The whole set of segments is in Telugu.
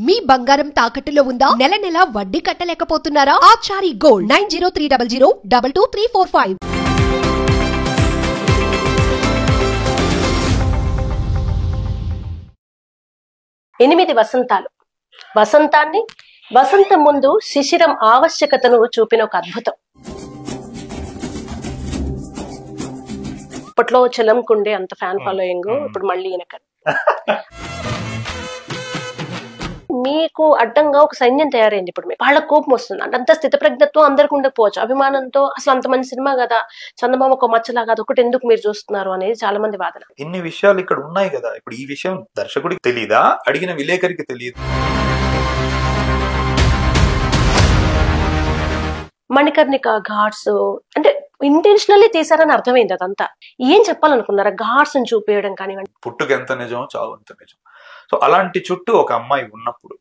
మీ బంగారం తాకట్టులో ఉందా? నెల నెల వడ్డీ కట్టలేకపోతున్నారా? ఆచారి గోల్డ్ 9030022345. ఎనిమిది వసంతాలు. వసంతాన్ని, వసంతం ముందు శిశిరం ఆవశ్యకతను చూపిన ఒక అద్భుతం. అప్పట్లో చలంకుండే అంత ఫ్యాన్ ఫాలోయింగ్, ఇప్పుడు మళ్ళీ ఈయనక. మీకు అడ్డంగా ఒక సైన్యం తయారైంది. ఇప్పుడు వాళ్ళ కోపం వస్తుంది అంటే అంత స్థితప్రజ్ఞత్వం అందరికి ఉండకపోవచ్చు. అభిమానంతో అసలు అంత మంచి సినిమా కదా, చందమామ ఒక మచ్చలా కాదు, ఒకటి ఎందుకు మీరు చూస్తున్నారు అనేది చాలా మంది వాదన. ఇన్ని విషయాలు ఇక్కడ ఉన్నాయి కదా. ఇప్పుడు ఈ విషయం దర్శకుడికి తెలియదా, అడిగిన విలేకరికి తెలియదు. మణికర్ణిక ఘాట్స్ అంటే ఇంటెన్షనల్లీ తీసారని అర్థమైంది. అదంతా ఏం చెప్పాలనుకున్నారా? ఘాట్స్ ని చూపించడం కానివ్వండి. పుట్టుక ఎంత నిజం, చావు ఎంత నిజం. సో అలాంటి చుట్టూ ఒక అమ్మాయి ఉన్నప్పుడు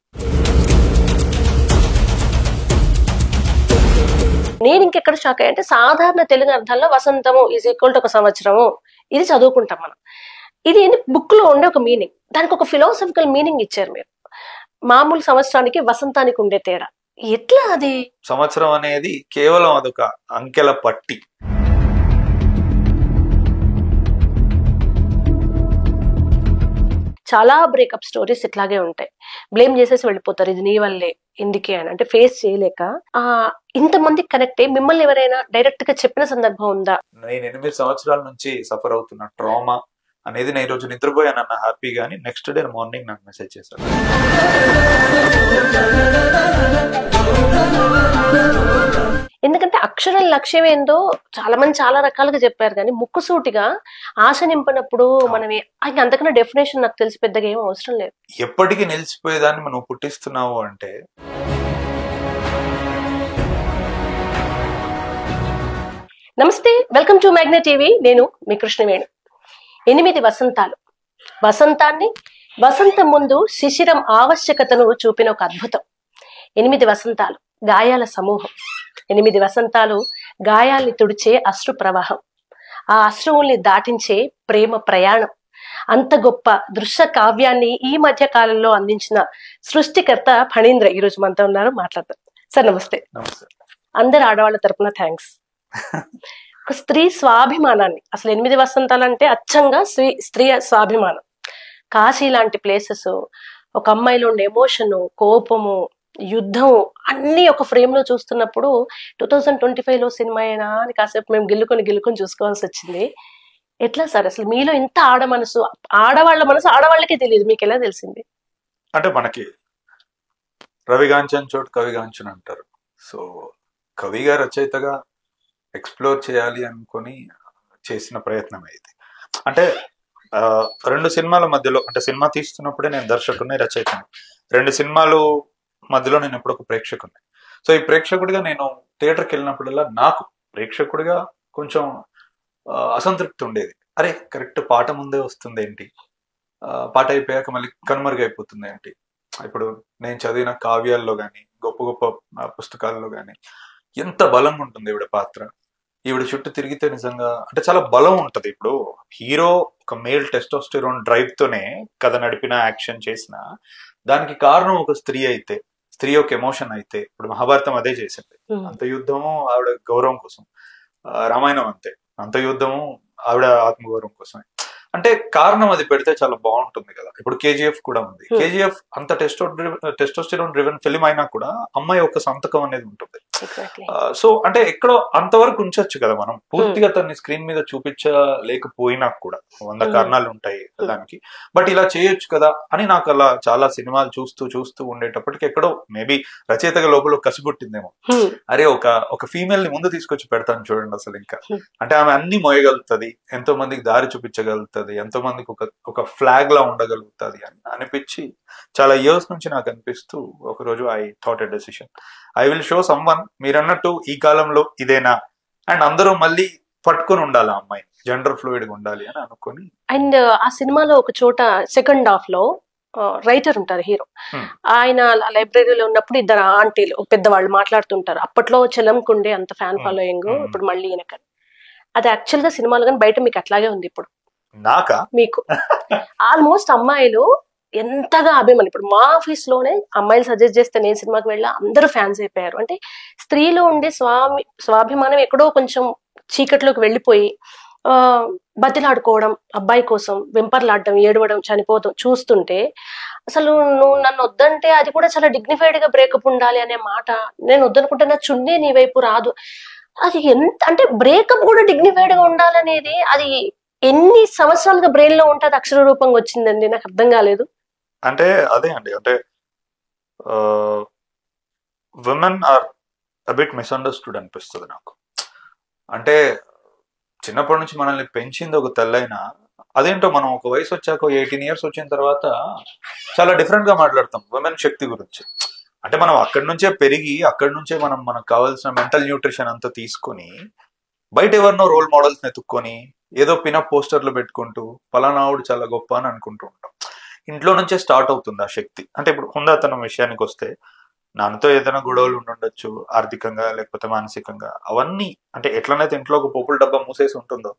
నేను ఇంకెక్కడ షాక్ అయ్యా అంటే, సాధారణ తెలుగు అర్థాల్లో వసంతము ఈజ్ ఈక్వల్ టు ఒక సంవత్సరము, ఇది చదువుకుంటాం మనం. ఇది బుక్ లో ఉండే ఒక మీనింగ్, దానికి ఒక ఫిలాసఫికల్ మీనింగ్ ఇచ్చారు మీరు. మామూలు సంవత్సరానికి వసంతానికి ఉండే తేడా ఎట్లా? అది సంవత్సరం అనేది కేవలం అదొక అంకెల పట్టి. చాలా బ్రేకప్ స్టోరీస్ ఇట్లాగే ఉంటాయి. బ్లేమ్ చేసేసి వెళ్ళిపోతారు, ఇది నీ వల్లే, ఎందుకే అని. అంటే ఫేస్ చేయలేక ఇంతమంది కనెక్ట్ అయ్యి మిమ్మల్ని ఎవరైనా డైరెక్ట్ గా చెప్పిన సందర్భం ఉందా? నేను 8 సంవత్సరాల నుంచి సఫర్ అవుతున్న ట్రామా అనేది నేను ఈ రోజు నిద్రపోయానన్న హ్యాపీగా అని నెక్స్ట్ డే మార్నింగ్ నాకు మెసేజ్ చేశారు. ఎందుకంటే అక్షరం లక్ష్యం ఏందో చాలా మంది చాలా రకాలుగా చెప్పారు, కానీ ముక్కుసూటిగా ఆశ నింపినప్పుడు మనమే అంతకన్నా డెఫినేషన్ నాకు తెలిసి పెద్దగా ఏం అవసరం లేదు. ఎప్పటికీ నిలిచిపోయేదాన్ని మనం పుట్టిస్తున్నావు అంటే నమస్తే, వెల్కమ్ టు మ్యాగ్నెట్ టీవీ. నేను మీ కృష్ణవేణి. 8 వసంతాలు. వసంతాన్ని, వసంతం ముందు శిశిరం ఆవశ్యకతను చూపిన ఒక అద్భుతం. 8 వసంతాలు గాయాల సమూహం. 8 వసంతాలు గాయాల్ని తుడిచే అశ్రు ప్రవాహం, ఆ అశ్రువుల్ని దాటించే ప్రేమ ప్రయాణం. అంత గొప్ప దృశ్య కావ్యాన్ని ఈ మధ్య కాలంలో అందించిన సృష్టికర్త ఫణీంద్ర ఈరోజు మనతో ఉన్నారు, మాట్లాడతారు. సార్ నమస్తే. అందరు ఆడవాళ్ళ తరపున థ్యాంక్స్. ఒక స్త్రీ స్వాభిమానాన్ని, అసలు 8 వసంతాలు అంటే అచ్చంగా స్త్రీ స్వాభిమానం. కాశీ లాంటి ప్లేసెస్, ఒక అమ్మాయిలో ఉండే ఎమోషను, కోపము, యుద్ధం అన్ని ఒక ఫ్రేమ్ లో చూస్తున్నప్పుడు 2025 లో సినిమా అయినా అని కాసేపు మేము గిల్లుకొని చూసుకోవాల్సి వచ్చింది. ఎట్లా సార్ అసలు మీలో ఇంత ఆడ మనసు, ఆడవాళ్ళ మనసు ఆడవాళ్ళకే తెలియదు, మీకు ఎలా తెలిసింది? అంటే మనకి రవిగాంచన్ చోటు కవిగాంచన్ అంటారు. సో కవిగా రచయితగా ఎక్స్ప్లోర్ చేయాలి అనుకొని చేసిన ప్రయత్నం ఇది. అంటే 2 సినిమాల మధ్యలో, అంటే సినిమా తీస్తున్నప్పుడే నేను దర్శకుడిని, రచయితని. 2 సినిమాలు మధ్యలో నేను ఎప్పుడు ఒక ప్రేక్షకుడిని. సో ఈ ప్రేక్షకుడిగా నేను థియేటర్కి వెళ్ళినప్పుడల్లా నాకు ప్రేక్షకుడిగా కొంచెం అసంతృప్తి ఉండేది. అరే కరెక్ట్ పాట ముందే వస్తుంది ఏంటి, పాట అయిపోయాక మళ్ళీ కనుమరుగైపోతుంది ఏంటి. ఇప్పుడు నేను చదివిన కావ్యాల్లో కానీ, గొప్ప గొప్ప పుస్తకాల్లో కానీ ఎంత బలంగా ఉంటుంది ఈవిడ పాత్ర. ఈవిడ చుట్టూ తిరిగితే నిజంగా అంటే చాలా బలం ఉంటది. ఇప్పుడు హీరో ఒక మేల్ టెస్టోస్టెరోన్ డ్రైవ్ తోనే కథ నడిపిన, యాక్షన్ చేసిన, దానికి కారణం ఒక స్త్రీ అయితే, స్త్రీ ఒక ఎమోషన్ అయితే. ఇప్పుడు మహాభారతం అదే చేసింది, అంత యుద్ధము ఆవిడ గౌరవం కోసం. రామాయణం అంతే, అంత యుద్ధము ఆవిడ ఆత్మగౌరవం కోసమే. అంటే కారణం అది పెడితే చాలా బాగుంటుంది కదా. ఇప్పుడు కేజీఎఫ్ కూడా ఉంది. కేజీఎఫ్ అంత టెస్టోస్టెరోన్ డ్రివెన్ ఫిల్మ్ అయినా కూడా అమ్మాయి ఒక సంతకం అనేది ఉంటుంది. సో అంటే ఎక్కడో అంతవరకు ఉంచొచ్చు కదా మనం. పూర్తిగా తన్ని స్క్రీన్ మీద చూపించలేకపోయినా కూడా 100 కారణాలు ఉంటాయి దానికి, బట్ ఇలా చేయొచ్చు కదా అని నాకు అలా చాలా సినిమాలు చూస్తూ ఉండేటప్పటికి ఎక్కడో మేబీ రచయితగా లోపల కసిపుట్టిందేమో. అరే ఒక ఫీమేల్ ని ముందు తీసుకొచ్చి పెడతాను చూడండి అసలు. ఇంకా అంటే ఆమె అన్ని మోయగలుగుతుంది, ఎంతో మందికి దారి చూపించగలుగుతుంది, ఎంతో మందికి ఒక ఫ్లాగ్ లా ఉండగలుగుతుంది అని అనిపించి చాలా ఇయర్స్ నుంచి నాకు అనిపిస్తూ ఒకరోజు I thought a decision, I will show someone. మీరు అన్నట్టు ఈ కాలంలో ఇదేనా, అండ్ అందరూ మళ్ళీ పట్టుకొని ఉండాలి ఆ అమ్మాయిని, జెండర్ ఫ్లూయిడ్ గా ఉండాలి అని అనుకుని. అండ్ ఆ సినిమాలో ఒక చోట సెకండ్ హాఫ్ లో రైటర్ ఉంటారు హీరో, ఆయన లైబ్రరీలో ఉన్నప్పుడు 2 ఆంటీలు పెద్దవాళ్ళు మాట్లాడుతుంటారు. అప్పట్లో చలంకుండే అంత ఫ్యాన్ ఫాలోయింగ్, ఇప్పుడు మళ్ళీ ఈయనక. అది యాక్చువల్ గా సినిమాలో కానీ బయట మీకు అట్లాగే ఉంది ఇప్పుడు? నాకా? మీకు ఆల్మోస్ట్ అమ్మాయిలు ఎంతగా అభిమానం. ఇప్పుడు మా ఆఫీస్ లోనే అమ్మాయిలు సజెస్ట్ చేస్తే నేను సినిమాకి వెళ్ళా, అందరూ ఫ్యాన్స్ అయిపోయారు. అంటే స్త్రీలో ఉండే స్వాభిమానం ఎక్కడో కొంచెం చీకట్లోకి వెళ్ళిపోయి బతిలాడుకోవడం, అబ్బాయి కోసం వెంపర్లాడడం, ఏడవడం, చనిపోవడం చూస్తుంటే అసలు నువ్వు నన్ను వద్దంటే అది కూడా చాలా డిగ్నిఫైడ్ గా బ్రేకప్ ఉండాలి అనే మాట, నేను వద్దనుకుంటే నా చున్నీ నీ వైపు రాదు, అది ఎంత అంటే బ్రేకప్ కూడా డిగ్నిఫైడ్ గా ఉండాలనేది అది ఎన్ని సంవత్సరాలుగా బ్రెయిన్ లో ఉంటే అది అక్షర రూపంగా వచ్చిందండి, నాకు అర్థం కాలేదు. అంటే అదే అండి, అంటే విమెన్ ఆర్ అబిట్ మిస్అండర్స్టూడ్ అనిపిస్తుంది నాకు. అంటే చిన్నప్పటి నుంచి మనల్ని పెంచింది ఒక తల్లైనా, అదేంటో మనం ఒక వయసు వచ్చాక 18 years వచ్చిన తర్వాత చాలా డిఫరెంట్ గా మాట్లాడతాం విమెన్ శక్తి గురించి. అంటే మనం అక్కడి నుంచే పెరిగి అక్కడి నుంచే మనకు కావాల్సిన మెంటల్ న్యూట్రిషన్ అంతా తీసుకొని బయట ఎవరినో రోల్ మోడల్స్ ఎత్తుక్కొని ఏదో పినప్ పోస్టర్లు పెట్టుకుంటూ పలానావుడు చాలా గొప్ప అని అనుకుంటూ ఉంటాం. ఇంట్లో నుంచే స్టార్ట్ అవుతుంది ఆ శక్తి. అంటే ఇప్పుడు హుందాతనం విషయానికి వస్తే, నాన్నతో ఏదైనా గొడవలు ఉండొచ్చు ఆర్థికంగా లేకపోతే మానసికంగా, అవన్నీ అంటే ఎట్లనైతే ఇంట్లో ఒక పోపుల డబ్బా మూసేసి ఉంటుందో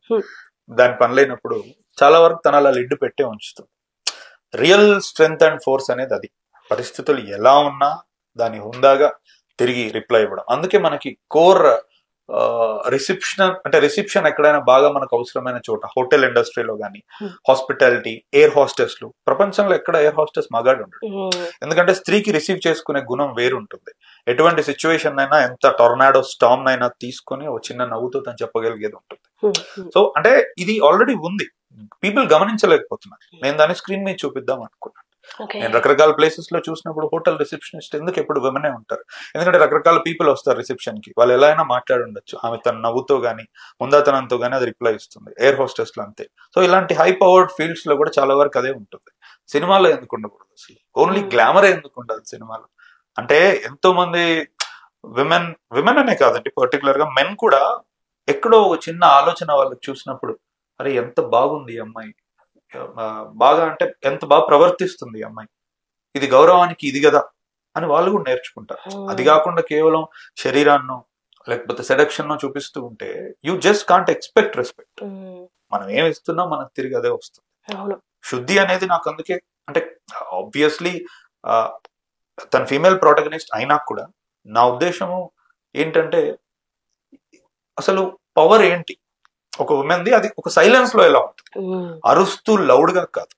దాని పనిలేనప్పుడు చాలా వరకు తన అలా లిడ్ పెట్టే ఉంచుతుంది. రియల్ స్ట్రెంగ్త్ అండ్ ఫోర్స్ అనేది అది. పరిస్థితులు ఎలా ఉన్నా దాని హుందాగా తిరిగి రిప్లై ఇవ్వడం. అందుకే మనకి కోర్ రిసెప్షన్ ఎక్కడైనా బాగా మనకు అవసరమైన చోట, హోటల్ ఇండస్ట్రీలో కానీ, హాస్పిటాలిటీ, ఎయిర్ హోస్టెస్లు, ప్రపంచంలో ఎక్కడ ఎయిర్ హోస్టెస్ మగాడు ఉండడు. ఎందుకంటే స్త్రీకి రిసీవ్ చేసుకునే గుణం వేరుంటుంది. ఎటువంటి సిచ్యువేషన్ అయినా, ఎంత టొర్నాడో స్టామ్ అయినా తీసుకుని ఒక చిన్న నవ్వుతో తను చెప్పగలిగేది ఉంటుంది. సో అంటే ఇది ఆల్రెడీ ఉంది, పీపుల్ గమనించలేకపోతున్నారు. నేను దాన్ని స్క్రీన్ మీద చూపిద్దాం అనుకున్నాను. నేను రకరకాల ప్లేసెస్ లో చూసినప్పుడు హోటల్ రిసెప్షనిస్ట్ ఎందుకు ఎప్పుడు విమెనే ఉంటారు, ఎందుకంటే రకరకాల పీపుల్ వస్తారు రిసెప్షన్ కి, వాళ్ళు ఎలా అయినా మాట్లాడి ఉండొచ్చు, ఆమె తన నవ్వుతో గానీ ముందాతనంతో గానీ అది రిప్లై ఇస్తుంది. ఎయిర్ హోస్టెస్ లో అంతే. సో ఇలాంటి హై పవర్డ్ ఫీల్డ్స్ లో కూడా చాలా వరకు అదే ఉంటుంది. సినిమాలో ఎందుకు ఉండకూడదు అసలు? ఓన్లీ గ్లామరే ఎందుకు ఉండదు సినిమాలో? అంటే ఎంతో మంది విమెన్ అనే కాదండి, పర్టికులర్ గా మెన్ కూడా ఎక్కడో ఒక చిన్న ఆలోచన వాళ్ళకి చూసినప్పుడు, అరే ఎంత బాగుంది ఈ అమ్మాయి, బాగా అంటే ఎంత బాగా ప్రవర్తిస్తుంది ఈ అమ్మాయి, ఇది గౌరవానికి ఇది కదా అని వాళ్ళు కూడా నేర్చుకుంటారు. అది కాకుండా కేవలం శరీరాన్నో లేకపోతే సెడక్షన్ చూపిస్తూ ఉంటే you just can't expect respect. మనం ఏమి ఇస్తున్నా మనకు తిరిగి అదే వస్తుంది. శుద్ధి అనేది నాకు అందుకే, అంటే ఆబ్వియస్లీ తన ఫీమేల్ ప్రోటగనిస్ట్ అయినా కూడా నా ఉద్దేశము ఏంటంటే, అసలు పవర్ ఏంటి ఒక ఉమెన్ది, అది ఒక సైలెన్స్ లో ఎలా ఉంటుంది, అరుస్తూ లౌడ్ గా కాదు.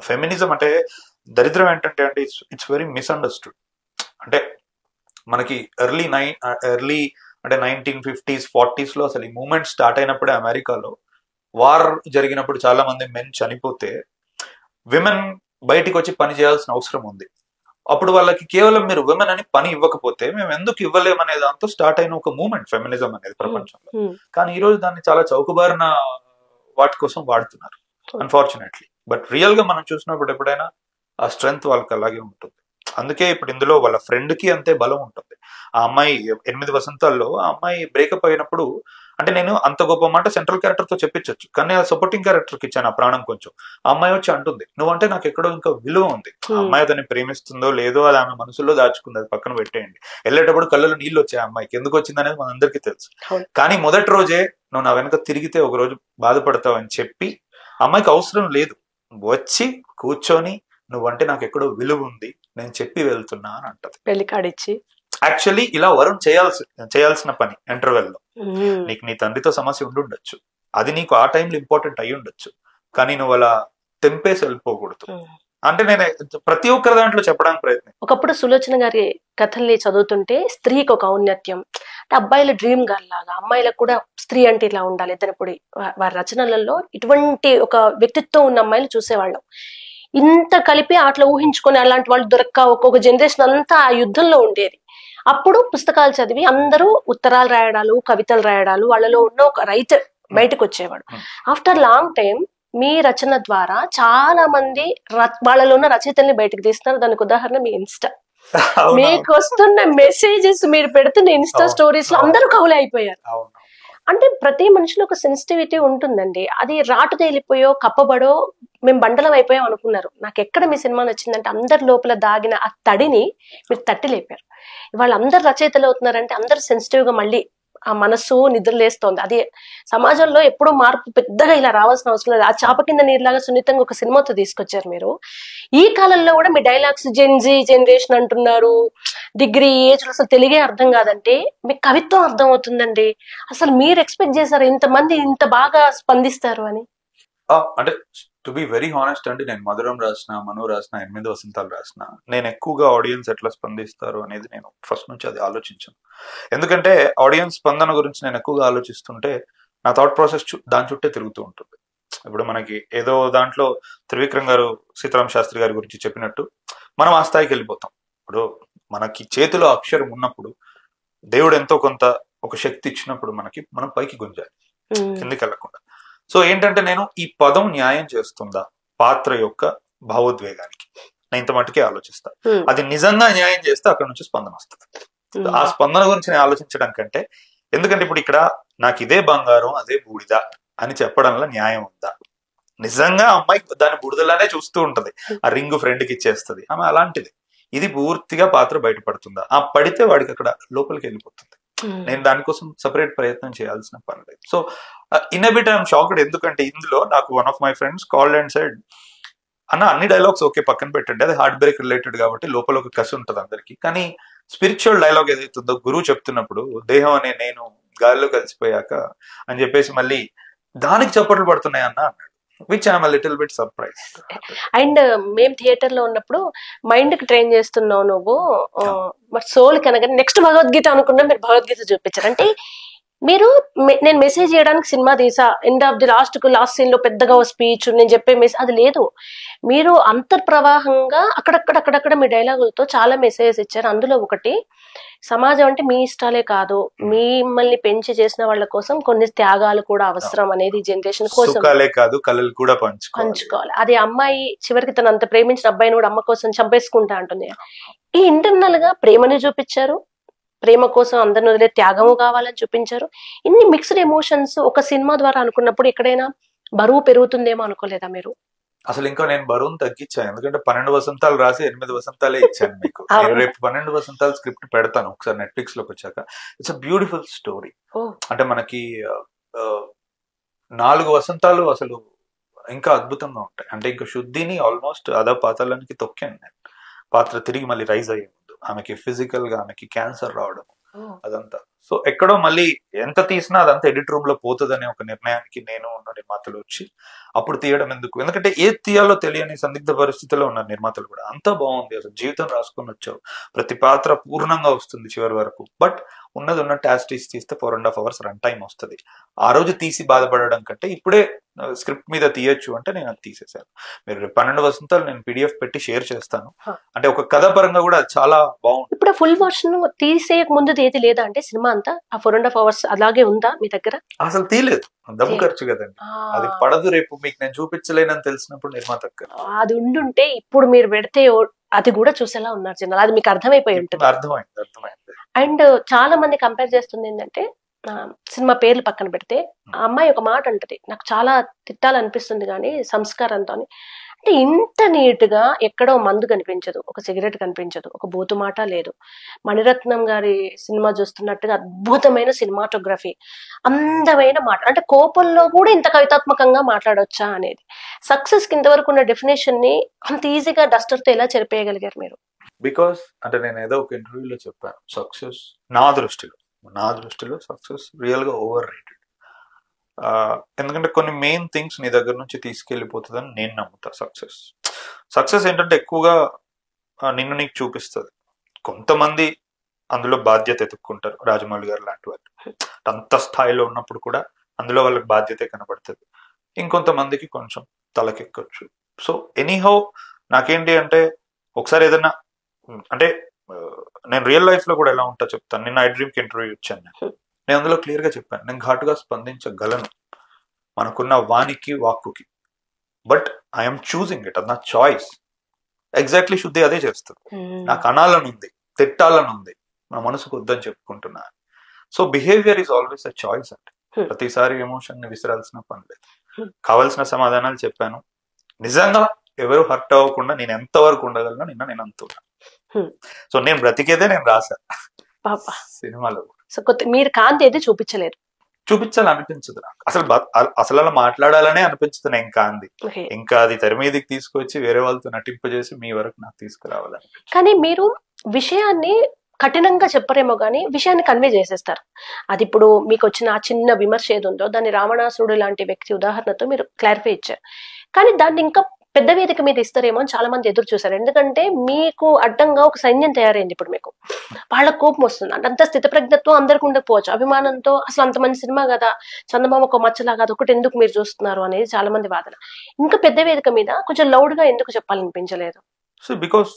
ఫెమినిజం అంటే దరిద్రం ఏంటంటే అంటే ఇట్స్ వెరీ మిస్అండర్స్టూడ్. అంటే మనకి ఎర్లీ అంటే 1950s 40s లో అసలు ఈ మూవ్మెంట్ స్టార్ట్ అయినప్పుడే అమెరికాలో వార్ జరిగినప్పుడు చాలా మంది మెన్ చనిపోతే విమెన్ బయటికి వచ్చి పని చేయాల్సిన అవసరం ఉంది. అప్పుడు వాళ్ళకి కేవలం మీరు విమెన్ అని పని ఇవ్వకపోతే మేము ఎందుకు ఇవ్వలేమనే దాంతో స్టార్ట్ అయిన ఒక మూవ్మెంట్ ఫెమినిజం అనేది ప్రపంచంలో. కానీ ఈ రోజు దాన్ని చాలా చౌకబారిన వాటి కోసం వాడుతున్నారు అన్ఫార్చునేట్లీ. బట్ రియల్ గా మనం చూసినప్పుడు ఎప్పుడైనా ఆ స్ట్రెంగ్త్ వాళ్ళకి అలాగే ఉంటుంది. అందుకే ఇప్పుడు ఇందులో వాళ్ళ ఫ్రెండ్ కి అంతే బలం ఉంటుంది. ఆ అమ్మాయి 8 వసంతాల్లో ఆ అమ్మాయి బ్రేకప్ అయినప్పుడు, అంటే నేను అంత గొప్ప మాట సెంట్రల్ క్యారెక్టర్ తో చెప్పించచ్చు, కానీ ఆ సపోర్టింగ్ క్యారెక్టర్ కి ఇచ్చాను ఆ ప్రాణం కొంచెం. ఆ అమ్మాయి వచ్చి అంటుంది, నువ్వంటే నాకు ఎక్కడో ఇంకా విలువ ఉంది. ఆ అమ్మాయి అతన్ని ప్రేమిస్తుందో లేదో అది ఆమె మనసులో దాచుకుంది, అది పక్కన పెట్టేయండి. వెళ్ళేటప్పుడు కళ్ళలో నీళ్ళు వచ్చాయి, అమ్మాయికి ఎందుకు వచ్చింది అనేది మనందరికీ తెలుసు. కానీ మొదటి రోజే నువ్వు నా వెనక తిరిగితే ఒక రోజు బాధపడతావు అని చెప్పి, అమ్మాయికి అవసరం లేదు, వచ్చి కూర్చొని నువ్వంటే నాకు ఎక్కడో విలువ ఉంది, నేను చెప్పి వెళ్తున్నా అని అంటది. పెళ్లి కాడిచ్చి యాక్చువల్లీ ఇలా వరుణ్ చేయాల్సిన పని ఇంటర్వెల్ లో, నీకు నీ తండ్రితో సమస్య ఉండుండొచ్చు, అది నీకు ఆ టైంలో ఇంపార్టెంట్ అయి ఉండొచ్చు, కానీ నువ్వు అలా తెంపేసి వెళ్ళిపోకూడదు. అంటే నేను ప్రతి ఒక్కరి దాంట్లో చెప్పడానికి ప్రయత్నం. ఒకప్పుడు సులోచన గారి కథల్ని చదువుతుంటే స్త్రీకి ఒక ఔన్నత్యం, అంటే అబ్బాయిల డ్రీమ్ గర్ల్ లాగా అమ్మాయిలకు కూడా స్త్రీ అంటే ఇలా ఉండాలి. ఇద్దరిప్పుడు వారి రచనలలో ఇటువంటి ఒక వ్యక్తిత్వం ఉన్న అమ్మాయిలు చూసేవాళ్ళం. ఇంత కలిపి అట్లా ఊహించుకొని అలాంటి వాళ్ళు దొరక్క ఒక్కొక్క జనరేషన్ అంతా ఆ యుద్ధంలో ఉండేది. అప్పుడు పుస్తకాలు చదివి అందరూ ఉత్తరాలు రాయడాలు, కవితలు రాయడాలు, వాళ్ళలో ఉన్న ఒక రైటర్ బయటకు వచ్చేవాడు. ఆఫ్టర్ లాంగ్ టైం మీ రచన ద్వారా చాలా మంది వాళ్ళలో ఉన్న రచయితల్ని బయటకు తీస్తున్నారు. దానికి ఉదాహరణ మీ ఇన్స్టా. మీకు వస్తున్న మెసేజెస్, మీరు పెడుతున్న ఇన్స్టా స్టోరీస్ లో అందరూ కవులు అయిపోయారు. అంటే ప్రతి మనిషిలో ఒక సెన్సిటివిటీ ఉంటుందండి. అది రాటు తేలిపోయో కప్పబడో మేము బండలం అయిపోయాం అనుకున్నారు. నాకు ఎక్కడ మీ సినిమా నచ్చిందంటే అందరి లోపల దాగిన ఆ తడిని మీరు తట్టి లేపారు. వాళ్ళందరూ రచయితలు అవుతున్నారంటే అందరూ సెన్సిటివ్ గా మళ్ళీ ఆ మనస్సు నిద్రలేస్తోంది. అది సమాజంలో ఎప్పుడూ మార్పు పెద్దగా ఇలా రావాల్సిన అవసరం లేదు. ఆ చాప కింద నీరులాగా సున్నితంగా ఒక సినిమాతో తీసుకొచ్చారు మీరు. ఈ కాలంలో కూడా మీ డైలాగ్స్ జెన్జీ జనరేషన్ అంటున్నారు, డిగ్రీ ఏజ్ అసలు తెలుగే అర్థం కాదంటే మీకు కవిత్వం అర్థం అవుతుందండి. అసలు మీరు ఎక్స్పెక్ట్ చేశారు ఇంతమంది ఇంత బాగా స్పందిస్తారు అని? అంటే టు బి వెరీ హానెస్ట్ అండి, నేను మధురం రాసిన, మను రాసిన, 8 వసంతాలు రాసిన, నేను ఎక్కువగా ఆడియన్స్ ఎట్లా స్పందిస్తారు అనేది నేను ఫస్ట్ నుంచి అది ఆలోచించాను. ఎందుకంటే ఆడియన్స్ స్పందన గురించి నేను ఎక్కువగా ఆలోచిస్తుంటే నా థాట్ ప్రాసెస్ దాని చుట్టే తిరుగుతూ ఉంటుంది. ఇప్పుడు మనకి ఏదో దాంట్లో త్రివిక్రమ్ గారు సీతారామ శాస్త్రి గారి గురించి చెప్పినట్టు మనం ఆ స్థాయికి వెళ్ళిపోతాం. ఇప్పుడు మనకి చేతిలో అక్షరం ఉన్నప్పుడు దేవుడు ఎంతో కొంత ఒక శక్తి ఇచ్చినప్పుడు మనం పైకి గుంజాలి, కిందికి వెళ్ళకుండా. సో ఏంటంటే నేను ఈ పదం న్యాయం చేస్తుందా పాత్ర యొక్క భావోద్వేగానికి, నేను ఇంత మటుకే ఆలోచిస్తా. అది నిజంగా న్యాయం చేస్తే అక్కడ నుంచి స్పందన వస్తుంది. ఆ స్పందన గురించి నేను ఆలోచించడం కంటే, ఎందుకంటే ఇప్పుడు ఇక్కడ నాకు ఇదే బంగారం అదే బూడిద అని చెప్పడంలో న్యాయం ఉందా? నిజంగా అమ్మాయి దాని బూడిదలానే చూస్తూ ఉంటది, ఆ రింగ్ ఫ్రెండ్ కి ఇచ్చేస్తుంది ఆమె, అలాంటిది ఇది పూర్తిగా పాత్ర బయటపడుతుందా? ఆ పడితే వాడికి అక్కడ లోపలికి వెళ్ళిపోతుంది. నేను దానికోసం సపరేట్ ప్రయత్నం చేయాల్సిన పని లేదు. So in bit I'm shocked. ఎందుకంటే ఇందులో నాకు one of my friends called and said, అన్న అన్ని డైలాగ్స్ ఓకే పక్కన పెట్టండి, అది హార్ట్ బ్రేక్ రిలేటెడ్ కాబట్టి లోపల ఒక కసి ఉంటుంది అందరికి, కానీ స్పిరిచువల్ డైలాగ్ ఏదైతుందో గురువు చెప్తున్నప్పుడు దేహం అనే నేను గాలిలో కలిసిపోయాక అని చెప్పేసి మళ్ళీ దానికి చప్పట్లు పడుతున్నాయి అన్న అన్నాడు, which I'm little bit surprise. And మేము థియేటర్ లో ఉన్నప్పుడు మైండ్ కి ట్రైన్ చేస్తున్నావు నువ్వు, మరి సోల్ కనుక నెక్స్ట్ భగవద్గీత అనుకున్నా, మీరు భగవద్గీత చూపించారు. అంటే మీరు నేను మెసేజ్ చేయడానికి సినిమా తీసా, end of the last scene లో పెద్దగా ఓ స్పీచ్ నేను చెప్పే మెసేజ్ అది లేదు. మీరు అంతర్ప్రవాహంగా అక్కడక్కడ మీ డైలాగులతో చాలా మెసేజ్ ఇచ్చారు. అందులో ఒకటి, సమాజం అంటే మీ ఇష్టాలే కాదు, మిమ్మల్ని పెంచి చేసిన వాళ్ళ కోసం కొన్ని త్యాగాలు కూడా అవసరం అనేది జనరేషన్ కోసం కాదు, కళలు కూడా పంచుకోవాలి. అది అమ్మాయి చివరికి తను అంత ప్రేమించిన అబ్బాయిని కూడా అమ్మ కోసం చంపేసుకుంటా అంటుంది. ఈ ఇంటర్నల్ గా ప్రేమని చూపించారు, ప్రేమ కోసం అందరిని వదిలే త్యాగము కావాలని చూపించారు. ఇన్ని మిక్స్డ్ ఎమోషన్స్ ఒక సినిమా ద్వారా అనుకున్నప్పుడు ఎక్కడైనా బరువు పెరుగుతుందేమో అనుకోలేదా మీరు? అసలు ఇంకా నేను బరువును తగ్గించాను, ఎందుకంటే 12 వసంతాలు రాసి 8 వసంతాలే ఇచ్చాను మీకు. నేను రేపు 12 వసంతాలు స్క్రిప్ట్ పెడతాను ఒకసారి నెట్ఫ్లిక్స్ లోకి వచ్చాక. It's a beautiful story. అంటే మనకి 4 వసంతాలు అసలు ఇంకా అద్భుతంగా ఉంటాయి. అంటే ఇంకా శుద్ధిని ఆల్మోస్ట్ అదా పాతాళానికి తొక్కాను నేను. పాత్ర తిరిగి మళ్ళీ రైజ్ అయ్యే ముందు ఆమెకి ఫిజికల్ గా ఆమెకి క్యాన్సర్ రావడం అదంతా. సో ఎక్కడో మళ్ళీ ఎంత తీసినా అదంతా ఎడిట్ రూమ్ లో పోతుందనే ఒక నిర్ణయానికి నేను ఉన్న నిర్మాతలు వచ్చి అప్పుడు తీయడం ఎందుకు, ఎందుకంటే ఏది తీయాలో తెలియని సందిగ్ధ పరిస్థితిలో ఉన్న నిర్మాతలు కూడా అంతా బాగుంది, అసలు జీవితం రాసుకొని వచ్చావు, ప్రతి పాత్ర పూర్ణంగా వస్తుంది చివరి వరకు, బట్ ఉన్నది ఉన్న టాస్టీస్ తీస్తే 4.5 hours రన్ టైం వస్తుంది. ఆ రోజు తీసి బాధపడడం కంటే ఇప్పుడే స్క్రిప్ట్ మీద తీయొచ్చు అంటే నేను అది తీసేశాను. మీరు 12 వసంతాలు నేను PDF పెట్టి షేర్ చేస్తాను. అంటే ఒక కథ పరంగా కూడా చాలా బాగుంది. ఇప్పుడు ఫుల్ వర్షన్ తీసేయక ముందు ఏది లేదా అంటే సినిమా అంతా ఆ 4.5 hours అలాగే ఉందా మీ దగ్గర? అసలు తీయలేదు, డబ్బు ఖర్చు కదండి, అది పడదు, రేపు మీకు నేను చూపించలేనని తెలిసినప్పుడు నిర్మాత అది ఉండుంటే ఇప్పుడు మీరు పెడితే అది కూడా చూసేలా ఉన్నారు జనాలు, అది మీకు అర్థమైపోయి ఉంటుంది. అర్థమైంది. అండ్ చాలా మంది కంపేర్ చేస్తుంది ఏంటంటే, సినిమా పేర్లు పక్కన పెడితే ఆ అమ్మాయి ఒక మాట అంటది, నాకు చాలా తిట్టాలనిపిస్తుంది కానీ సంస్కారంతో. అంటే ఇంత నీట్ గా ఎక్కడో మందు కనిపించదు, ఒక సిగరెట్ కనిపించదు, ఒక బూతు మాట లేదు. మణిరత్నం గారి సినిమా చూస్తున్నట్టుగా అద్భుతమైన సినిమాటోగ్రఫీ, అందమైన మాట, అంటే కోపంలో కూడా ఇంత కవితాత్మకంగా మాట్లాడొచ్చా అనేది. సక్సెస్ కి ఇంతవరకు ఉన్న డెఫినేషన్ ని అంత ఈజీగా డస్టర్ తో ఎలా చెరిపేయగలిగారు మీరు? బికాస్ అంటే నేను ఏదో ఒక ఇంటర్వ్యూలో చెప్పాను, సక్సెస్ నా దృష్టిలో సక్సెస్ రియల్ గా ఓవర్ రేటెడ్. ఎందుకంటే కొన్ని మెయిన్ థింగ్స్ నీ దగ్గర నుంచి తీసుకెళ్లిపోతుందని నేను నమ్ముతా. సక్సెస్ ఏంటంటే ఎక్కువగా నిన్ను నీకు చూపిస్తుంది. కొంతమంది అందులో బాధ్యత ఎత్తుక్కుంటారు, రాజమౌళి గారు లాంటి వాళ్ళు అంత స్థాయిలో ఉన్నప్పుడు కూడా అందులో వాళ్ళకి బాధ్యత కనబడుతుంది. ఇంకొంతమందికి కొంచెం తలకెక్కచ్చు. సో ఎనీహౌ నాకేంటి అంటే, ఒకసారి ఏదైనా అంటే నేను రియల్ లైఫ్ లో కూడా ఎలా ఉంటా చెప్తాను. నిన్న ఐ డ్రీమ్ కి ఇంటర్వ్యూ ఇచ్చాను. నేను అందులో క్లియర్ గా చెప్పాను, నేను ఘాటుగా స్పందించగలను మనకున్న వానికి వాక్కుకి, బట్ ఐఎమ్ చూసింగ్ ఇట్, అది నా చాయిస్. ఎగ్జాక్ట్లీ శుద్ధి అదే చేస్తుంది. నాకు అనాలనుంది, తిట్టాలనుంది, నా మనసుకు వద్దని చెప్పుకుంటున్నా. So behaviour is always a choice అండి. ప్రతిసారి ఎమోషన్ ని విసిరాల్సిన పని లేదు. కావాల్సిన సమాధానాలు చెప్పాను. నిజంగా ఎవరు హర్ట్ అవ్వకుండా నేను ఎంతవరకు ఉండగలను నేను అంటున్నా. సో నేను బ్రతికేదే నేను రాసా సినిమాలో. సో మీరు కాంతి అయితే చూపించలేదు. చూపించాలనిపించదు నాకు అసలు అసలు అలా మాట్లాడాలనే అనిపించదు నేను కాంది. ఇంకా అది తెర మీదకి తీసుకొచ్చి వేరే వాళ్ళతో నటింపజేసి మీ వరకు నాకు తీసుకురావాలని. కానీ మీరు విషయాన్ని కఠినంగా చెప్పరేమో కానీ విషయాన్ని కన్వే చేసేస్తారు. అది ఇప్పుడు మీకు వచ్చిన ఆ చిన్న విమర్శ ఏది ఉందో దాన్ని రావణాసురుడు లాంటి వ్యక్తి ఉదాహరణతో మీరు క్లారిఫై ఇచ్చారు. కానీ దాన్ని ఇంకా పెద్ద వేదిక మీద ఇస్తారేమో అని చాలా మంది ఎదురు చూశారు. ఎందుకంటే మీకు అడ్డంగా ఒక సైన్యం తయారైంది ఇప్పుడు మీకు. వాళ్ళ కోపం వస్తుంది. అంటే అంత స్థితప్రజ్ఞత్వం అందరికి ఉండకపోవచ్చు. అభిమానంతో అసలు అంత మంచి సినిమా కదా, చందమామ ఒక మచ్చలాగా అదొకటి ఎందుకు మీరు చూస్తున్నారు అనేది చాలా మంది వాదన. ఇంకా పెద్ద వేదిక మీద కొంచెం లౌడ్ గా ఎందుకు చెప్పాలనిపించలేదు? So because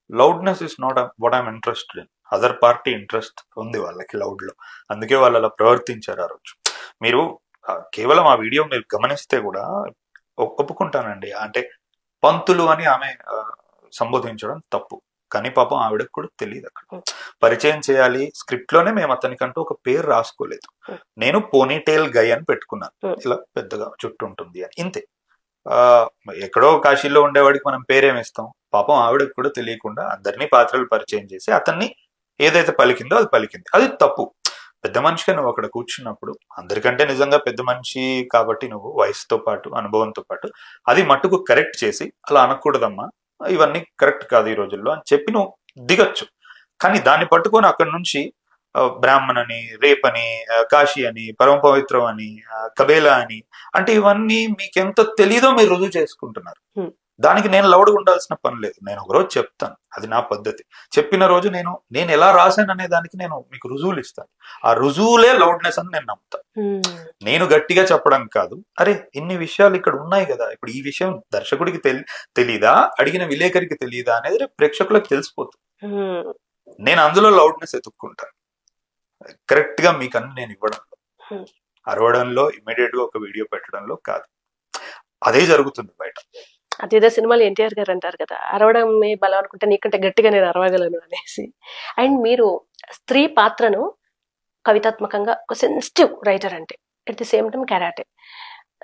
loudness is not what I'm interested in. Other party interest ఉంది వాళ్ళకి లౌడ్ లో, అందుకే వాళ్ళు అలా ప్రవర్తించారు ఆ రోజు. మీరు కేవలం ఆ వీడియో మీరు గమనిస్తే కూడా ఒప్పుకుంటానండి. అంటే పంతులు అని ఆమె సంబోధించడం తప్పు, కానీ పాపం ఆవిడకు కూడా తెలియదు. అక్కడ పరిచయం చేయాలి స్క్రిప్ట్ లోనే మేము అతనికంటూ ఒక పేరు రాసుకోలేదు. నేను పోనీటైల్ గై అని పెట్టుకున్నాను, ఇలా పెద్దగా చుట్టూ ఉంటుంది అని, ఇంతే. ఎక్కడో కాశీలో ఉండేవాడికి మనం పేరేమిస్తాం. పాపం ఆవిడకు కూడా తెలియకుండా అందరినీ పాత్రలు పరిచయం చేసి అతన్ని ఏదైతే పలికిందో అది పలికింది. అది తప్పు. పెద్ద మనిషిగా నువ్వు అక్కడ కూర్చున్నప్పుడు అందరికంటే నిజంగా పెద్ద మనిషి కాబట్టి నువ్వు వయసుతో పాటు అనుభవంతో పాటు అది మట్టుకు కరెక్ట్ చేసి అలా అనకూడదమ్మా, ఇవన్నీ కరెక్ట్ కాదు ఈ రోజుల్లో అని చెప్పి నువ్వు దిగచ్చు. కానీ దాన్ని పట్టుకొని అక్కడి నుంచి బ్రాహ్మణ్ అని, రేప్ అని, కాశీ అని, పరమ పవిత్రం అని, కబేలా అని, అంటే ఇవన్నీ మీకెంత తెలీదో మీరు రుజువు చేసుకుంటున్నారు. దానికి నేను లౌడ్గా ఉండాల్సిన పని లేదు. నేను ఒకరోజు చెప్తాను, అది నా పద్ధతి. చెప్పిన రోజు నేను ఎలా రాశాను అనే దానికి నేను మీకు రుజువులు ఇస్తాను. ఆ రుజువులే లౌడ్నెస్ అని నేను నమ్ముతాను. నేను గట్టిగా చెప్పడం కాదు, అరే ఇన్ని విషయాలు ఇక్కడ ఉన్నాయి కదా, ఇప్పుడు ఈ విషయం దర్శకుడికి తెలీదా, అడిగిన విలేకరికి తెలియదా అనేది ప్రేక్షకులకు తెలిసిపోతుంది. నేను అందులో లౌడ్నెస్ ఎత్తుక్కుంటాను. కరెక్ట్ గా మీకు అన్ని నేను ఇవ్వడంలో, అరవడంలో, ఇమ్మీడియట్ గా ఒక వీడియో పెట్టడంలో కాదు. అదే జరుగుతుంది బయట. అదేదో సినిమాలు ఎన్టీఆర్ గారు అంటారు కదా, అరవడమే బలం అనుకుంటే నీకంటే గట్టిగా నేను అరవగలను అనేసి. అండ్ మీరు స్త్రీ పాత్రను కవితాత్మకంగా ఒక సెన్సిటివ్ రైటర్ అంటే at the same time karate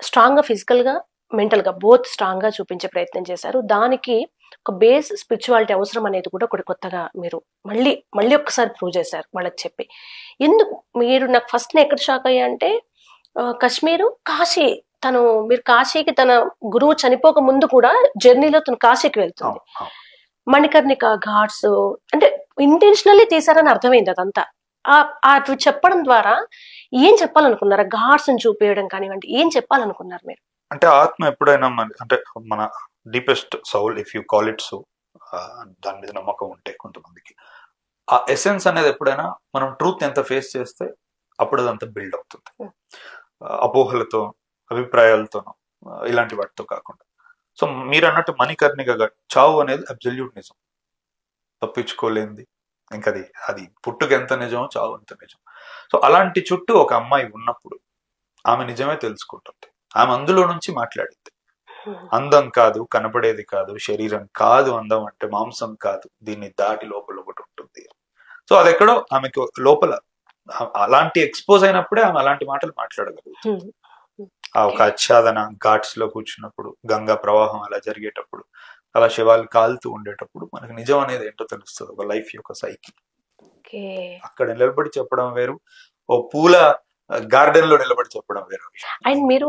strong గా ఫిజికల్ గా మెంటల్ గా బోత్ స్ట్రాంగ్ గా చూపించే ప్రయత్నం చేశారు. దానికి ఒక బేస్ స్పిరిచువాలిటీ అవసరం అనేది కూడా ఒకటి కొత్తగా మీరు మళ్ళీ ఒక్కసారి ప్రూవ్ చేశారు వాళ్ళకి చెప్పి. ఎందుకు మీరు నాకు ఫస్ట్ ఎక్కడ షాక్ అయ్యా అంటే కాశ్మీరు కాశీ, మీరు కాశీకి తన గురువు చనిపోక ముందు కూడా జర్నీలో తను కాశీకి వెళ్తుంది. మణికర్ణిక ఘాట్స్ అంటే ఇంటెన్షనల్లీ తీసారని అర్థమైంది. అదంతా అటు చెప్పడం ద్వారా ఏం చెప్పాలనుకున్నారు? ఘాట్స్ చూపించడం కానివ్వండి, ఏం చెప్పాలనుకున్నారు మీరు? అంటే ఆత్మ ఎప్పుడైనా అంటే మన deepest Saul, if you call it so, దాని మీద నమ్మకం ఉంటే కొంతమందికి, ఆ ఎసెన్స్ అనేది ఎప్పుడైనా మనం ట్రూత్ ఎంత ఫేస్ చేస్తే అప్పుడు అదంతా బిల్డ్ అవుతుంది. అపోహలతో, అభిప్రాయాలతోనో, ఇలాంటి వాటితో కాకుండా. సో మీరు అన్నట్టు మణికర్ణిక చావు అనేది అబ్సల్యూట్ నిజం, తప్పించుకోలేంది. ఇంకా అది పుట్టుక ఎంత నిజమో చావు అంత నిజం. సో అలాంటి చుట్టూ ఒక అమ్మాయి ఉన్నప్పుడు ఆమె నిజమే తెలుసుకుంటుంది. ఆమె అందులో నుంచి మాట్లాడింది. అందం కాదు, కనపడేది కాదు, శరీరం కాదు అందం అంటే, మాంసం కాదు, దీన్ని దాటి లోపల ఒకటి ఉంటుంది. సో అది ఎక్కడో ఆమెకు లోపల అలాంటి ఎక్స్పోజ్ అయినప్పుడే ఆమె అలాంటి మాటలు మాట్లాడగలుగుతుంది. ఆ ఒక ఆచ్ఛాదన ఘాట్స్ లో కూర్చున్నప్పుడు, గంగా ప్రవాహం అలా జరిగేటప్పుడు, అలా శివాలు కాలుతూ ఉండేటప్పుడు మనకు నిజం అనేది ఏంటో తెలుస్తుంది. ఒక లైఫ్ యొక్క సైకిల్. అక్కడ నిలబడి చెప్పడం వేరు, ఓ పూల గార్డెన్ లో నిలబడి చెప్పడం వేరు. అండ్ మీరు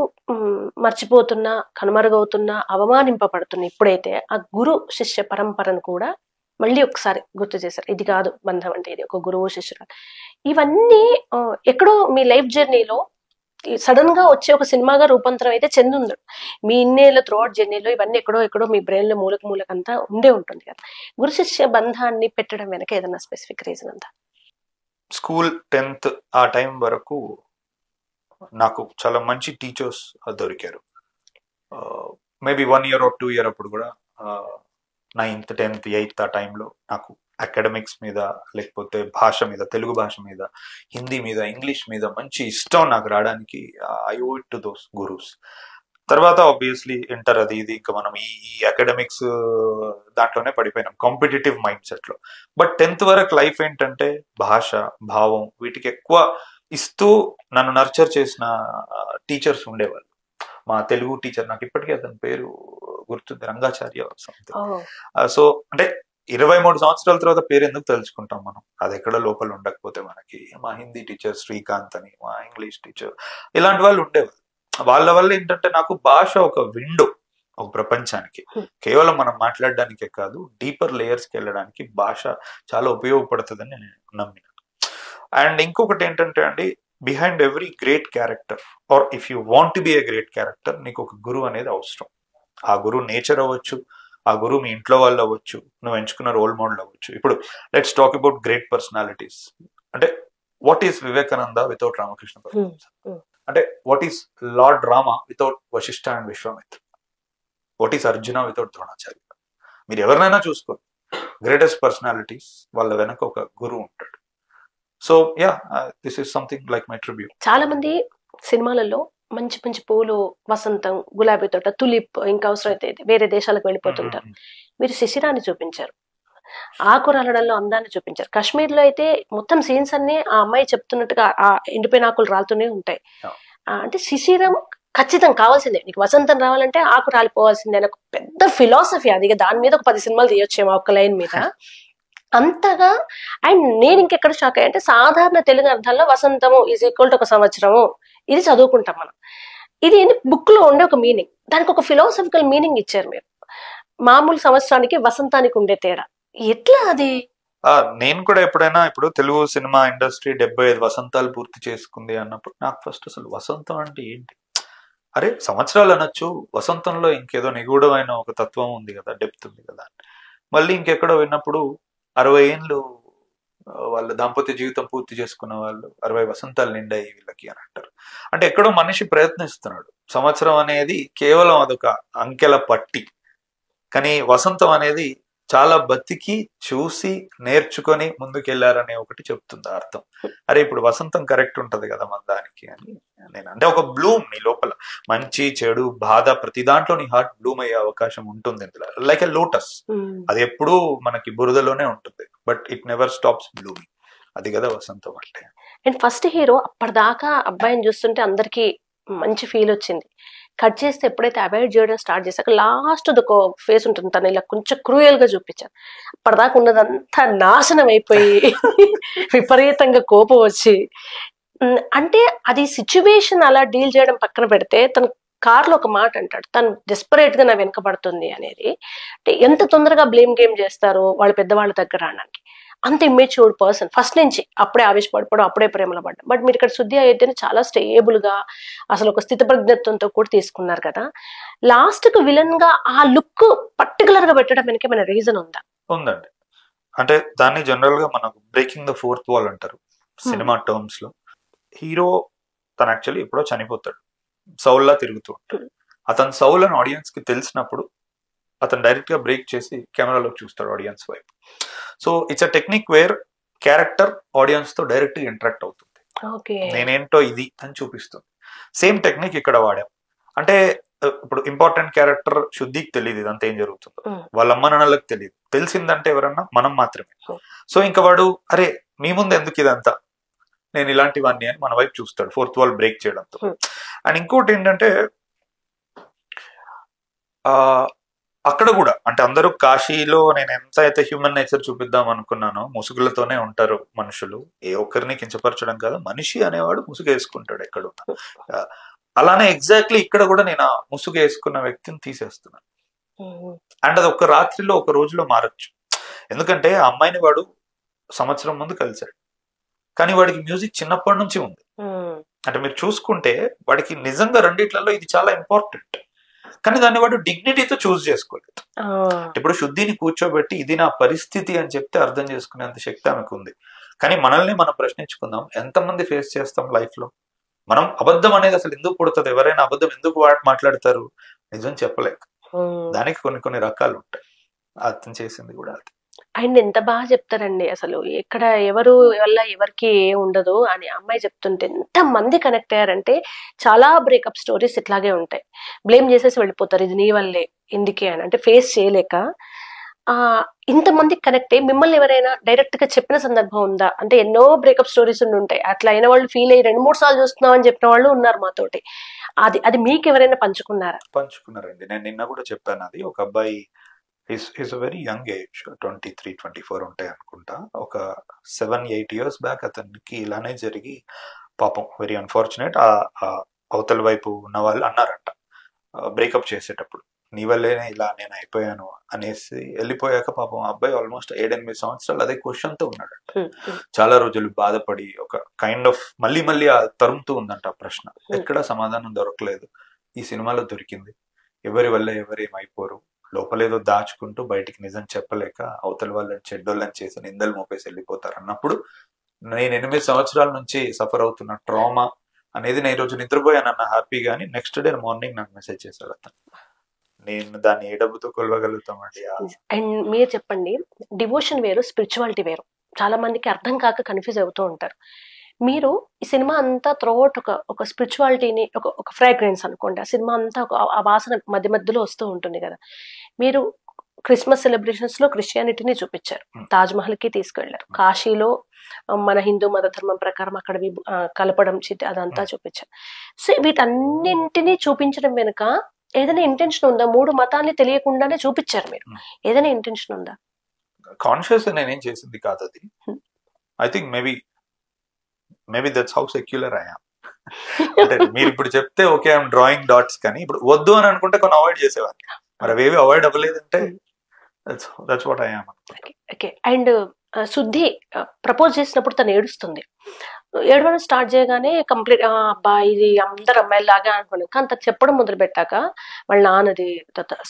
మర్చిపోతున్నా, కనుమరుగవుతున్నా, అవమానింపబడుతున్నా ఇప్పుడైతే ఆ గురు శిష్య పరంపరను కూడా మళ్ళీ ఒకసారి గుర్తు చేశారు. ఇది కాదు బంధం అంటే, ఇది ఒక గురువు శిష్యుడు. ఇవన్నీ ఎక్కడో మీ లైఫ్ జర్నీలో సడన్ గా వచ్చే ఒక సినిమాగా రూపాంతరం అయితే చెందుంది. మీ ఇన్నేళ్ళ త్రూఅవుట్ జర్నీలో ఇవన్నీ ఎక్కడో మీ బ్రెయిన్ లో మూలకంతా ఉండే ఉంటుంది కదా. గురు శిష్య బంధాన్ని పెట్టడం వెనక ఏదైనా స్పెసిఫిక్ రీజన్ ఉందా? స్కూల్ 10th ఆ టైం వరకు నాకు చాలా మంచి టీచర్స్ దొరికారు. మేబీ 1 year or 2 year అప్పుడు కూడా 9th 10th 8th ఆ టైంలో నాకు అకాడమిక్స్ మీద, లేకపోతే భాష మీద, తెలుగు భాష మీద, హిందీ మీద, ఇంగ్లీష్ మీద మంచి ఇష్టం నాకు రావడానికి I owe it to those gurus. తర్వాత ఆబ్వియస్లీ ఇంటర్ అది ఇది ఇంకా మనం ఈ అకాడమిక్స్ దాంట్లోనే పడిపోయినాం, కాంపిటేటివ్ మైండ్ సెట్ లో. బట్ 10th వరకు లైఫ్ ఏంటంటే భాష, భావం, వీటికి ఎక్కువ ఇస్తూ నన్ను నర్చర్ చేసిన టీచర్స్ ఉండేవాళ్ళు. మా తెలుగు టీచర్, నాకు ఇప్పటికీ అతని పేరు గుర్తుంది, రంగాచార్య సంథింగ్. సో అంటే 23 సంవత్సరాల తర్వాత పేరు ఎందుకు తలుచుకుంటాం మనం? అది ఎక్కడ లోపల ఉండకపోతే మనకి. మా హిందీ టీచర్ శ్రీకాంత్ అని, మా ఇంగ్లీష్ టీచర్, ఇలాంటి వాళ్ళు ఉండేవారు. వాళ్ళ వల్ల ఏంటంటే నాకు భాష ఒక విండో ఒక ప్రపంచానికి. కేవలం మనం మాట్లాడడానికే కాదు, డీపర్ లేయర్స్కి వెళ్ళడానికి భాష చాలా ఉపయోగపడుతుందని నేను నమ్మిన. అండ్ ఇంకొకటి ఏంటంటే అండి, behind every great character are if you want to be a great character, నీకు ఒక గురువు అనేది అవసరం. ఆ గురువు నేచర్ అవ్వచ్చు, ఆ గురువు మీ ఇంట్లో వాళ్ళు అవ్వచ్చు, నువ్వు ఎంచుకున్న రోల్ మోడల్ అవ్వచ్చు. ఇప్పుడు let's talk about great personalities. అంటే what is Vivekananda without Ramakrishna Paramahamsa? అంటే what is lord Rama without Vashishtha and Vishwamitra? What is Arjuna without Dronacharya? మీరు ఎవరినైనా చూసుకోండి, గ్రేటెస్ట్ పర్సనాలిటీస్ వాళ్ళ వెనక ఒక గురువు ఉంటాడు. So yeah, this is something like my tribute. చాలా మంది సినిమాలలో మంచి మంచి పూలు, వసంతం, గులాబీ తోట, తులిప్, ఇంకా అవసరమైతే వేరే దేశాలకు వెళ్ళిపోతుంటారు. మీరు శిశిరాన్ని చూపించారు, ఆకురాలడంలో అందాన్ని చూపించారు. కాశ్మీర్ లో అయితే మొత్తం సీన్స్ అన్ని ఆ అమ్మాయి చెప్తున్నట్టుగా ఆ ఎండిపోయిన ఆకులు రాలుతూనే ఉంటాయి. అంటే శిశిరం ఖచ్చితంగా కావాల్సిందే. నీకు వసంతం రావాలంటే ఆకు రాలిపోవాల్సిందే అని ఒక పెద్ద ఫిలాసఫీ అది. దాని మీద ఒక 10 సినిమాలు తీయొచ్చేమో ఒక్క లైన్ మీద అంతగా. అండ్ నేను ఇంకెక్కడ షాక్ అయ్యా అంటే, సాధారణ తెలుగు అర్థాల్లో వసంతము ఈజ్ ఈక్వల్ టు ఒక సంవత్సరము, ఇది చదువుకుంటాం మనం. ఇది బుక్ లో ఉండే ఒక మీనింగ్, దానికి ఒక ఫిలాసఫికల్ మీనింగ్ ఇచ్చారు మీరు. మామూలు సంవత్సరానికి వసంతానికి ఉండే తేడా ఎట్లా అది? నేను కూడా ఎప్పుడైనా, ఇప్పుడు తెలుగు సినిమా ఇండస్ట్రీ 75 వసంతాలు పూర్తి చేసుకుంది అన్నప్పుడు నాకు ఫస్ట్ అసలు వసంతం అంటే ఏంటి? అరే సంవత్సరాలు అనొచ్చు, వసంతంలో ఇంకేదో నిగూఢమైన ఒక తత్వం ఉంది కదా, డెప్త్ ఉంది కదా. మళ్ళీ ఇంకెక్కడో విన్నప్పుడు 60 ఏళ్ళు వాళ్ళ దాంపత్య జీవితం పూర్తి చేసుకున్న వాళ్ళు 60 వసంతాలు నిండాయి వీళ్ళకి అని అంటారు. అంటే ఎక్కడో మనిషి ప్రయత్నిస్తున్నాడు. సంవత్సరం అనేది కేవలం అదొక అంకెల పట్టి, కానీ వసంతం అనేది చాలా బతికి చూసి నేర్చుకొని ముందుకెళ్లారనే ఒకటి చెప్తుంది అర్థం. అరే ఇప్పుడు వసంతం కరెక్ట్ ఉంటది కదా మన దానికి అని నేను అంటే, ఒక బ్లూమ్ నీ లోపల మంచి చెడు బాధ ప్రతి దాంట్లో నీ హార్ట్ బ్లూమ్ అయ్యే అవకాశం ఉంటుంది. లైక్ ఎ లోటస్, అది ఎప్పుడూ మనకి బురదలోనే ఉంటుంది, but it never stops blooming. అది కదా వసంతం అంటే. అండ్ ఫస్ట్ హీరో అప్పటిదాకా అబ్బాయిని చూస్తుంటే అందరికి మంచి ఫీల్ వచ్చింది. కట్ చేస్తే ఎప్పుడైతే అవాయిడ్ చేయడం స్టార్ట్ చేశాక లాస్ట్ ఒక ఫేస్ ఉంటుంది, తను ఇలా కొంచెం క్రూయల్ గా చూపించారు. అప్పటిదాకా ఉన్నదంతా నాశనం అయిపోయి విపరీతంగా కోపం వచ్చి, అంటే అది సిచ్యువేషన్ అలా డీల్ చేయడం పక్కన పెడితే, తన కార్లో ఒక మాట అంటాడు, తను డెస్పరేట్ గా నా వెనకబడుతుంది అనేది. అంటే ఎంత తొందరగా బ్లేమ్ గేమ్ చేస్తారు వాళ్ళ పెద్దవాళ్ళ దగ్గర అనడానికి. అంత ఇమ్మెచ్యూర్డ్ పర్సన్ ఫస్ట్ నుంచి, అప్పుడే ఆవేశపడిపోవడం, అప్పుడే ప్రేమలో పడ్డం. బట్ మీరు ఇక్కడ శుద్ధి అయితేనే చాలా స్టేబుల్ గా అసలు ఒక స్థితి ప్రజ్ఞత్వంతో కూడా తీసుకున్నారు కదా. లాస్ట్ కు విలన్ గా ఆ లుక్ పర్టికులర్ గా పెట్టడం వెనక మన రీజన్ ఉందా? ఉందండి. అంటే దాన్ని జనరల్ గా మనకు బ్రేకింగ్ ద ఫోర్త్ వాల్ అంటారు సినిమా టర్మ్స్ లో. హీరో తను యాక్చువల్లీ ఎప్పుడో చనిపోతాడు, సౌల్లా తిరుగుతూ ఉంటాడు. అతను సౌల్ అని ఆడియన్స్ కి తెలిసినప్పుడు అతను డైరెక్ట్ గా బ్రేక్ చేసి కెమెరాలో చూస్తాడు ఆడియన్స్ వైపు. So it's a technique where character audience తో డైరెక్ట్ గా ఇంటరాక్ట్ అవుతుంది. నేనేంటో ఇది అని చూపిస్తుంది. సేమ్ టెక్నిక్ ఇక్కడ వాడాం. అంటే ఇప్పుడు ఇంపార్టెంట్ క్యారెక్టర్ శుద్ధికి తెలియదు ఇదంతా ఏం జరుగుతుందో, వాళ్ళ అమ్మ నాన్నలకు తెలియదు. తెలిసిందంటే ఎవరన్నా మనం మాత్రమే. సో ఇంకా వాడు అరే మీ ముందు ఎందుకు ఇదంతా, నేను ఇలాంటివన్నీ అని మన వైపు చూస్తాడు, ఫోర్త్ వాల్ బ్రేక్ చేయడంతో. అండ్ ఇంకోటి ఏంటంటే అక్కడ కూడా అంటే అందరూ కాశీలో నేను ఎంత అయితే హ్యూమన్ నేచర్ చూపిద్దాం అనుకున్నానో, ముసుగులతోనే ఉంటారు మనుషులు, ఏ ఒక్కరిని కించపరచడం కాదు, మనిషి అనేవాడు ముసుగు వేసుకుంటాడు ఎక్కడున్నా. అలానే ఎగ్జాక్ట్లీ ఇక్కడ కూడా నేను ఆ ముసుగు వేసుకున్న వ్యక్తిని తీసేస్తున్నాను. అండ్ అది ఒక రాత్రిలో ఒక రోజులో మారచ్చు. ఎందుకంటే ఆ అమ్మాయిని వాడు సంవత్సరం ముందు కలిశాడు, కానీ వాడికి మ్యూజిక్ చిన్నప్పటి నుంచి ఉంది. అంటే మీరు చూసుకుంటే వాడికి నిజంగా రెండిట్లలో ఇది చాలా ఇంపార్టెంట్, కానీ దాన్ని వాడు డిగ్నిటీతో చూస్ చేసుకోలేదు. ఇప్పుడు శుద్ధిని కూర్చోబెట్టి ఇది నా పరిస్థితి అని చెప్తే అర్థం చేసుకునేంత శక్తి ఆమెకు ఉంది. కానీ మనల్ని మనం ప్రశ్నించుకుందాం, ఎంతమంది ఫేస్ చేస్తాం లైఫ్ లో. మనం అబద్ధం అనేది అసలు ఎందుకు పుడుతుంది, ఎవరైనా అబద్ధం ఎందుకు మాట్లాడతారు, నిజం చెప్పలేక. దానికి కొన్ని రకాలు ఉంటాయి. అర్థం చేసింది కూడా అది. ఆయన ఎంత బాగా చెప్తారండి అసలు, ఎక్కడ ఎవరు వల్ల ఎవరికి ఏ ఉండదు అని అమ్మాయి చెప్తుంటే ఎంత మంది కనెక్ట్ అయ్యారంటే. చాలా బ్రేకప్ స్టోరీస్ ఇట్లాగే ఉంటాయి, బ్లేమ్ చేసేసి వెళ్ళిపోతారు, ఇది నీ వల్లే ఇందుకే అని, అంటే ఫేస్ చేయలేక. ఇంతమంది కనెక్ట్ అయ్యి మిమ్మల్ని ఎవరైనా డైరెక్ట్ గా చెప్పిన సందర్భం ఉందా? అంటే ఎన్నో బ్రేకప్ స్టోరీస్ ఉంటాయి, అట్లా అయిన వాళ్ళు ఫీల్ అయ్యి 2-3 సార్లు చూస్తున్నాం అని చెప్పిన వాళ్ళు ఉన్నారు మాతోటి. అది మీకు ఎవరైనా పంచుకున్నారా? పంచుకున్నారండి. నేను నిన్న కూడా చెప్పాను, అది ఒక అబ్బాయి is a very young age, 23-24 ఉంటాయి అనుకుంటా. ఒక 7-8 years బ్యాక్ అతనికి ఇలానే జరిగి పాపం వెరీ అన్ఫార్చునేట్. ఆ అవతల వైపు ఉన్న వాళ్ళు అన్నారంట బ్రేకప్ చేసేటప్పుడు, నీ వల్లేనే ఇలా నేను అయిపోయాను అనేసి వెళ్ళిపోయాక పాపం ఆ అబ్బాయి ఆల్మోస్ట్ 7-8 సంవత్సరాలు అదే క్వశ్చన్ తో ఉన్నాడంట. చాలా రోజులు బాధపడి ఒక కైండ్ ఆఫ్ మళ్ళీ మళ్ళీ తరుముతూ ఉందంట ఆ ప్రశ్న. ఎక్కడా సమాధానం దొరకలేదు. ఈ సినిమాలో దొరికింది. ఎవరి వల్ల ఎవరేమైపోరు, లోపలేదో దాచుకుంటూ బయటికి నిజం చెప్పలేక అవతల వాళ్ళని చెడ్డోళ్ళని చేసి నిందలు మోపేసి వెళ్ళిపోతారు అన్నప్పుడు, నేను 8 సంవత్సరాల నుంచి సఫర్ అవుతున్న ట్రామా అనేది నేను ఈరోజు నిద్రపోయానన్న హ్యాపీగా అని నెక్స్ట్ డే మార్నింగ్ నాకు మెసేజ్ చేశాడు అతను. నేను దాన్ని ఏ డబ్బుతో కొలవగలుగుతామండి. అండ్ మీరు చెప్పండి, డివోషన్ వేరు, స్పిరిచువాలిటీ వేరు. చాలా మందికి అర్థం కాక కన్ఫ్యూజ్ అవుతూ ఉంటారు. మీరు ఈ సినిమా అంతా త్రూఅవుట్ ఒక స్పిరిచువాలిటీని, ఒక ఫ్రాగ్రెన్స్ అనుకోండి, ఆ సినిమా అంతా ఆ వాసన మధ్య మధ్యలో వస్తూ ఉంటుంది కదా. మీరు క్రిస్మస్ సెలబ్రేషన్స్ లో క్రిస్టియానిటీని చూపించారు, తాజ్ మహల్ కి తీసుకెళ్లారు, కాశీలో మన హిందూ మత ధర్మం ప్రకారం అక్కడ కలపడం అదంతా చూపించారు. సో వీటన్నింటినీ చూపించడం వెనుక ఏదైనా ఇంటెన్షన్ ఉందా? 3 మతాల్ని తెలియకుండానే చూపించారు మీరు, ఏదైనా ఇంటెన్షన్ ఉందా? కాన్షియస్ నేనేం చేసింది కాదు అది. I think maybe that's how secular I am. అంటే మీరు ఇప్పుడు చెప్తే ఓకే ఐఎమ్ డ్రాయింగ్ డాట్స్, కానీ ఇప్పుడు వద్దు అని అనుకుంటే కొన్ని అవాయిడ్ చేసేవాడిని. మరి అవేవి అవాయిడ్ అవ్వలేదంటే that's what I am. Okay. And Shuddhi propose చేసినప్పుడు తను ఏడుస్తుంది. ఏడవడం స్టార్ట్ చేయగానే కంప్లీట్ అబ్బా ఇది అందరు అమ్మాయిలాగా అనుకున్నాను. కానీ తను చెప్పడం మొదలు పెట్టాక వాళ్ళ నాన్నది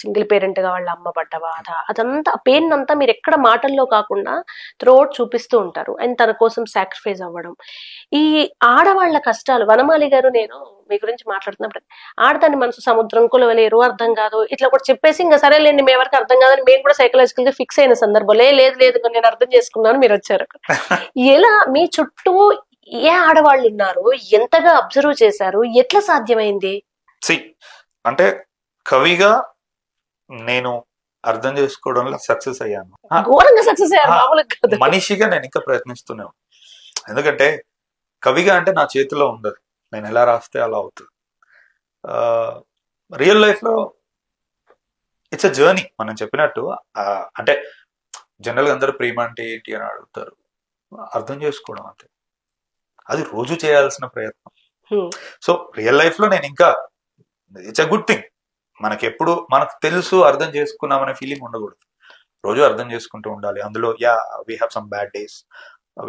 సింగిల్ పేరెంట్ గా వాళ్ళ అమ్మ పడ్డ బాధ, అదంతా పెయిన్ అంతా మీరు ఎక్కడ మాటల్లో కాకుండా త్రోట్ చూపిస్తూ ఉంటారు. అండ్ తన కోసం సాక్రిఫైస్ అవ్వడం, ఈ ఆడవాళ్ల కష్టాలు. వనమాలి గారు, నేను మీ గురించి మాట్లాడుతున్నప్పుడు ఆడదాని మనసు సముద్రం కొలవలేరు, అర్థం కాదు ఇట్లా కూడా చెప్పేసి ఇంకా సరేలేండి మేము ఎవరికి అర్థం కాదని మేము కూడా సైకలాజికల్ గా ఫిక్స్ అయిన సందర్భంలో లేదు నేను అర్థం చేసుకున్నాను మీరు వచ్చారు. ఎలా మీ చుట్టూ ఏ ఆడవాళ్ళు ఉన్నారు, ఎంతగా అబ్జర్వ్ చేశారు, ఎట్లా సాధ్యమైంది? అంటే కవిగా నేను అర్థం చేసుకోవడంలో సక్సెస్ అయ్యాను, ఘోరంగా సక్సెస్ అయ్యాను. మనిషిగా నేను ఇంకా ప్రయత్నిస్తూనే ఉన్నాను. ఎందుకంటే కవిగా అంటే నా చేతిలో ఉండదు, నేను ఎలా రాస్తే అలా అవుతుంది. రియల్ లైఫ్ లో ఇట్స్ అ జర్నీ. మనం చెప్పినట్టు అంటే జనరల్ గా అందరూ ప్రేమ అంటే ఏంటి అని అడుగుతారు. అర్థం చేసుకోవడం అంతే, అది రోజు చేయాల్సిన ప్రయత్నం. సో రియల్ లైఫ్ లో నేను ఇంకా ఇట్స్ అ గుడ్ థింగ్. మనకెప్పుడు మనకు తెలుసు అర్థం చేసుకున్నామనే ఫీలింగ్ ఉండకూడదు, రోజు అర్థం చేసుకుంటూ ఉండాలి. అందులో we have some bad days,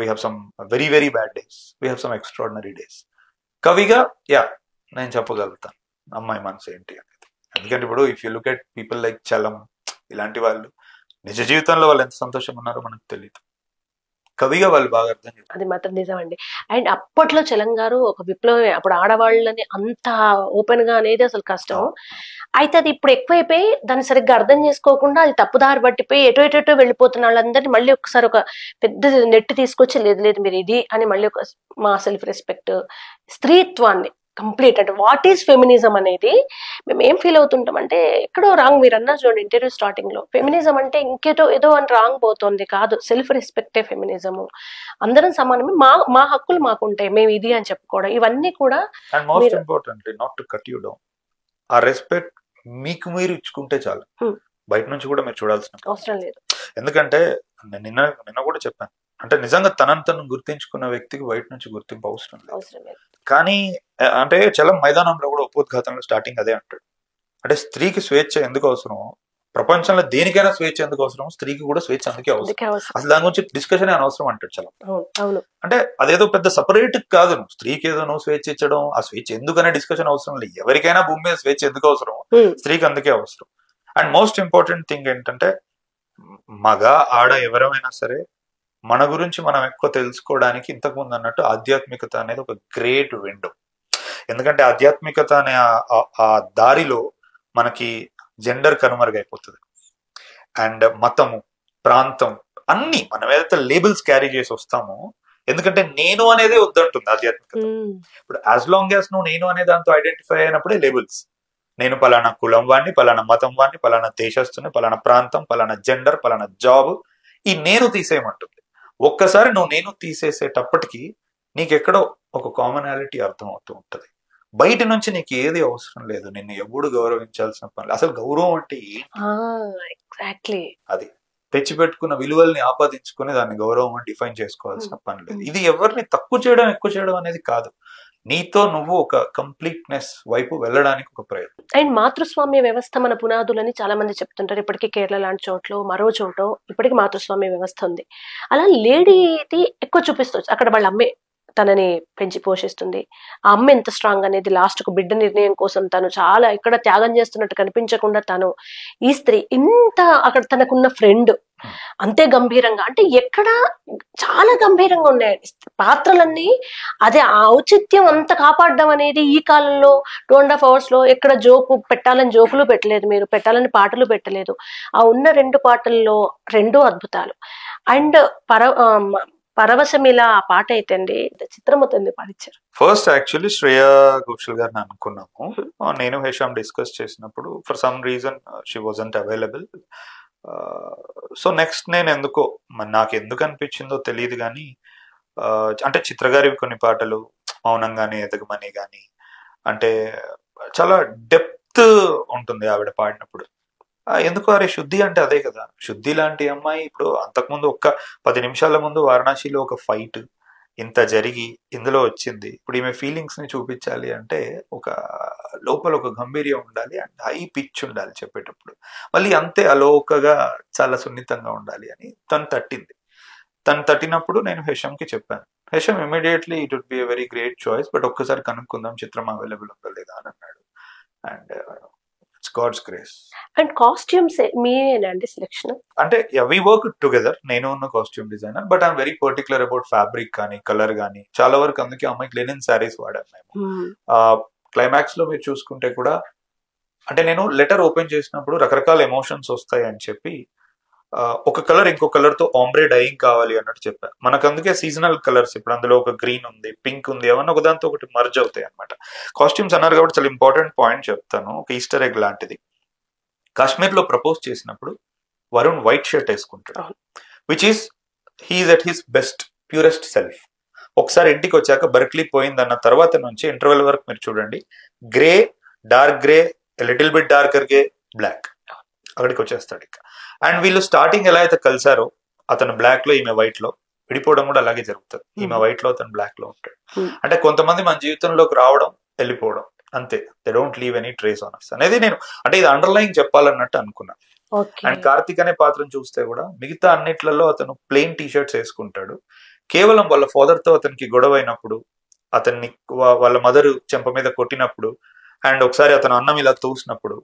we have some very very bad days, we have some extraordinary days. కవిగా నేను చెప్పగలుగుతాను అమ్మాయి మనసు ఏంటి అనేది. ఎందుకంటే ఇప్పుడు if you look at people like Chalam ఇలాంటి వాళ్ళు నిజ జీవితంలో వాళ్ళు ఎంత సంతోషంగా ఉన్నారో మనకు తెలియదు, కవిగా వాళ్ళు బాగా అర్థం చేస్తారు. అది మాత్రం నిజం అండి. అండ్ అప్పట్లో చలంగారు ఒక విప్లవమే. అప్పుడు ఆడవాళ్ళని అంత ఓపెన్ గా అనేది అసలు కష్టం. అయితే అది ఇప్పుడు ఎక్కువైపోయి దాన్ని సరిగ్గా అర్థం చేసుకోకుండా అది తప్పుదారి పట్టిపోయి ఎటో వెళ్ళిపోతున్న వాళ్ళందరినీ మళ్ళీ ఒకసారి ఒక పెద్ద నెట్ తీసుకొచ్చి లేదు మీరు ఇది అని మళ్ళీ ఒక మా సెల్ఫ్ రెస్పెక్ట్, స్త్రీత్వాన్ని కంప్లీట్, అంటే వాట్ ఈస్ ఫెమినిజం అనేది మేము ఏం ఫీల్ అవుతుంటాం అంటే ఎక్కడో రాంగ్. మీరు అన్నా చూడండి ఇంటర్వ్యూ స్టార్టింగ్ లో, ఫెమినిజం అంటే ఏదో అని రాంగ్ పోతుంది. కాదు, సెల్ఫ్ రెస్పెక్టే ఫెమినిజము. అందరం సమానమే, మా హక్కులు మాకుంటాయి, మేము ఇది అని చెప్పుకోవడం, ఇవన్నీ కూడా. And most importantly not to cut you down, ఆ రెస్పెక్ట్ మీకు మీరు ఇచ్చుకుంటే చాలు, బయట నుంచి కూడా మీరు చూడాల్సిన అవసరం లేదు. ఎందుకంటే నిన్న కూడా చెప్పాను, అంటే నిజంగా తనను గుర్తించుకున్న వ్యక్తికి బయట నుంచి గుర్తింపు అవసరం లేదు. కానీ అంటే చలం మైదానంలో కూడా ఉపోద్ఘాతంలో స్టార్టింగ్ అదే అంటాడు, అంటే స్త్రీకి స్వేచ్ఛ ఎందుకు అవసరమో, ప్రపంచంలో దేనికైనా స్వేచ్ఛ ఎందుకు అవసరం, స్త్రీకి కూడా స్వేచ్ఛ అందుకే అవసరం. అసలు దాని గురించి డిస్కషన్ అనవసరం అంటాడు చలం. అంటే అదేదో పెద్ద సపరేట్ కాదు, స్త్రీకి ఏదో నువ్వు స్వేచ్ఛ ఇచ్చడం, ఆ స్వేచ్ఛ ఎందుకనే డిస్కషన్ అవసరం లేదు. ఎవరికైనా భూమి మీద స్వేచ్ఛ ఎందుకు అవసరం, స్త్రీకి అందుకే అవసరం. అండ్ మోస్ట్ ఇంపార్టెంట్ థింగ్ ఏంటంటే మగ ఆడ ఎవరైనా సరే మన గురించి మనం ఎక్కువ తెలుసుకోవడానికి ఇంతకుముందు అన్నట్టు ఆధ్యాత్మికత అనేది ఒక గ్రేట్ విండో. ఎందుకంటే ఆధ్యాత్మికత అనే ఆ దారిలో మనకి జెండర్ కనుమరుగైపోతుంది. అండ్ మతము, ప్రాంతం అన్ని మనం ఏదైతే లేబుల్స్ క్యారీ చేసి వస్తామో, ఎందుకంటే నేను అనేదే వద్దంటుంది ఆధ్యాత్మికత. ఇప్పుడు యాజ్ లాంగ్ యాజ్ నువ్వు నేను అనే దాంతో ఐడెంటిఫై అయినప్పుడే లేబుల్స్, నేను పలానా కులం వాడిని, పలానా మతం వాడిని, పలానా దేశస్తుని, పలానా ప్రాంతం, పలానా జెండర్, పలానా జాబ్, ఈ నేను తీసేయమంటుంది. ఒక్కసారి నువ్వు నేను తీసేసేటప్పటికి నీకెక్కడో ఒక కామనాలిటీ అర్థం అవుతూ ఉంటుంది. బయట నుంచి నీకు ఏది అవసరం లేదు, నిన్ను ఎప్పుడు గౌరవించాల్సిన పని లేదు. అసలు గౌరవం అంటే ఎగ్జాక్ట్లీ అది తెచ్చిపెట్టుకున్న విలువల్ని ఆపాదించుకుని దాన్ని గౌరవం అని డిఫైన్ చేసుకోవాల్సిన పని లేదు. ఇది ఎవరిని తక్కువ చేయడం ఎక్కువ చేయడం అనేది కాదు, నీతో నువ్వు ఒక కంప్లీట్నెస్ వైపు వెళ్ళడానికి ఒక ప్రయత్నం. అండ్ మాతృస్వామ్య వ్యవస్థ మన పునాదులని చాలా మంది చెప్తుంటారు. ఇప్పటికీ కేరళ లాంటి చోట్ల మరో చోట ఇప్పటికీ మాతృస్వామ్య వ్యవస్థ ఉంది. అలా లేడీది ఎక్కువ చూపిస్తుంది. అక్కడ వాళ్ళ అమ్మే తనని పెంచి పోషిస్తుంది. ఆ అమ్మ ఎంత స్ట్రాంగ్ అనేది లాస్ట్ కు బిడ్డ నిర్ణయం కోసం తను చాలా ఇక్కడ త్యాగం చేస్తున్నట్టు కనిపించకుండా తను ఈ స్త్రీ ఇంత అక్కడ తనకున్న ఫ్రెండ్ అంతే గంభీరంగా, అంటే ఎక్కడ చాలా గంభీరంగా ఉన్నాయి పాత్రలన్నీ. అదే ఆ ఔచిత్యం అంత కాపాడడం అనేది ఈ కాలంలో 2.5 hours లో ఎక్కడ జోకు పెట్టాలని జోకులు పెట్టలేదు, మీరు పెట్టాలని పాటలు పెట్టలేదు. ఆ ఉన్న 2 పాటల్లో 2 అద్భుతాలు. అండ్ పరవశమిలా ఆ పాట అయితే అండి చిత్రమవుతుంది పాడించారు. ఫస్ట్ యాక్చువల్లీ శ్రేయా ఘోషల్ గారిని అనుకున్నాము, నేను హేషామ్ డిస్కస్ చేసినప్పుడు for some reason she wasn't available. So next నేను ఎందుకో నాకు ఎందుకు అనిపించిందో తెలియదు కానీ అంటే చిత్రగారి కొన్ని పాటలు మౌనంగానే ఎదగమని కానీ అంటే చాలా డెప్త్ ఉంటుంది ఆవిడ పాడినప్పుడు. ఎందుకు అరే శుద్ధి అంటే అదే కదా, శుద్ధి లాంటి అమ్మాయి ఇప్పుడు అంతకుముందు 10 నిమిషాల ముందు వారణాసిలో ఒక ఫైట్ ఇంత జరిగి ఇందులో వచ్చింది. ఇప్పుడు ఈమె ఫీలింగ్స్ ని చూపించాలి అంటే ఒక లోపల ఒక గంభీర్యం ఉండాలి అండ్ హై పిచ్ ఉండాలి చెప్పేటప్పుడు, మళ్ళీ అంతే అలోకగా చాలా సున్నితంగా ఉండాలి అని తను తట్టినప్పుడు నేను హేషంకి చెప్పాను. Hesham immediately it would be a very great choice, but ఒక్కసారి కనుక్కుందాం చిత్రం అవైలబుల్ ఉందా లేదా అని అన్నాడు. And it's God's grace. And costumes మీరేనండి సెలెక్షన్? అంటే వి వర్క్ టుగెదర్, నేను ఉన్న costume designer, but I'm very particular about fabric కానీ కలర్ కానీ. చాలా వరకు అందుకే అమ్మాయికి లెనిన్ శారీస్ వాడాను మేము. క్లైమాక్స్ లో మీరు చూసుకుంటే కూడా అంటే నేను లెటర్ ఓపెన్ చేసినప్పుడు రకరకాల ఎమోషన్స్ వస్తాయి అని చెప్పి ఒక కలర్ ఇంకో కలర్ తో ఆంబ్రే డైయింగ్ కావాలి అన్నట్టు చెప్పాను. మనకు అందుకే సీజనల్ కలర్స్ ఇప్పుడు అందులో ఒక గ్రీన్ ఉంది, పింక్ ఉంది, ఏమన్నా ఒకదాంతో ఒకటి మర్జ్ అవుతాయి అనమాట. కాస్ట్యూమ్స్ అన్నారు కాబట్టి చాలా ఇంపార్టెంట్ పాయింట్ చెప్తాను, ఒక ఈస్టర్ ఎగ్ లాంటిది. కాశ్మీర్ లో ప్రపోజ్ చేసినప్పుడు వరుణ్ వైట్ షర్ట్ వేసుకుంటాడు, which is he is at his best purest self. ఒకసారి ఇంటికి వచ్చాక బర్క్లీ పోయిందన్న తర్వాత నుంచి ఇంటర్వెల్ వరకు మీరు చూడండి, grey, dark grey, little bit darker grey, black, అక్కడికి వచ్చేస్తాడు ఇక. అండ్ వీళ్ళు స్టార్టింగ్ ఎలా అయితే కలిసారో అతను బ్లాక్ లో ఈమె వైట్ లో, విడిపోవడం కూడా అలాగే జరుగుతుంది. ఈమె వైట్ లో అతను బ్లాక్ లో ఉంటాడు. అంటే కొంతమంది మన జీవితంలోకి రావడం వెళ్ళిపోవడం అంతే, they don't leave any trace on us అనేది నేను అంటే ఇది అండర్లైన్ చెప్పాలన్నట్టు అనుకున్నా. అండ్ కార్తిక్ అనే పాత్రను చూస్తే కూడా మిగతా అన్నిట్లలో అతను ప్లెయిన్ టీ షర్ట్స్ వేసుకుంటాడు. కేవలం వాళ్ళ ఫాదర్ తో అతనికి గొడవ అయినప్పుడు, అతన్ని వాళ్ళ మదర్ చెంప మీద కొట్టినప్పుడు, అండ్ ఒకసారి అతను అన్నం ఇలా తోసినప్పుడు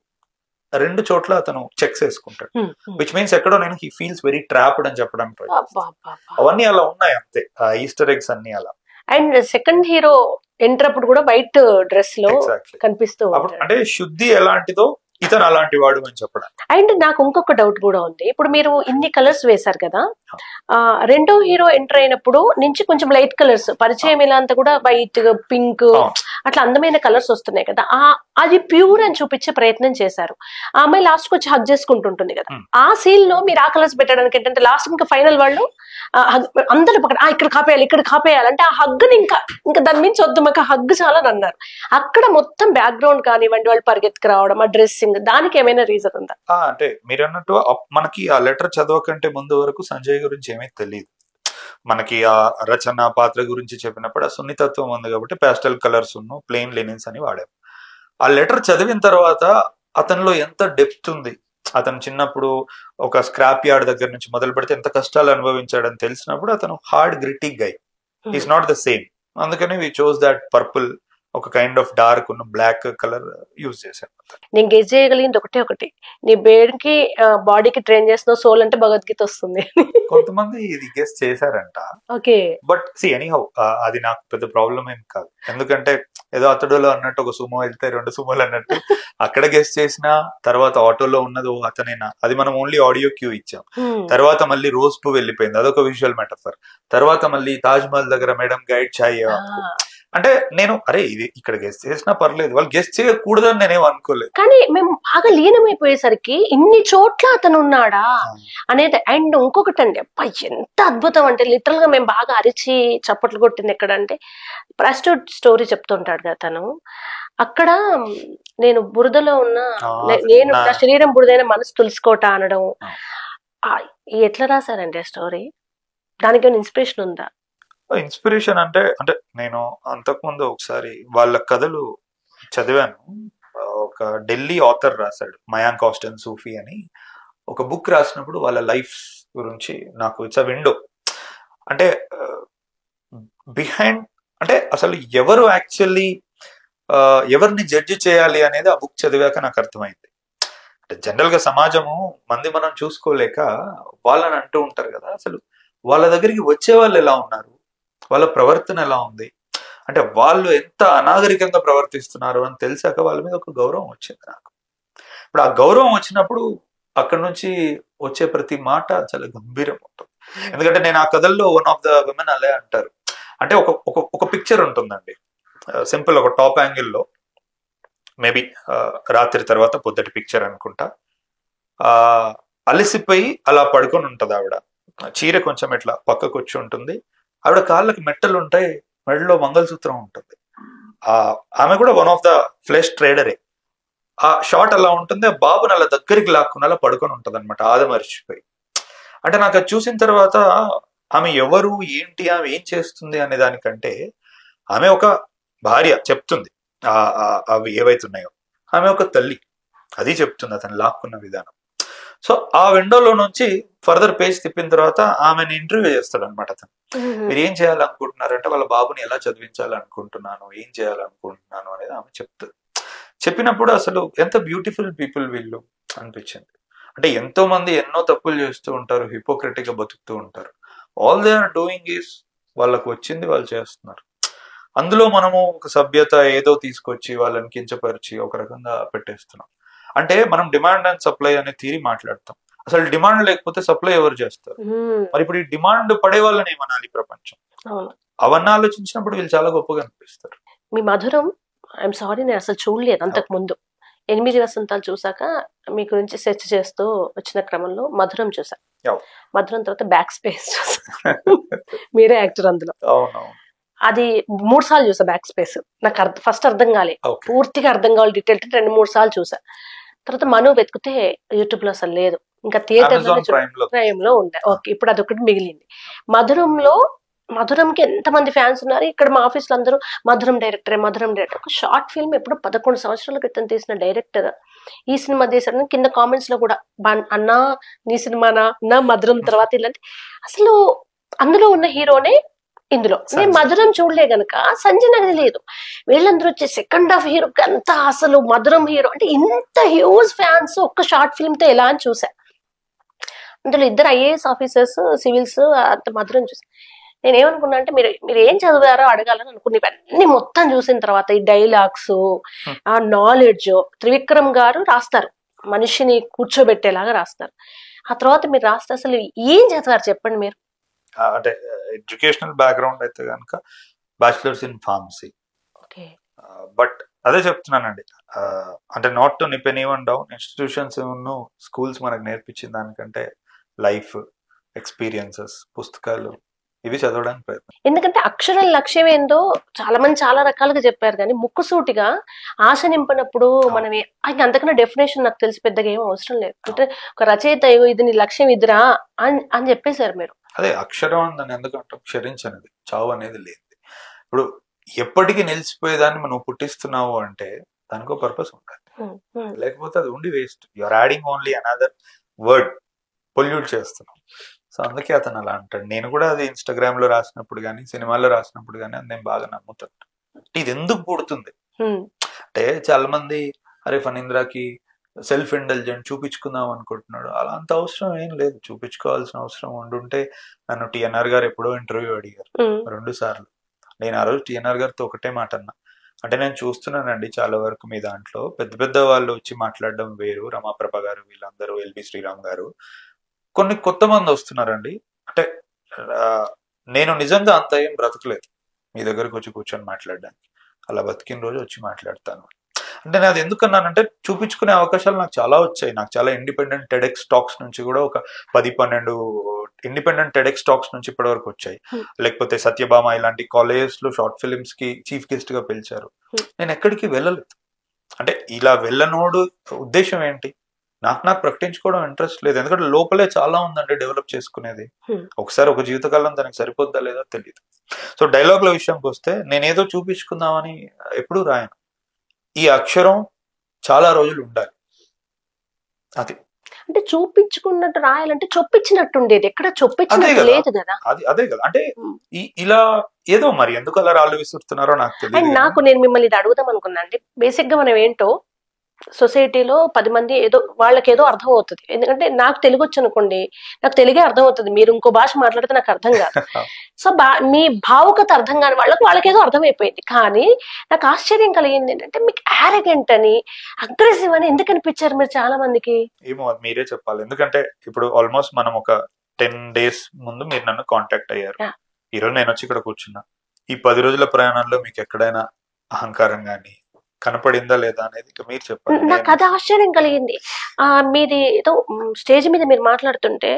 2 చోట్ల అతను చెక్స్ వేసుకుంటాడు. విచ్ మీన్స్ ఎక్కడో నేను హీ ఫీల్స్ వెరీ ట్రాప్డ్ అని చెప్పడానికి అవన్నీ అలా ఉన్నాయి అంతే, ఈస్టర్ ఎగ్స్ అన్ని అలా. అండ్ సెకండ్ హీరో ఎంటర్ అప్పుడు కూడా వైట్ డ్రెస్ లో కనిపిస్తూ అంటే శుద్ధి ఎలాంటిదో ఇతను అలాంటి వాడు అని చెప్పడం. అండ్ నాకు ఇంకొక డౌట్ కూడా ఉంది, ఇప్పుడు మీరు ఇన్ని కలర్స్ వేశారు కదా, రెండో హీరో ఎంటర్ అయినప్పుడు నుంచి కొంచెం లైట్ కలర్స్ పరిచయం ఇలా అంతా కూడా వైట్, పింక్ అట్లా అందమైన కలర్స్ వస్తున్నాయి కదా, అది ప్యూర్ అని చూపించే ప్రయత్నం చేశారు. ఆ అమ్మాయి లాస్ట్ కి వచ్చి హగ్ చేసుకుంటుంటుంది కదా, ఆ సీన్ లో మీరు ఆ కలర్స్ పెట్టడానికి ఏంటంటే లాస్ట్ ఇంకా ఫైనల్ వాళ్ళు అందరూ ఇక్కడ కాపేయాలి ఇక్కడ కాపేయాలి అంటే ఆ హగ్ ని ఇంకా దాని మించి వద్దు మాకు హగ్ చాలా అన్నారు. అక్కడ మొత్తం బ్యాక్గ్రౌండ్ కానివ్వండి వాళ్ళు పరిగెత్తుకు రావడం, ఆ డ్రెస్సింగ్, దానికి ఏమైనా రీజన్ ఉందా? అంటే మీరు అన్నట్టు మనకి ఆ లెటర్ చదవకంటే ముందు వరకు సంజయ్ గురించి ఏమీ తెలియదు. మనకి ఆ రచన పాత్ర గురించి చెప్పినప్పుడు ఆ సున్నితత్వం ఉంది కాబట్టి పాస్టల్ కలర్స్ ప్లెయిన్ లెనిన్స్ అని వాడాము. ఆ లెటర్ చదివిన తర్వాత అతనిలో ఎంత డెప్త్ ఉంది, అతను చిన్నప్పుడు ఒక స్క్రాప్ యార్డ్ దగ్గర నుంచి మొదలు పెడితే ఎంత కష్టాలు అనుభవించాడని తెలిసినప్పుడు అతను hard gritty guy, is not the same. అందుకని వి చోజ్ దట్ పర్పుల్, ఒక కైండ్ ఆఫ్ డార్క్ ఉన్న బ్లాక్ కలర్ యూజ్ చేశాను. నేను గెస్ చేయగలిగింది ఒకటి, నీ బ్రెయిన్ కి బాడీకి ట్రైన్ చేసిన సోల్ అంటే భగవద్గీత వస్తుంది. కొంతమంది ఇది గెస్ చేశారంట. ఓకే, బట్ సి ఎనీహౌ అది నాకు పెద్ద ప్రాబ్లం ఏం కాదు, ఎందుకంటే ఏదో అతడులో అన్నట్టు ఒక సుమో వెళ్తే 2 సుమోలు అన్నట్టు అక్కడ గెస్ చేసిన తర్వాత ఆటోలో ఉన్నది అతనేనా, అది మనం ఓన్లీ ఆడియో క్యూ ఇచ్చాం. తర్వాత మళ్ళీ రోజ్ పువ్వు వెళ్ళిపోయింది, అదొక విజువల్ మెటఫర్. తర్వాత మళ్ళీ తాజ్ మహల్ దగ్గర మేడం గైడ్ చాయ్ అంటే నేను అరే ఇది ఇక్కడ గెస్ట్ చేసినా పర్లేదు, వాళ్ళు గెస్ట్ చేయకూడదని నేనేం అనుకోలేదు. కానీ మేము బాగా లీనమైపోయేసరికి ఇన్ని చోట్ల అతను ఉన్నాడా అనేది. అండ్ ఇంకొకటి అండి, అబ్బా ఎంత అద్భుతం అంటే లిటరల్ గా మేము బాగా అరిచి చప్పట్లు కొట్టింది ఎక్కడంటే ప్రాస్టిట్యూట్ స్టోరీ చెప్తుంటాడు కదా తను, అక్కడ నేను బురదలో ఉన్న ఆ, నేను నా- నా శరీరం బురదైన మనసు తులుసుకోట అనడం. ఆ. ఆ, ఎట్లా రాశారండి ఆ స్టోరీ? దానికి ఏమైనా ఇన్స్పిరేషన్ ఉందా? ఇన్స్పిరేషన్ అంటే అంటే నేను అంతకుముందు ఒకసారి వాళ్ళ కథలు చదివాను. ఒక ఢిల్లీ ఆథర్ రాశాడు, మయాంక్ ఆస్టన్ సూఫీ అని. ఒక బుక్ రాసినప్పుడు వాళ్ళ లైఫ్ గురించి నాకు ఇట్స్ అ విండో. అంటే బిహైండ్ అంటే అసలు ఎవరు యాక్చువల్లీ ఎవరిని జడ్జి చేయాలి అనేది ఆ బుక్ చదివాక నాకు అర్థమైంది. అంటే జనరల్ గా సమాజము మంది మనం చూసుకోలేక వాళ్ళని అంటూ ఉంటారు కదా, అసలు వాళ్ళ దగ్గరికి వచ్చే వాళ్ళు ఎలా ఉన్నారు, వాళ్ళ ప్రవర్తన ఎలా ఉంది, అంటే వాళ్ళు ఎంత అనాగరికంగా ప్రవర్తిస్తున్నారు అని తెలిసాక వాళ్ళ మీద ఒక గౌరవం వచ్చింది నాకు. ఇప్పుడు ఆ గౌరవం వచ్చినప్పుడు అక్కడ నుంచి వచ్చే ప్రతి మాట చాలా గంభీరం ఉంటుంది. ఎందుకంటే నేను ఆ కథల్లో వన్ ఆఫ్ ద విమెన్ అలే అంటారు. అంటే ఒక ఒక ఒక పిక్చర్ ఉంటుందండి, సింపుల్ ఒక టాప్ యాంగిల్లో, మేబీ రాత్రి తర్వాత పొద్దుటి పిక్చర్ అనుకుంటా. ఆ అలసిపోయి అలా పడుకొని ఉంటది ఆవిడ, చీర కొంచెం ఇట్లా పక్కకు వచ్చి ఉంటుంది, ఆవిడ కాళ్ళకి మెట్టలు ఉంటాయి, మెడలో మంగళసూత్రం ఉంటుంది. ఆమె కూడా వన్ ఆఫ్ ద ఫ్లెష్ ట్రేడరే. ఆ షాట్ అలా ఉంటుంది, ఆ బాబుని అలా దగ్గరికి లాక్కుని అలా పడుకొని ఉంటది అనమాట, ఆదమరిచిపోయి. అంటే నాకు అది చూసిన తర్వాత ఆమె ఎవరు ఏంటి, ఆమె ఏం చేస్తుంది అనే దానికంటే ఆమె ఒక భార్య చెప్తుంది అవి ఏవైతున్నాయో, ఆమె ఒక తల్లి అది చెప్తుంది అతను లాక్కున్న విధానం. సో ఆ విండోలో నుంచి ఫర్దర్ పేజ్ తిప్పిన తర్వాత ఆమెను ఇంటర్వ్యూ చేస్తాడు అనమాట అతను. మీరు ఏం చేయాలనుకుంటున్నారంటే వాళ్ళ బాబుని ఎలా చదివించాలనుకుంటున్నాను, ఏం చేయాలనుకుంటున్నాను అనేది ఆమె చెప్తుంది. చెప్పినప్పుడు అసలు ఎంత బ్యూటిఫుల్ పీపుల్ వీళ్ళు అనిపించింది. అంటే ఎంతో మంది ఎన్నో తప్పులు చేస్తూ ఉంటారు, హిపోక్రటిక్ గా బతుకుతూ ఉంటారు. All they are doing is వాళ్ళకు వచ్చింది వాళ్ళు చేస్తున్నారు. అందులో మనము ఒక సభ్యత ఏదో తీసుకొచ్చి వాళ్ళని కించపరిచి ఒక రకంగా పెట్టేస్తున్నాం. అంటే మనం డిమాండ్ అండ్ సప్లై అనే థియరీ మాట్లాడతాం. అసలు డిమాండ్ లేకపోతే సప్లై ఎవరు చేస్తారు? మరి ఇప్పుడు ఈ డిమాండ్ పడే వాళ్ళని ఏమనాలి ప్రపంచం? అవన్నీ ఆలోచించినప్పుడు వీళ్ళు చాలా గొప్పగా అనిపిస్తారు. మీ మధురం, ఐఎమ్ సారీ నేను అసలు చూడలేదు అంతకు ముందు. 8 వసంతాలు చూసాక మీ గురించి సెర్చ్ చేస్తూ వచ్చిన క్రమంలో మధురం చూసా. మధురం తర్వాత బ్యాక్ స్పేస్ చూసా. మీరే యాక్టర్ అందులో. అది 3 సార్లు చూసా బ్యాక్ స్పేస్. నాకు ఫస్ట్ అర్థం కాలే, పూర్తిగా అర్థం కావాలి డీటెయిల్ 2-3 సార్లు చూసా. తర్వాత మను వెతికితే యూట్యూబ్ లో అసలు లేదు, ఇంకా థియేటర్ ప్రైమ్ లో ఉండే. ఓకే, ఇప్పుడు అదొకటి మిగిలింది. మధురంకి ఎంతమంది ఫ్యాన్స్ ఉన్నారు. ఇక్కడ మా ఆఫీస్ లో అందరూ మధురం డైరెక్టర్. ఒక షార్ట్ ఫిల్మ్ ఎప్పుడు 11 సంవత్సరాల క్రితం తీసిన డైరెక్టర్ ఈ సినిమా తీసాడు. కింద కామెంట్స్ లో కూడా అన్నా నీ సినిమానా, నా మధురం తర్వాత ఇలాంటి. అసలు అందులో ఉన్న హీరోనే ఇందులో. నేను మధురం చూడలే గనక సంజయ్ నాకు తెలియదు. వీళ్ళందరూ వచ్చే సెకండ్ హాఫ్ హీరో అంతా అసలు మధురం హీరో అంటే ఇంత హ్యూజ్ ఫ్యాన్స్ ఒక్క షార్ట్ ఫిల్మ్ తో ఎలా అని చూసా. అందులో 2 IAS ఆఫీసర్స్, సివిల్స్, అంత మధురం చూసా. నేనేమనుకున్నా అంటే మీరు ఏం చదివారో అడగాలని అనుకున్నా. ఇవన్నీ మొత్తం చూసిన తర్వాత ఈ డైలాగ్స్, ఆ నాలెడ్జ్, త్రివిక్రమ్ గారు రాస్తారు, మనిషిని కూర్చోబెట్టేలాగా రాస్తారు. ఆ తర్వాత మీరు రాస్తే అసలు ఏం చదివారు చెప్పండి మీరు? అంటే ఎడ్యుకేషనల్ బ్యాక్గ్రౌండ్ అయితే కనుక బ్యాచిలర్స్ ఇన్ ఫార్మసీ. బట్ అదే చెప్తున్నానండి, అంటే not to nip anyone down, institutions schools మనకు నేర్పించిన దానికంటే లైఫ్ ఎక్స్పీరియన్సెస్, పుస్తకాలు ఇవి చదవడానికి ప్రయత్నం. ఎందుకంటే అక్షరం లక్ష్యం ఏందో చాలా మంది చాలా రకాలుగా చెప్పారు, కానీ ముక్కుసూటిగా ఆశ నింపినప్పుడు మనం అంతకన్నా డెఫినేషన్ నాకు తెలిసి పెద్దగా ఏం అవసరం లేదు. అంటే ఒక రచయిత ఇది నీ లక్ష్యం ఇదిరా అని చెప్పేశారు మీరు. అదే అక్షరం అని ఎందుకంటే క్షరించనేది, చావు అనేది లేదు. ఇప్పుడు ఎప్పటికీ నిలిచిపోయేదాన్ని మనం పుట్టిస్తున్నావు అంటే దానికో పర్పస్ ఉండాలి, లేకపోతే అది ఉండి waste. You're adding only another word, pollute చేస్తున్నాం. సో అందుకే అతను అలా అంటాడు. నేను కూడా అది ఇన్స్టాగ్రామ్ లో రాసినప్పుడు కానీ సినిమాల్లో రాసినప్పుడు కానీ అది నేను బాగా నమ్ముతాను. ఇది ఎందుకు పుడుతుంది అంటే చాలా మంది అరే ఫణీంద్రకి సెల్ఫ్ ఇంటెలిజెంట్ చూపించుకుందాం అనుకుంటున్నాడు. అలా అంత అవసరం ఏం లేదు, చూపించుకోవాల్సిన అవసరం ఉండుంటే నన్ను టిఎన్ఆర్ గారు ఎప్పుడో ఇంటర్వ్యూ అడిగారు 2 సార్లు. నేను ఆ రోజు టిఎన్ఆర్ గారితో ఒకటే మాట అన్నా, అంటే నేను చూస్తున్నానండి చాలా వరకు మీ దాంట్లో పెద్ద పెద్ద వాళ్ళు వచ్చి మాట్లాడడం వేరు, రమాప్రభ గారు వీళ్ళందరూ, ఎల్బి శ్రీరామ్ గారు, కొన్ని కొత్త మంది వస్తున్నారండి. అంటే నేను నిజంగా అంత ఏం బ్రతకలేదు మీ దగ్గరకు వచ్చి కూర్చొని మాట్లాడడానికి, అలా బతికిన రోజు వచ్చి మాట్లాడతాను. అంటే నేను అది ఎందుకన్నానంటే చూపించుకునే అవకాశాలు నాకు చాలా వచ్చాయి. నాకు చాలా ఇండిపెండెంట్ టెడెక్స్ టాక్స్ నుంచి కూడా ఒక 10-12 ఇండిపెండెంట్ టెడెక్స్ టాక్స్ నుంచి ఇప్పటి వరకు వచ్చాయి. లేకపోతే సత్యభామ ఇలాంటి కాలేజెస్ లో షార్ట్ ఫిలిమ్స్ కి చీఫ్ గెస్ట్ గా పిలిచారు. నేను ఎక్కడికి వెళ్ళలేదు. అంటే ఇలా వెళ్ళనోడు ఉద్దేశం ఏంటి? నాకు ప్రకటించుకోవడం ఇంట్రెస్ట్ లేదు. ఎందుకంటే లోపలే చాలా ఉందండి డెవలప్ చేసుకునేది. ఒకసారి ఒక జీవితకాలం దానికి సరిపోద్దా లేదా తెలియదు. సో డైలాగ్ల విషయంకి వస్తే నేనేదో చూపించుకుందామని ఎప్పుడూ రాయను. ఈ అక్షరం చాలా రోజులు ఉండాలి. అది అంటే చూపించుకున్నట్టు రాయాలంటే చొప్పించినట్టు ఉండేది, ఎక్కడ చొప్పించినట్టు లేదు కదా. అదే కదా. అంటే ఇలా ఏదో మరి ఎందుకు అలా రాళ్ళు విసురుతున్నారో నాకు తెలియదు. నేను మిమ్మల్ని ఇది అడుగుదాం అనుకున్నా అండి. బేసిక్ గా మనం ఏంటో సొసైటీలో 10 మంది ఏదో వాళ్ళకి ఏదో అర్థం అవుతుంది. ఎందుకంటే నాకు తెలుగు వచ్చు అనుకోండి, నాకు తెలుగే అర్థం అవుతుంది. మీరు ఇంకో భాష మాట్లాడితే నాకు అర్థం కాదు. సో మీ భావుకత అర్థం కాని వాళ్ళకి ఏదో అర్థమైపోయింది. కానీ నాకు ఆశ్చర్యం కలిగింది ఏంటంటే మీకు యారగెంట్ అని, అగ్రెసివ్ అని ఎందుకు అనిపించారు మీరు చాలా మందికి? ఏమో మీరే చెప్పాలి. ఎందుకంటే ఇప్పుడు ఆల్మోస్ట్ మనం ఒక 10 days ముందు మీరు నన్ను కాంటాక్ట్ అయ్యారు. ఈరోజు నేను వచ్చి ఇక్కడ కూర్చున్నా. ఈ 10 రోజుల ప్రయాణంలో మీకు ఎక్కడైనా అహంకారం గాని కనపడిందా లేదా అనేది ఇంకా మీరు చెప్పండి. నాకు అది ఆశ్చర్యం కలిగింది. మీది ఏదో స్టేజ్ మీద మీరు మాట్లాడుతుంటే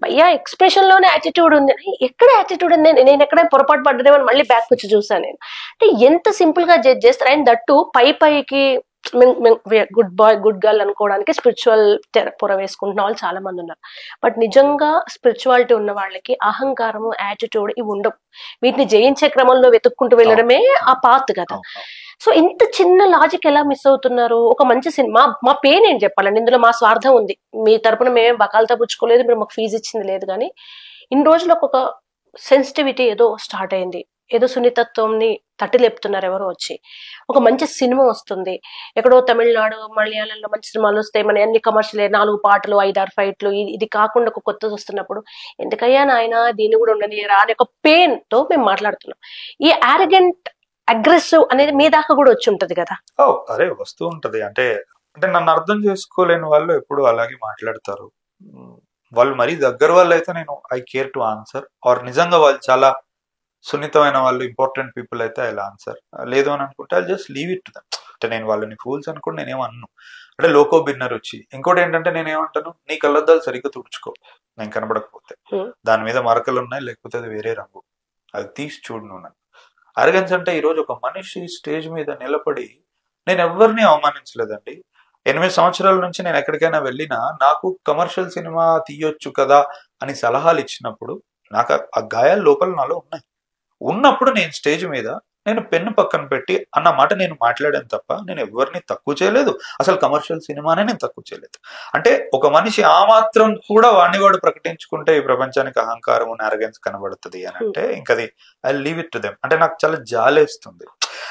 భయ్యా ఎక్స్ప్రెషన్ లోనే యాటిట్యూడ్ ఉంది. ఎక్కడ యాటిట్యూడ్ ఉంది? నేను ఎక్కడ పొరపాటు పడ్డదేమని మళ్ళీ బ్యాక్ వచ్చి చూసాను నేను. అంటే ఎంత సింపుల్ గా జడ్జ్ చేస్తారు. అండ్ దట్టు పైకి గుడ్ బాయ్ గుడ్ గర్ల్ అనుకోవడానికి స్పిరిచువల్ పొర వేసుకుంటున్న వాళ్ళు చాలా మంది ఉన్నారు. బట్ నిజంగా స్పిరిచువాలిటీ ఉన్న వాళ్ళకి అహంకారము, యాటిట్యూడ్ ఇవి ఉండవు. వీటిని జయించే క్రమంలో వెతుక్కుంటూ వెళ్ళడమే ఆ పాత్ కదా. సో ఇంత చిన్న లాజిక్ ఎలా మిస్ అవుతున్నారు? ఒక మంచి సినిమా, మా పెయిన్ ఏం చెప్పాలండి, ఇందులో మా స్వార్థం ఉంది. మీ తరపున మేమేం బకాలతో పుచ్చుకోలేదు, మీరు మాకు ఫీజు ఇచ్చింది లేదు. కానీ ఇన్ని రోజులకు ఒక సెన్సిటివిటీ ఏదో స్టార్ట్ అయింది. ఏదో సున్నితత్వంని తట్టి లేపుతున్నారు ఎవరో వచ్చి. ఒక మంచి సినిమా వస్తుంది, ఎక్కడో తమిళనాడు మలయాళంలో మంచి సినిమాలు వస్తాయి, మన అన్ని కమర్షియల్ 4 పాటలు 5-6 ఫైట్లు, ఇది కాకుండా ఒక కొత్తది వస్తున్నప్పుడు ఎందుకయ్యా నాయన దీన్ని కూడా ఉండని రా అనే ఒక పెయిన్ తో మేము మాట్లాడుతున్నాం. ఈ యారగెంట్ అగ్రెసివ్ అనేది మీ దాకా కూడా వచ్చి ఉంటది కదా. అరే వస్తూ ఉంటది. అంటే నన్ను అర్థం చేసుకోలేని వాళ్ళు ఎప్పుడు అలాగే మాట్లాడతారు. వాళ్ళు మరీ దగ్గర వాళ్ళు అయితే నేను I care to answer. Or నిజంగా వాళ్ళు చాలా సున్నితమైన వాళ్ళు, ఇంపార్టెంట్ పీపుల్ అయితే ఐ ఆన్సర్. లేదు అని అనుకుంటే I just leave it to them. అంటే నేను వాళ్ళని ఫూల్స్ అనుకుంటే నేనేమన్ను. అంటే లోకో బిన్నర్ వచ్చి ఇంకోటి ఏంటంటే నేనేమంటాను, నీ కళ్ళద్దాలు సరిగ్గా తుడుచుకో, నేను కనబడకపోతే. దాని మీద మరకలు ఉన్నాయి, లేకపోతే అది వేరే రంగు, అది తీసి చూడు నువ్వు. అరగన్స్ అంటే ఈరోజు ఒక మనిషి స్టేజ్ మీద నిలబడి, నేను ఎవరిని అవమానించలేదండి. 8 సంవత్సరాల నుంచి నేను ఎక్కడికైనా వెళ్ళినా నాకు కమర్షియల్ సినిమా తీయొచ్చు కదా అని సలహాలు ఇచ్చినప్పుడు నాకు ఆ గాయాలు లోపల నాలో ఉన్నప్పుడు నేను స్టేజ్ మీద నేను పెన్ను పక్కన పెట్టి అన్న మాట నేను మాట్లాడాను తప్ప నేను ఎవరిని తక్కువ చేయలేదు. అసలు కమర్షియల్ సినిమానే నేను తక్కువ చేయలేదు. అంటే ఒక మనిషి ఆ మాత్రం కూడా వాడు ప్రకటించుకుంటే ఈ ప్రపంచానికి అహంకారం అరగెన్స్ కనబడుతుంది అని అంటే ఇంకది I leave it to them. అంటే నాకు చాలా జాలేస్తుంది.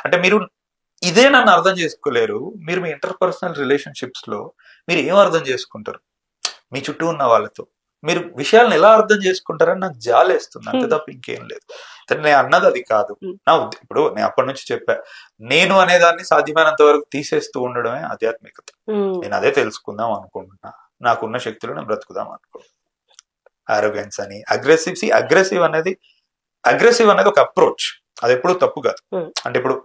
అంటే మీరు ఇదే నన్ను అర్థం చేసుకోలేరు. మీరు మీ ఇంటర్పర్సనల్ రిలేషన్షిప్స్ లో మీరు ఏం అర్థం చేసుకుంటారు? మీ చుట్టూ ఉన్న వాళ్ళతో మీరు విషయాలను ఎలా అర్థం చేసుకుంటారని నాకు జాలేస్తుంది, అంతే తప్ప ఇంకేం లేదు. నేను అన్నది అది కాదు. ఇప్పుడు నేను అప్పటి నుంచి చెప్పా, నేను అనేదాన్ని సాధ్యమైనంత వరకు తీసేస్తూ ఉండడమే ఆధ్యాత్మికత. నేను అదే తెలుసుకుందాం అనుకుంటున్నా. నాకున్న శక్తులు నేను బ్రతుకుదాం అనుకుంటున్నా. ఆరోగెన్స్ అని అగ్రెసివ్ అనేది ఒక అప్రోచ్. అది ఎప్పుడు తప్పు కాదు. అంటే ఇప్పుడు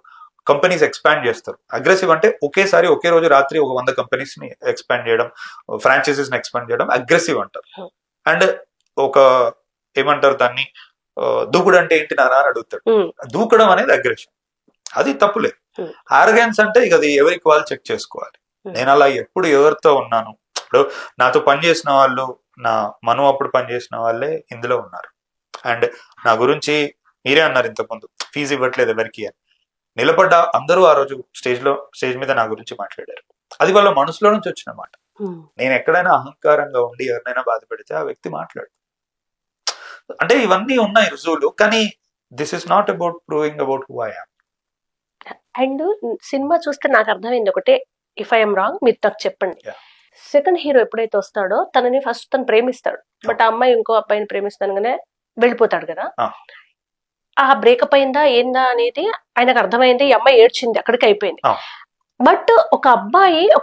కంపెనీస్ ఎక్స్పాండ్ చేస్తారు. అగ్రెసివ్ అంటే ఒకేసారి ఒకే రోజు రాత్రి 100 కంపెనీస్ ని ఎక్స్పాండ్ చేయడం, ఫ్రాంచైజీస్ ని ఎక్స్పాండ్ చేయడం అగ్రెసివ్ అంటారు. అండ్ ఒక ఏమంటారు దాన్ని, దూకుడు అంటే ఏంటి నానా అని అడుగుతాడు. దూకడం అనేది అగ్రెషన్, అది తప్పులేదు. ఆర్గెన్స్ అంటే ఇక అది ఎవరికి వాళ్ళు చెక్ చేసుకోవాలి. నేను అలా ఎప్పుడు ఎవరితో ఉన్నాను, ఇప్పుడు నాతో పనిచేసిన వాళ్ళు, నా అప్పుడు పనిచేసిన వాళ్ళే ఇందులో ఉన్నారు. అండ్ నా గురించి మీరే అన్నారు ఇంతకుముందు, ఫీజు ఇవ్వట్లేదు ఎవరికి అని. నిలబడ్డ అందరూ ఆ రోజు స్టేజ్ మీద నా గురించి మాట్లాడారు. అది వాళ్ళ మనసులో నుంచి వచ్చిన మాట. నేను ఎక్కడైనా అహంకారంగా ఉండి ఎవరినైనా బాధ పెడితే ఆ వ్యక్తి మాట్లాడు. అంటే ఇవన్నీ ఉన్నాయి రుజువులు. కానీ this is not about proving about who I am. And cinema చూస్తే నాకు అర్థమైంది ఒకటే, ఇఫ్ ఐఎమ్ రాంగ్ మీరు నాకు చెప్పండి. సెకండ్ హీరో ఎప్పుడైతే వస్తాడో తనని ఫస్ట్ తను ప్రేమిస్తాడు. బట్ ఆ అమ్మాయి ఇంకో అబ్బాయిని ప్రేమిస్తానుగానే వెళ్ళిపోతాడు కదా. ఆ బ్రేకప్ అయిందా ఏందా అనేది ఆయనకు అర్థమైంది. ఈ అమ్మాయి ఏడ్చింది, అక్కడికి అయిపోయింది. బట్ ఒక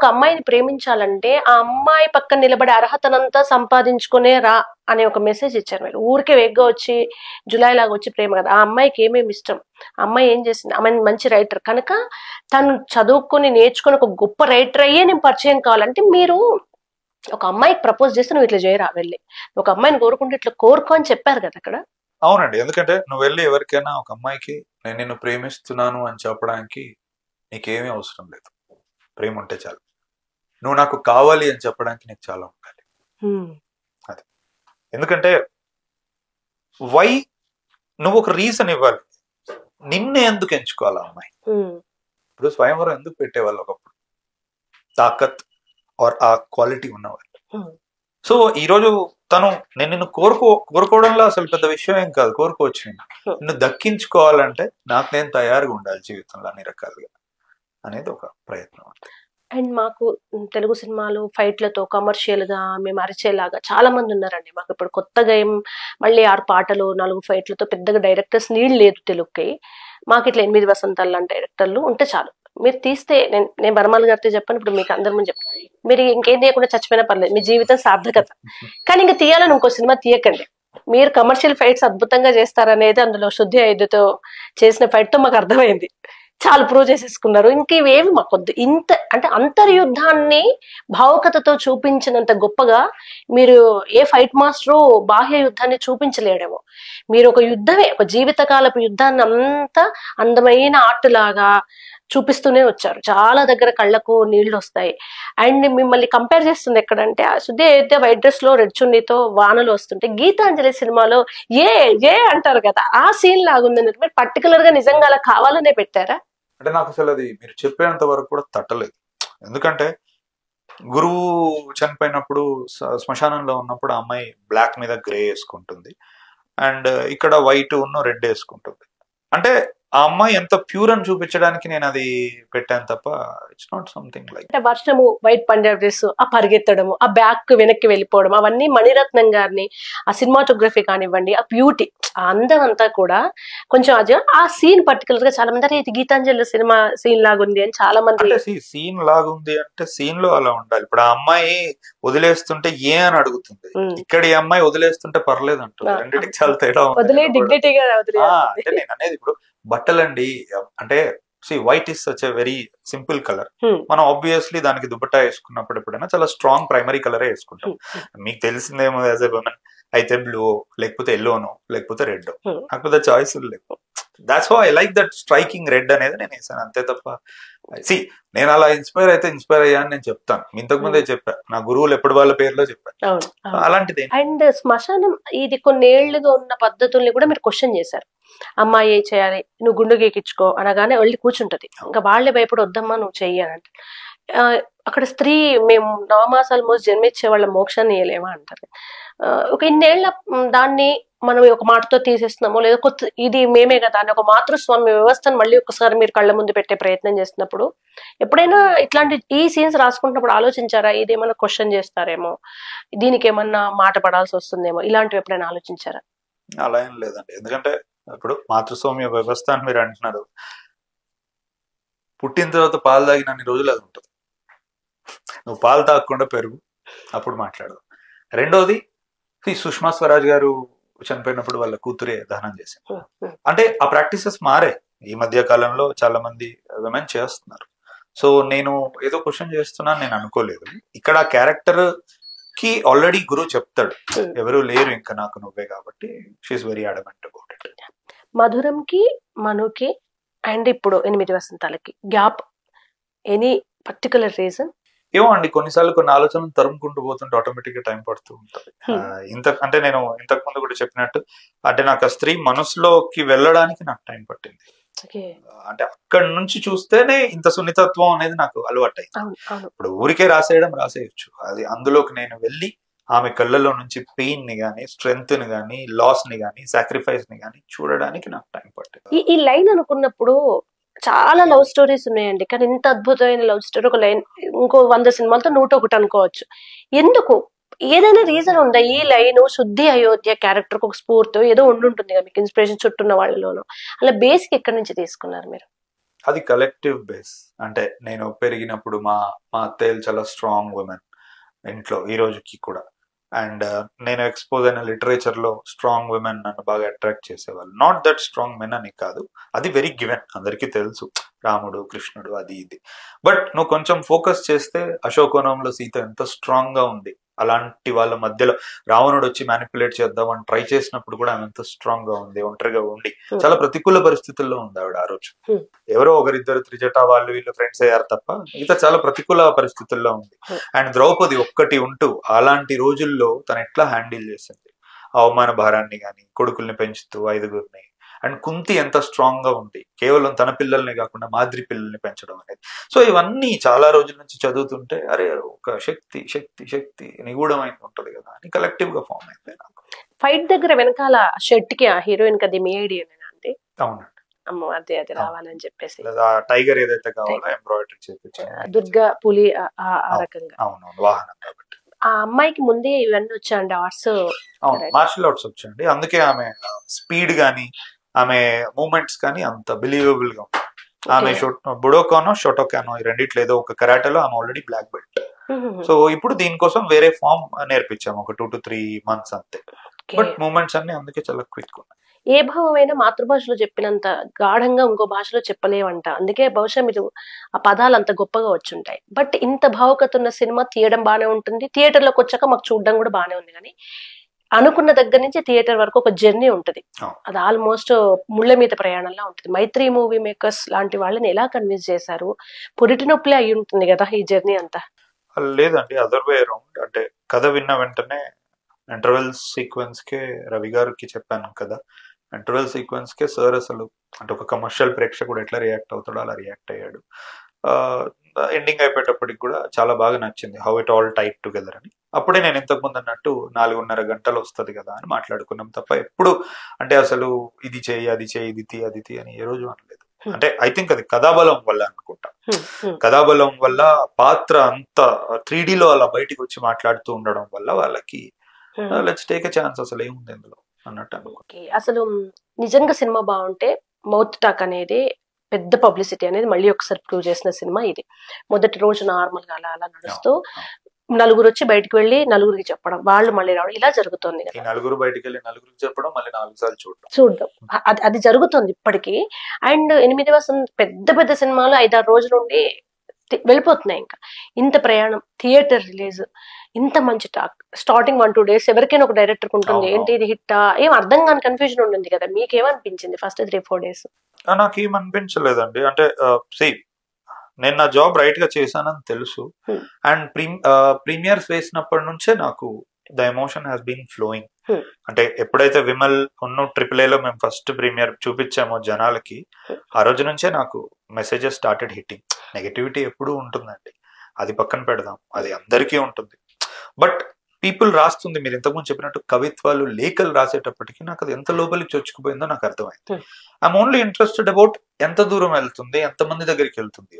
అమ్మాయిని ప్రేమించాలంటే ఆ అమ్మాయి పక్కన నిలబడే అర్హతనంతా సంపాదించుకునే రా అనే ఒక మెసేజ్ ఇచ్చారు మీరు. ఊరికే వేగ్గా వచ్చి జులై లాగా వచ్చి ప్రేమ కదా. ఆ అమ్మాయికి ఏమేమి ఇష్టం, అమ్మాయి ఏం చేసింది, ఆమె మంచి రైటర్ కనుక తను చదువుకొని నేర్చుకుని ఒక గొప్ప రైటర్ అయ్యే నేను పరిచయం కావాలంటే మీరు ఒక అమ్మాయికి ప్రపోజ్ చేస్తే నువ్వు ఇట్లా చేయరా వెళ్ళి, ఒక అమ్మాయిని కోరుకుంటే ఇట్లా కోరుకో అని చెప్పారు కదా అక్కడ. అవునండి, ఎందుకంటే నువ్వు వెళ్ళి ఎవరికైనా ఒక అమ్మాయికి నేను నిన్ను ప్రేమిస్తున్నాను అని చెప్పడానికి నీకేమీ అవసరం లేదు, ప్రేమ ఉంటే చాలు. నువ్వు నాకు కావాలి అని చెప్పడానికి నీకు చాలా ఉండాలి. అది ఎందుకంటే వై నువ్వు ఒక రీజన్ ఇవ్వాలి, నిన్నే ఎందుకు ఎంచుకోవాలి అమ్మాయి. ఇప్పుడు స్వయంవరం ఎందుకు పెట్టేవాళ్ళు ఒకప్పుడు, తాకత్ ఆర్ ఆ క్వాలిటీ ఉన్నవాళ్ళు. సో ఈ రోజు తను నేను నిన్ను కోరుకోవడంలో అసలు పెద్ద విషయం ఏం కాదు, కోరుకోవచ్చు. నిన్ను దక్కించుకోవాలంటే నాకు నేను తయారుగా ఉండాలి జీవితంలో అన్ని రకాలుగా అనేది ఒక ప్రయత్నం. అండ్ మాకు తెలుగు సినిమాలు ఫైట్లతో కమర్షియల్ గా మేము అరిచేలాగా చాలా మంది ఉన్నారండి. మాకు ఇప్పుడు కొత్తగా ఏం మళ్ళీ 6 పాటలు 4 ఫైట్లతో పెద్దగా డైరెక్టర్స్ నీళ్ళు లేదు తెలుగుకి. మాకు ఇట్లా 8 వసంతాలు లాంటి డైరెక్టర్లు ఉంటే చాలు. మీరు తీస్తే నేను బర్మాల్ గారితో చెప్పాను, ఇప్పుడు మీకు అందరి ముందు చెప్పాను, మీరు ఇంకేం తీయకుండా చచ్చిపోయినా పర్లేదు, మీ జీవితం సార్థకత. కానీ ఇంకా తీయాలని ఇంకో సినిమా తీయకండి. మీరు కమర్షియల్ ఫైట్స్ అద్భుతంగా చేస్తారనేది అందులో శుద్ధి ఐదుతో చేసిన ఫైట్ తో మాకు అర్థమైంది. చాలా ప్రూవ్ చేసేసుకున్నారు. ఇంక ఇవేమి మాకొద్దు. ఇంత అంటే అంతర్యుద్ధాన్ని భావుకతతో చూపించినంత గొప్పగా మీరు ఏ ఫైట్ మాస్టరు బాహ్య యుద్ధాన్ని చూపించలేడేమో. మీరు ఒక యుద్ధమే, ఒక జీవితకాలపు యుద్ధాన్ని అంతా అందమైన ఆర్ట్ లాగా చూపిస్తూనే వచ్చారు. చాలా దగ్గర కళ్ళకు నీళ్లు వస్తాయి. అండ్ మిమ్మల్ని కంపేర్ చేస్తుంది ఎక్కడంటే, శుద్ధి అయితే వైట్ డ్రెస్ లో రెడ్ చున్నీతో వానలు వస్తుంటే గీతాంజలి సినిమాలో ఏ అంటారు కదా, ఆ సీన్ లాగుంది. మీరు పర్టికులర్ గా నిజంగా అలా కావాలనే పెట్టారా? అంటే నాకు అసలు అది మీరు చెప్పేంత వరకు కూడా తట్టలేదు. ఎందుకంటే గురువు చనిపోయినప్పుడు శ్మశానంలో ఉన్నప్పుడు ఆ అమ్మాయి బ్లాక్ మీద గ్రే వేసుకుంటుంది, అండ్ ఇక్కడ వైట్ ఉన్న రెడ్ వేసుకుంటుంది. అంటే ఆ అమ్మాయి ఎంత ప్యూర్ అని చూపించడానికి నేను అది పెట్టాను తప్ప ఇట్స్ నాట్ సంథింగ్ లైక్. అంటే వర్షము, వైట్ పంజాబ్ డ్రెస్, ఆ పరిగెత్తడము, ఆ బ్యాక్ వెనక్కి వెళ్ళిపోవడం, అవన్నీ మణిరత్నం గారిని ఆ సినిమాటోగ్రఫీ కానివ్వండి, ఆ బ్యూటీ, ఆ అందం అంతా కూడా కొంచెం అది ఆ సీన్ పర్టికులర్ గా చాలా మంది ఇది గీతాంజలి సినిమా సీన్ లాగుంది అని చాలా మంది. సీన్ లాగుంది అంటే సీన్ లో అలా ఉండాలి. ఇప్పుడు ఆ అమ్మాయి వదిలేస్తుంటే ఏ అని అడుగుతుంది, ఇక్కడ ఈ అమ్మాయి వదిలేస్తుంటే పర్లేదు అంటుంది. రెండింటికి చాలా తేడా వదిలే డిగ్నిటీగా అంటే నేను అనేది ఇప్పుడు బట్టలండి, అంటే white is such a very simple colour. మనం ఆబ్వియస్లీ దానికి దుపట్టా వేసుకున్నప్పుడు ఎప్పుడైనా చాలా స్ట్రాంగ్ ప్రైమరీ కలరే వేసుకుంటాం. మీకు తెలిసిందేమో యాజ్ ఎ ఉమెన్ అయితే బ్లూ, లేకపోతే ఎల్లోనో, లేకపోతే రెడ్. నాకు పెద్ద చాయిస్ లేవు. That's how I like that striking red అనేది నేను వేసాను, అంతే తప్ప నేను అలా ఇన్స్పైర్ అయ్యా అని నేను చెప్తాను. ఇంతకు ముందే చెప్పా, నా గురువులు ఎప్పుడు వాళ్ళ పేర్లో చెప్పాను అలాంటిది. అండ్ శ్మశానం ఇది కొన్నేళ్లుగా ఉన్న పద్ధతుల్ని కూడా మీరు క్వశ్చన్ చేశారు. అమ్మాయి ఏ చేయాలి, నువ్వు గుండు గీకించుకో అనగానే వెళ్ళి కూర్చుంటది, ఇంకా వాళ్ళే భయపడి వద్దమ్మా నువ్వు చెయ్యాలంట. అక్కడ స్త్రీ మేము 9 మాసాలు మోసి జన్మించే వాళ్ళ మోక్షాన్ని ఇయ్యలేమా అంటారు. ఒక ఇన్నేళ్ల దాన్ని మనం ఒక మాటతో తీసేస్తున్నామో లేదా కొత్త ఇది మేమే కదా అని ఒక మాతృస్వామ్య వ్యవస్థను మళ్ళీ ఒకసారి మీరు కళ్ళ ముందు పెట్టే ప్రయత్నం చేస్తున్నప్పుడు ఎప్పుడైనా ఇట్లాంటి ఈ సీన్స్ రాసుకుంటున్నప్పుడు ఆలోచించారా, ఇదేమన్నా క్వశ్చన్ చేస్తారేమో, దీనికి ఏమన్నా మాట పడాల్సి వస్తుందేమో, ఇలాంటివి ఎప్పుడైనా ఆలోచించారా? అలా ఏం లేదండి. ఎందుకంటే ఇప్పుడు మాతృస్వామ్య వ్యవస్థ అని మీరు అంటున్నారు, పుట్టిన తర్వాత పాలు తాగినన్ని రోజులు అది ఉంటుంది. నువ్వు పాలు తాగకుండా పెరుగు, అప్పుడు మాట్లాడదు. రెండోది, సుష్మా స్వరాజ్ గారు చనిపోయినప్పుడు వాళ్ళ కూతురే దహనం చేశారు. అంటే ఆ ప్రాక్టీసెస్ మారే ఈ మధ్య కాలంలో చాలా మంది విమెన్ చేస్తున్నారు. సో నేను ఏదో క్వశ్చన్ చేస్తున్నాను నేను అనుకోలేదు. ఇక్కడ ఆ క్యారెక్టర్ కి ఆల్రెడీ గురువు చెప్తాడు, ఎవరు లేరు ఇంకా నాకు నువ్వే, కాబట్టి she's very adamant about it. మధురంకి, మనుకి అండ్ ఇప్పుడు 8 వసంతాలకి గ్యాప్, ఎనీ పర్టికులర్ రీజన్? ఏమో అండి, కొన్నిసార్లు కొన్ని ఆలోచనలు తరుముకుంటూ పోతుంటే ఆటోమేటిక్ గా టైం పడుతూ ఉంటుంది. అంటే నేను ఇంతకు ముందు కూడా చెప్పినట్టు, అంటే నాకు ఆ స్త్రీ మనసులోకి వెళ్ళడానికి నాకు టైం పట్టింది. అంటే అక్కడి నుంచి చూస్తేనే ఇంత సున్నితత్వం అనేది నాకు అలవాటు అయింది. ఇప్పుడు ఊరికే రాసేయచ్చు, అది అందులోకి నేను వెళ్ళి ఆమె కళ్ళలో నుంచి పెయిన్ ని గానీ, స్ట్రెంగ్త్ ని గానీ, లాస్ ని గానీ, సాక్రిఫైస్ ని గానీ చూడడానికి నాకు టైం పట్టింది. ఈ లైన్ అనుకున్నప్పుడు చాలా లవ్ స్టోరీస్ ఉన్నాయండి, కానీ ఇంత అద్భుతమైన లవ్ స్టోరీ ఒక లైన్ ఇంకో 100 సినిమాలతో 101 అనుకోవచ్చు. ఎందుకు, ఏదైనా రీజన్ ఉందా? ఈ లైన్ శుద్ధి అయోధ్య క్యారెక్టర్ ఒక స్ఫూర్తి ఏదో ఉండుంటుంది కదా మీకు, ఇన్స్పిరేషన్ చుట్టూన్న వాళ్ళలోనూ. అలా బేసిక్ ఎక్కడి నుంచి తీసుకున్నారు మీరు? అది కలెక్టివ్ బేస్. అంటే నేను పెరిగినప్పుడు మా అత్తయ్యలు చాలా స్ట్రాంగ్ ఉమెన్ ఇంట్లో, ఈ రోజుకి కూడా. అండ్ నేను ఎక్స్పోజ్ అయిన లిటరేచర్ లో స్ట్రాంగ్ విమెన్ నన్ను బాగా అట్రాక్ట్ చేసేవాళ్ళు. నాట్ దట్ స్ట్రాంగ్ మెన్ అని కాదు, అది వెరీ గివెన్, అందరికీ తెలుసు రాముడు కృష్ణుడు అది ఇది. బట్ నువ్వు కొంచెం ఫోకస్ చేస్తే అశోకవనంలో సీత ఎంత స్ట్రాంగ్ గా ఉంది, అలాంటి వాళ్ళ మధ్యలో రావణుడు వచ్చి మ్యానిపులేట్ చేద్దామని ట్రై చేసినప్పుడు కూడా ఆమె ఎంత స్ట్రాంగ్ గా ఉంది, ఒంటరిగా ఉండి చాలా ప్రతికూల పరిస్థితుల్లో ఉంది ఆవిడ ఆ రోజు. ఎవరో ఒకరిద్దరు త్రిజట వాళ్ళు వీళ్ళు ఫ్రెండ్స్ అయ్యారు తప్ప మిగతా చాలా ప్రతికూల పరిస్థితుల్లో ఉంది. అండ్ ద్రౌపది ఒక్కటి ఉంటూ అలాంటి రోజుల్లో తను ఎట్లా హ్యాండిల్ చేసింది అవమాన భారాన్ని గాని, కొడుకుల్ని పెంచుతూ 5గురిని. అండ్ కుంతి ఎంత స్ట్రాంగ్ గా ఉంది, కేవలం తన పిల్లల్ని కాకుండా మాద్రి పిల్లల్ని పెంచడం అనేది. సో ఇవన్నీ చాలా రోజుల నుంచి చదువుతుంటే అరే ఒక శక్తి శక్తి శక్తి నిగూఢమైన ఉంటది కదా అని కలెక్టివ్ గా ఫామ్ అయిపోయి నాకు. ఫైట్ దగ్గర వెనకాల షర్ట్ కి ఆ హీరోయిన్ కి అది మీ ఐడియానేనా అండి? అవునండి, అమ్మో అది అది రావాలని చెప్పేసి టైగర్ ఏదైతే కావాలో ఎంబ్రాయిడరీ చేపించాను, దుర్గా పులి ఆ రకంగా. అవునవును, వాహనం కాబట్టి. ఆ అమ్మాయికి ముందే ఇవన్నీ వచ్చాయండి ఆర్ట్స్? అవును, మార్షల్ ఆర్ట్స్ వచ్చండి, అందుకే ఆమె స్పీడ్ గానీ ఆమె మూమెంట్స్ కానీ అంత బిలీవబుల్ గా ఉంది. ఆమె బుడోకానో షోటోకానో ఈ రెండిట్లో ఏదో ఒక కరాటేలో ఆమె ఆల్రెడీ బ్లాక్ బెల్ట్. సో ఇప్పుడు దీనికోసం వేరే ఫామ్ నేర్పించాము, ఒక 2 to 3 months అంతే. బట్ మూమెంట్స్ అన్ని అందుకే చాలా క్విక్ ఉన్నాయి. ఏ భావమైనా మాతృభాషలో చెప్పినంత గాఢంగా ఇంకో భాషలో చెప్పలేవంట, అందుకే బహుశా మీరు ఆ పదాలు అంత గొప్పగా వచ్చుంటాయి. బట్ ఇంత భావుకత ఉన్న సినిమా తీయడం బానే ఉంటుంది, థియేటర్లోకి వచ్చాక మాకు చూడడం కూడా బానే ఉంది. కానీ అనుకున్న దగ్గర నుంచి థియేటర్ వరకు ఒక జర్నీ ఉంటది, అది ఆల్మోస్ట్ ముళ్ళ మీద ప్రయాణంలా ఉంటుంది. మైత్రి మూవీ మేకర్స్ లాంటి వాళ్ళని ఎలా కన్విన్స్ చేశారు? పురిటి నొప్పులే అయి ఉంటుంది కదా ఈ జర్నీ అంతా? లేదండి, అదర్ వే అరౌండ్. అంటే కథ విన్న వెంటనే ఇంటర్వెల్ సీక్వెన్స్ కే రవి గారికి చెప్పాను కదా, ఇంటర్వెల్ సీక్వెన్స్ కే సార్ అసలు అంటే ఒక కమర్షియల్ ప్రేక్షకుడు ఎట్లా రియాక్ట్ అవుతాడో అలా రియాక్ట్ అయ్యాడు. ఎండింగ్ అయిపోయేటప్పటికి కూడా చాలా బాగా నచ్చింది, how it all tight together అని. అప్పుడే నేను ఇంతకు ముందు అన్నట్టు 4.5 గంటలు వస్తుంది కదా అని మాట్లాడుకున్నాం తప్ప ఎప్పుడు అంటే అసలు ఇది చేయి అది చేయి ఇది తీ అది తీ అని ఏ రోజు అనలేదు. అంటే ఐ థింక్ అది కథాబలం వల్ల అనుకుంటా, కథాబలం వల్ల పాత్ర అంత 3D లో అలా బయటికి వచ్చి మాట్లాడుతూ ఉండడం వల్ల వాళ్ళకి లెట్స్ టేక్ ఎ ఛాన్స్ అసలు ఏముంది ఇందులో అన్నట్టు అనుకుంటా. అసలు నిజంగా సినిమా బాగుంటే మౌత్ టాక్ అనేది పెద్ద పబ్లిసిటీ అనేది మళ్ళీ ఒకసారి ప్రూవ్ చేసిన సినిమా ఇది. మొదటి రోజు నార్మల్ గా అలా అలా నడుస్తూ నలుగురు వచ్చి బయటకు వెళ్ళి నలుగురికి చెప్పడం, వాళ్ళు మళ్ళీ రావడం, ఇలా జరుగుతుంది. నలుగురు బయటకు వెళ్ళి నలుగురికి చెప్పడం, మళ్ళీ 4 సార్లు చూడడం అది జరుగుతుంది ఇప్పటికీ. అండ్ 8వ వసంతం పెద్ద పెద్ద సినిమాలు 5-6 రోజుల నుండి వెళ్ళిపోతున్నాయి. ఇంకా ఇంత ప్రయాణం, థియేటర్ రిలీజ్, ఇంత మంచి టాక్, స్టార్టింగ్ 1-2 days ఎవరికైనా ఒక డైరెక్టర్ ఉంటుంది ఏంటి ఇది హిట్టా ఏం అర్థం కాని కన్ఫ్యూజన్ ఉంటుంది కదా, మీకేమనిపించింది ఫస్ట్ 3-4 days? నాకేం అనిపించలేదండి. అంటే నేను నా జాబ్ రైట్ గా చేశానని తెలుసు. అండ్ ప్రీమియర్స్ వేసినప్పటి నుంచే నాకు the emotion has been flowing. అంటే ఎప్పుడైతే విమల్ ఉన్న AAA మేము ఫస్ట్ ప్రీమియర్ చూపించామో జనాలకి, ఆ రోజు నుంచే నాకు మెసేజెస్ స్టార్టెడ్ హిట్టింగ్. నెగటివిటీ ఎప్పుడూ ఉంటుందండి, అది పక్కన పెడదాం, అది అందరికీ ఉంటుంది. బట్ పీపుల్ రాస్తుంది, మీరు ఇంతకుముందు చెప్పినట్టు కవిత్వాలు లేఖలు రాసేటప్పటికి నాకు అది ఎంత లోపలికి చొచ్చుకుపోయిందో నాకు అర్థమైంది. ఐఎమ్ ఓన్లీ ఇంట్రెస్టెడ్ అబౌట్ ఎంత దూరం వెళ్తుంది, ఎంతమంది దగ్గరికి వెళ్తుంది.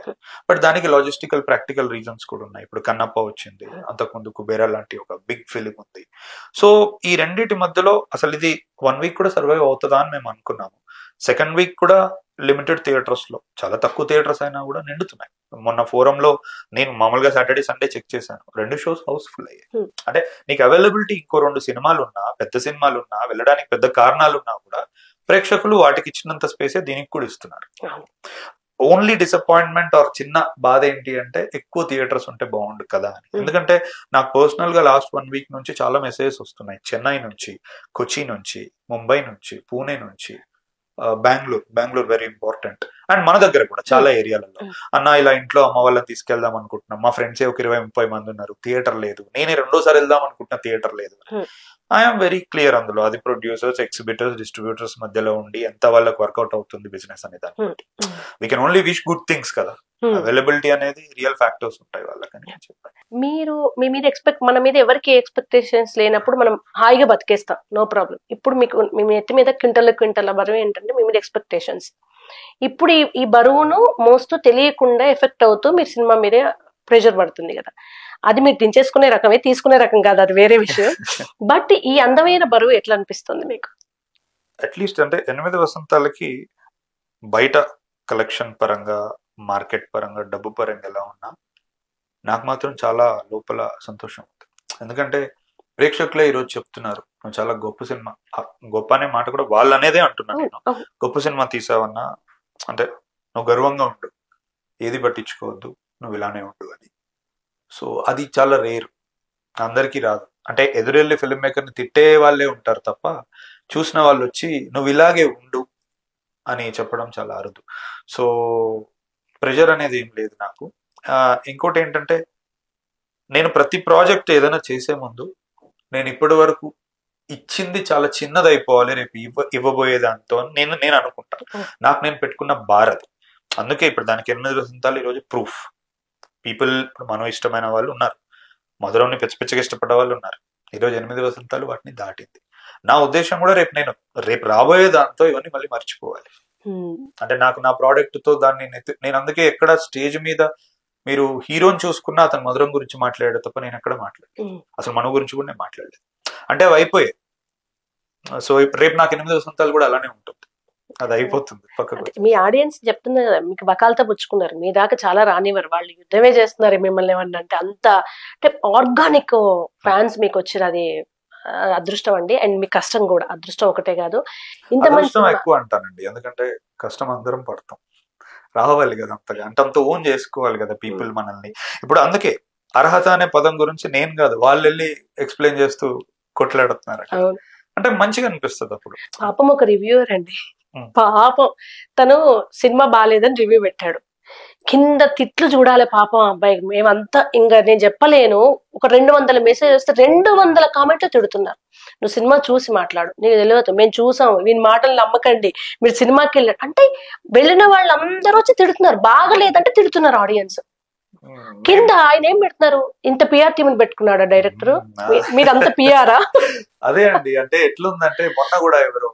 బట్ దానికి లాజిస్టికల్ ప్రాక్టికల్ రీజన్స్ కూడా ఉన్నాయి. ఇప్పుడు కన్నప్ప వచ్చింది, అంతకుముందు కుబేరా లాంటి ఒక బిగ్ ఫిలిం ఉంది. సో ఈ రెండింటి మధ్యలో అసలు ఇది 1 week కూడా సర్వైవ్ అవుతుందా అని మేము అనుకున్నాము. సెకండ్ వీక్ కూడా లిమిటెడ్ థియేటర్స్ లో, చాలా తక్కువ థియేటర్స్ అయినా కూడా నిండుతున్నాయి. మొన్న ఫోరంలో నేను మామూలుగా సాటర్డే సండే చెక్ చేశాను, 2 shows హౌస్ఫుల్ అయ్యాయి. అంటే నీకు అవైలబిలిటీ ఇంకో 2 సినిమాలు ఉన్నా, పెద్ద సినిమాలు ఉన్నా, వెళ్ళడానికి పెద్ద కారణాలు ఉన్నా కూడా ప్రేక్షకులు వాటికి ఇచ్చినంత స్పేసే దీనికి కూడా ఇస్తున్నారు. ఓన్లీ డిసప్పాయింట్మెంట్ ఆర్ చిన్న బాధ ఏంటి అంటే ఎక్కువ థియేటర్స్ ఉంటే బాగుండు కదా అని. ఎందుకంటే నాకు పర్సనల్ గా లాస్ట్ 1 week నుంచి చాలా మెసేజెస్ వస్తున్నాయి, చెన్నై నుంచి, కొచ్చి నుంచి, ముంబై నుంచి, పూణే నుంచి, బెంగళూరు వెరీ ఇంపార్టెంట్, అండ్ మన దగ్గర కూడా చాలా ఏరియాలలో. అన్న ఇలా ఇంట్లో అమ్మ వాళ్ళని తీసుకెళ్దాం అనుకుంటున్నాం, మా ఫ్రెండ్స్ ఒక 20-30 మంది ఉన్నారు, థియేటర్ లేదు, నేనే 2వ సారి వెళ్దాం అనుకుంటున్నా, థియేటర్ లేదు. ఐఎమ్ వెరీ క్లియర్ అందులో, అది ప్రొడ్యూసర్స్, ఎగ్జిబిటర్స్, డిస్ట్రిబ్యూటర్స్ మధ్యలో ఉండి ఎంత వాళ్ళకి వర్కౌట్ అవుతుంది బిజినెస్ అనే దాన్ని బట్టి we can only wish good things కదా. అవైలబిలిటీ అనేది రియల్ ఫ్యాక్టర్స్ ఉంటాయి వాళ్ళకని చెప్పాను. మీరు మీ మీద మన మీద ఎవరికి ఎక్స్పెక్టేషన్స్ లేనప్పుడు మనం హాయిగా బతికేస్తాం, నో ప్రాబ్లం. ఇప్పుడు మీకు మీ ఎత్తి మీద క్వింటల్ బరువు ఏంటంటే మీ మీద ఎక్స్పెక్టేషన్స్. ఇప్పుడు ఈ బరువును మోస్తూ తెలియకుండా ఎఫెక్ట్ అవుతూ మీరు సినిమా మీద ప్రెషర్ పడుతుంది కదా, అది మీరు దించేసుకునే రకమే, తీసుకునే రకం కాదు, అది వేరే విషయం. బట్ ఈ అందమైన బరువు ఎట్లా అనిపిస్తుంది మీకు? అట్లీస్ట్ అంటే 8 వసంతాలకి బయట కలెక్షన్ పరంగా, మార్కెట్ పరంగా, డబ్బు పరంగా ఎలా ఉన్నా నాకు మాత్రం చాలా లోపల సంతోషం ఉంది. ఎందుకంటే ప్రేక్షకులే ఈరోజు చెప్తున్నారు నువ్వు చాలా గొప్ప సినిమా, గొప్ప అనే మాట కూడా వాళ్ళు అనేదే అంటున్నాను నేను, గొప్ప సినిమా తీసావన్నా అంటే నువ్వు గర్వంగా ఉండు, ఏది పట్టించుకోవద్దు, నువ్వు ఇలానే ఉండు అని. సో అది చాలా రేర్, అందరికీ రాదు. అంటే ఎదురెళ్ళి ఫిల్మ్ మేకర్ని తిట్టే వాళ్ళే ఉంటారు తప్ప చూసిన వాళ్ళు వచ్చి నువ్వు ఇలాగే ఉండు అని చెప్పడం చాలా అరుదు. సో ప్రెషర్ అనేది ఏం లేదు నాకు. ఇంకోటి ఏంటంటే నేను ప్రతి ప్రాజెక్ట్ ఏదైనా చేసే ముందు నేను ఇప్పటి వరకు ఇచ్చింది చాలా చిన్నది అయిపోవాలి రేపు ఇవ్వబోయే దాంతో నేను నేను అనుకుంటాను. నాకు నేను పెట్టుకున్న భారత్, అందుకే ఇప్పుడు దానికి 8 వసంతాలు ఈరోజు ప్రూఫ్. పీపుల్ ఇప్పుడు మనం ఇష్టమైన వాళ్ళు ఉన్నారు, మధురంని పిచ్చగా ఇష్టపడ్డ వాళ్ళు ఉన్నారు. ఈరోజు 8 వసంతాలు వాటిని దాటింది. నా ఉద్దేశం కూడా రేపు రాబోయే దాంతో ఇవన్నీ మళ్ళీ మర్చిపోవాలి. అంటే నాకు నా ప్రోడక్ట్ తో దాన్ని నేను అందుకే ఎక్కడ స్టేజ్ మీద మీరు హీరోని చూసుకున్నా అతను మధురం గురించి మాట్లాడాడు తప్ప నేను ఎక్కడ మాట్లాడలేదు, అసలు మన గురించి కూడా నేను మాట్లాడలేదు. అంటే అవి అయిపోయాయి. సో రేపు నాకు 8 వసంతాలు కూడా అలానే ఉంటుంది, అది అయిపోతుంది పక్కకు. మీ ఆడియన్స్ చెప్తున్నారు కదా మీకు బకాలతో పుచ్చుకున్నారు, మీ దాకా చాలా రానివ్వరు, వాళ్ళు యుద్ధమే చేస్తున్నారు మిమ్మల్ని ఏమన్నా అంటే. అంత అంటే ఆర్గానిక్ ఫ్యాన్స్ మీకు వచ్చారు, అది అదృష్టం అండి. అండ్ మీ కష్టం కూడా, అదృష్టం ఒకటే కాదు, ఇంత అదృష్టం ఎక్కువ అంటానండి. ఎందుకంటే కష్టం అందరం పడతాం, రావాలి కదా అంతగా, అంటే అంత ఓన్ చేసుకోవాలి కదా పీపుల్ మనల్ని. ఇప్పుడు అందుకే అర్హత అనే పదం గురించి నేను కాదు, వాళ్ళు వెళ్ళి ఎక్స్ప్లెయిన్ చేస్తూ కొట్లాడుతున్నారు. అంటే మంచిగా అనిపిస్తుంది అప్పుడు. పాపం ఒక రివ్యూవర్ అండి, పాపం తను సినిమా బాగాలేదని రివ్యూ పెట్టాడు, కింద తిట్లు చూడాలి పాపం అబ్బాయి. మేమంతా ఇంకా నేను చెప్పలేను, ఒక 200 మెసేజ్ వస్తే 200 కామెంట్లు తిడుతున్నారు. నువ్వు సినిమా చూసి మాట్లాడు, నీకు తెలియదు, మేము చూసాం, వీని మాటలు నమ్మకండి, మీరు సినిమాకి వెళ్ళాడు అంటే. వెళ్ళిన వాళ్ళందరూ వచ్చి తిడుతున్నారు, బాగలేదంటే తిడుతున్నారు ఆడియన్స్. కింద ఆయన ఏం పెడుతున్నారు, ఇంత పిఆర్ టీమ్ పెట్టుకున్నాడా డైరెక్టర్, మీరు అంత పిఆరా? అదే అండి, అంటే ఎట్లుందంటే మొన్న కూడా ఎవరో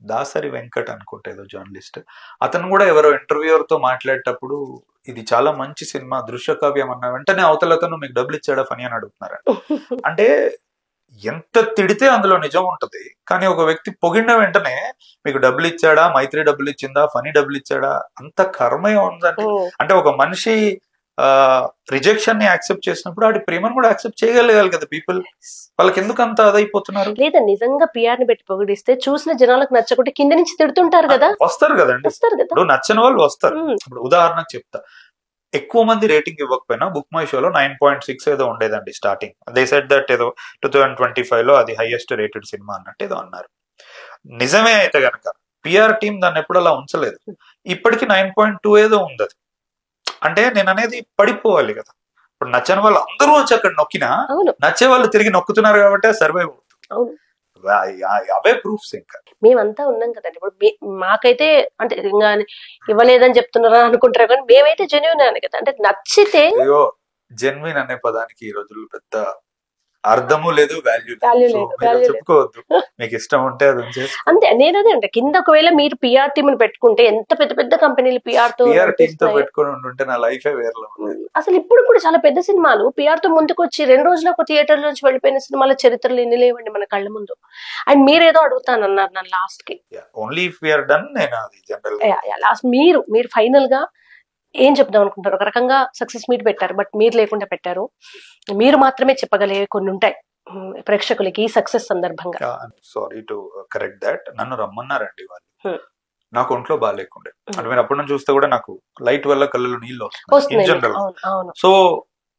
దాసరి వెంకట్ అనుకుంటే ఏదో జర్నలిస్ట్, అతను కూడా ఎవరో ఇంటర్వ్యూయర్ తో మాట్లాడేటప్పుడు ఇది చాలా మంచి సినిమా దృశ్య కావ్యం అన్న వెంటనే అవతల అతను మీకు డబ్బులు ఇచ్చాడా ఫనీ అని అడుగుతున్నారు. అంటే ఎంత తిడితే అందులో నిజం ఉంటది, కానీ ఒక వ్యక్తి పొగిడిన వెంటనే మీకు డబ్బులు ఇచ్చాడా, మైత్రి డబ్బులు ఇచ్చిందా, ఫనీ డబ్బులు ఇచ్చాడా, అంత కర్మే ఉందండి. అంటే ఒక మనిషి రిజెక్షన్ ని యాక్సెప్ట్ చేసినప్పుడు ఆడి ప్రేమను కూడా యాక్సెప్ట్ చేయగలగాలి కదా పీపుల్. వాళ్ళకి ఎందుకు అంత అదైపోతున్నారు? లేదా నిజంగా పిఆర్ ని పెట్టి పొగిడిస్తే చూసిన జనాలకు నచ్చకుంటే కింద నుంచి తిడుతుంటారు కదా. వస్తారు కదండి, ఇప్పుడు నచ్చని వాళ్ళు వస్తారు. ఇప్పుడు ఉదాహరణకు చెప్తా, ఎక్కువ మంది రేటింగ్ ఇవ్వకపోయినా బుక్ మై షోలో 9.6 ఏదో ఉండేదండి స్టార్టింగ్. దే సెడ్ దట్ ఏదో 2025 లో అది హైయెస్ట్ రేటెడ్ సినిమా అన్నట్టు ఏదో అన్నారు. నిజమే అయితే గనక పిఆర్ టీం దాన్ని ఎప్పుడు అలా ఉంచలేదు, ఇప్పటికి 9.2 ఏదో ఉంది. అంటే నేను అనేది పడిపోవాలి కదా. ఇప్పుడు నచ్చని వాళ్ళు అందరూ వచ్చి అక్కడ నొక్కినా నచ్చే వాళ్ళు తిరిగి నొక్కుతున్నారు కాబట్టి సర్వైవ్ అవుతుంది. అవే ప్రూఫ్స్. ఇంకా మేమంతా ఉన్నాం కదండి. ఇప్పుడు మాకైతే అంటే ఇంకా ఇవ్వలేదని చెప్తున్నారా అనుకుంటారు, కానీ మేమైతే జెన్యూన్ అని కదా. అంటే నచ్చితే జెన్యున్ అనే పదానికి ఈ రోజుల్లో పెద్ద అర్థము లేదు, వాల్యూ లేదు, చెప్పుకోవద్దు. మీకు ఇష్టం ఉంటే అది అంతే. నేను అదే అంటే కింద ఒకవేళ మీరు పిఆర్ టీమ్ పెట్టుకుంటే ఎంత పెద్ద పెద్ద కంపెనీలు పిఆర్ తో పెట్టుకుని ఉంటుంటే నా లైఫ్ వేర్లో. అసలు ఇప్పుడు కూడా చాలా పెద్ద సినిమాలు పిఆర్ తో ముందుకు వచ్చి 2 రోజులు ఒక థియేటర్ నుంచి వెళ్ళిపోయిన సినిమాల చరిత్రలు ఎన్ని లేవండి మన కళ్ళ ముందు. అండ్ మీరేదో అడుగుతానన్నారు నన్ను లాస్ట్ కి. Only if we are done. నేను అది జనరల్ లాస్ట్ మీరు ఫైనల్ గా ఏం చెప్దాం అనుకుంటారు? ఒక రకంగా సక్సెస్ మీట్ పెట్టారు, బట్ మీరు లేకుండా పెట్టారు, మీరు మాత్రమే చెప్పగలిగే కొన్ని ఉంటాయి ప్రేక్షకులకి ఈ సక్సెస్ సందర్భంగా. సారీ టు కరెక్ట్ దట్, నన్ను రమ్మన్నారండి వాళ్ళు, నాకు ఒంట్లో బాగాలేకుండే. అంటే మీరు అప్పటి నుంచి చూస్తే కూడా నాకు లైట్ వల్ల కళ్ళలో నీళ్ళు వస్తున్నాయి జనరల్. సో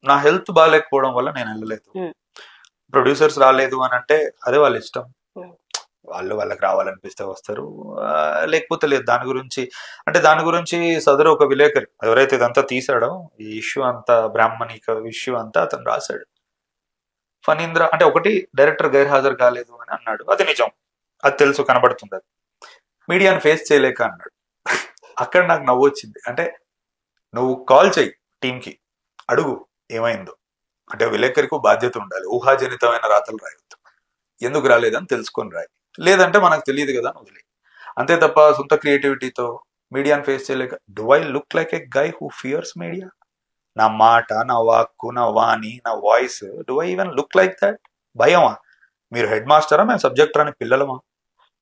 నా హెల్త్ బాగాలేకపోవడం వల్ల నేను వెళ్ళలేదు. ప్రొడ్యూసర్స్ రాలేదు అని అంటే అదే వాళ్ళ ఇష్టం, వాళ్ళకి రావాలనిపిస్తే వస్తారు, లేకపోతే లేదు. దాని గురించి సదరు ఒక విలేకరి ఎవరైతే ఇదంతా తీసాడో ఈ ఇష్యూ అంతా, బ్రాహ్మణిక ఇష్యూ అంతా అతను రాశాడు. ఫణీంద్ర అంటే ఒకటి డైరెక్టర్ గైర్హాజరు కాలేదు అని అన్నాడు, అది నిజం, అది తెలుసు, కనబడుతుంది, అది మీడియాని ఫేస్ చేయలేక అన్నాడు. అక్కడ నాకు నవ్వు వచ్చింది. అంటే నువ్వు కాల్ చెయ్యి టీంకి, అడుగు ఏమైందో. అంటే విలేకరికి బాధ్యత ఉండాలి, ఊహాజనితమైన రాతలు రాయొద్దు, ఎందుకు రాలేదని తెలుసుకొని రాయి, లేదంటే మనకు తెలియదు కదా అని వదిలే. అంతే తప్ప సొంత క్రియేటివిటీతో మీడియాని ఫేస్ చేయలేక. Do I look like a guy who fears media? నా మాట, నా వాక్కు, నా వాణి, నా voice, do I even look like that? భయమా? మీరు హెడ్ మాస్టరా, మేము సబ్జెక్టర్ అని పిల్లలమా?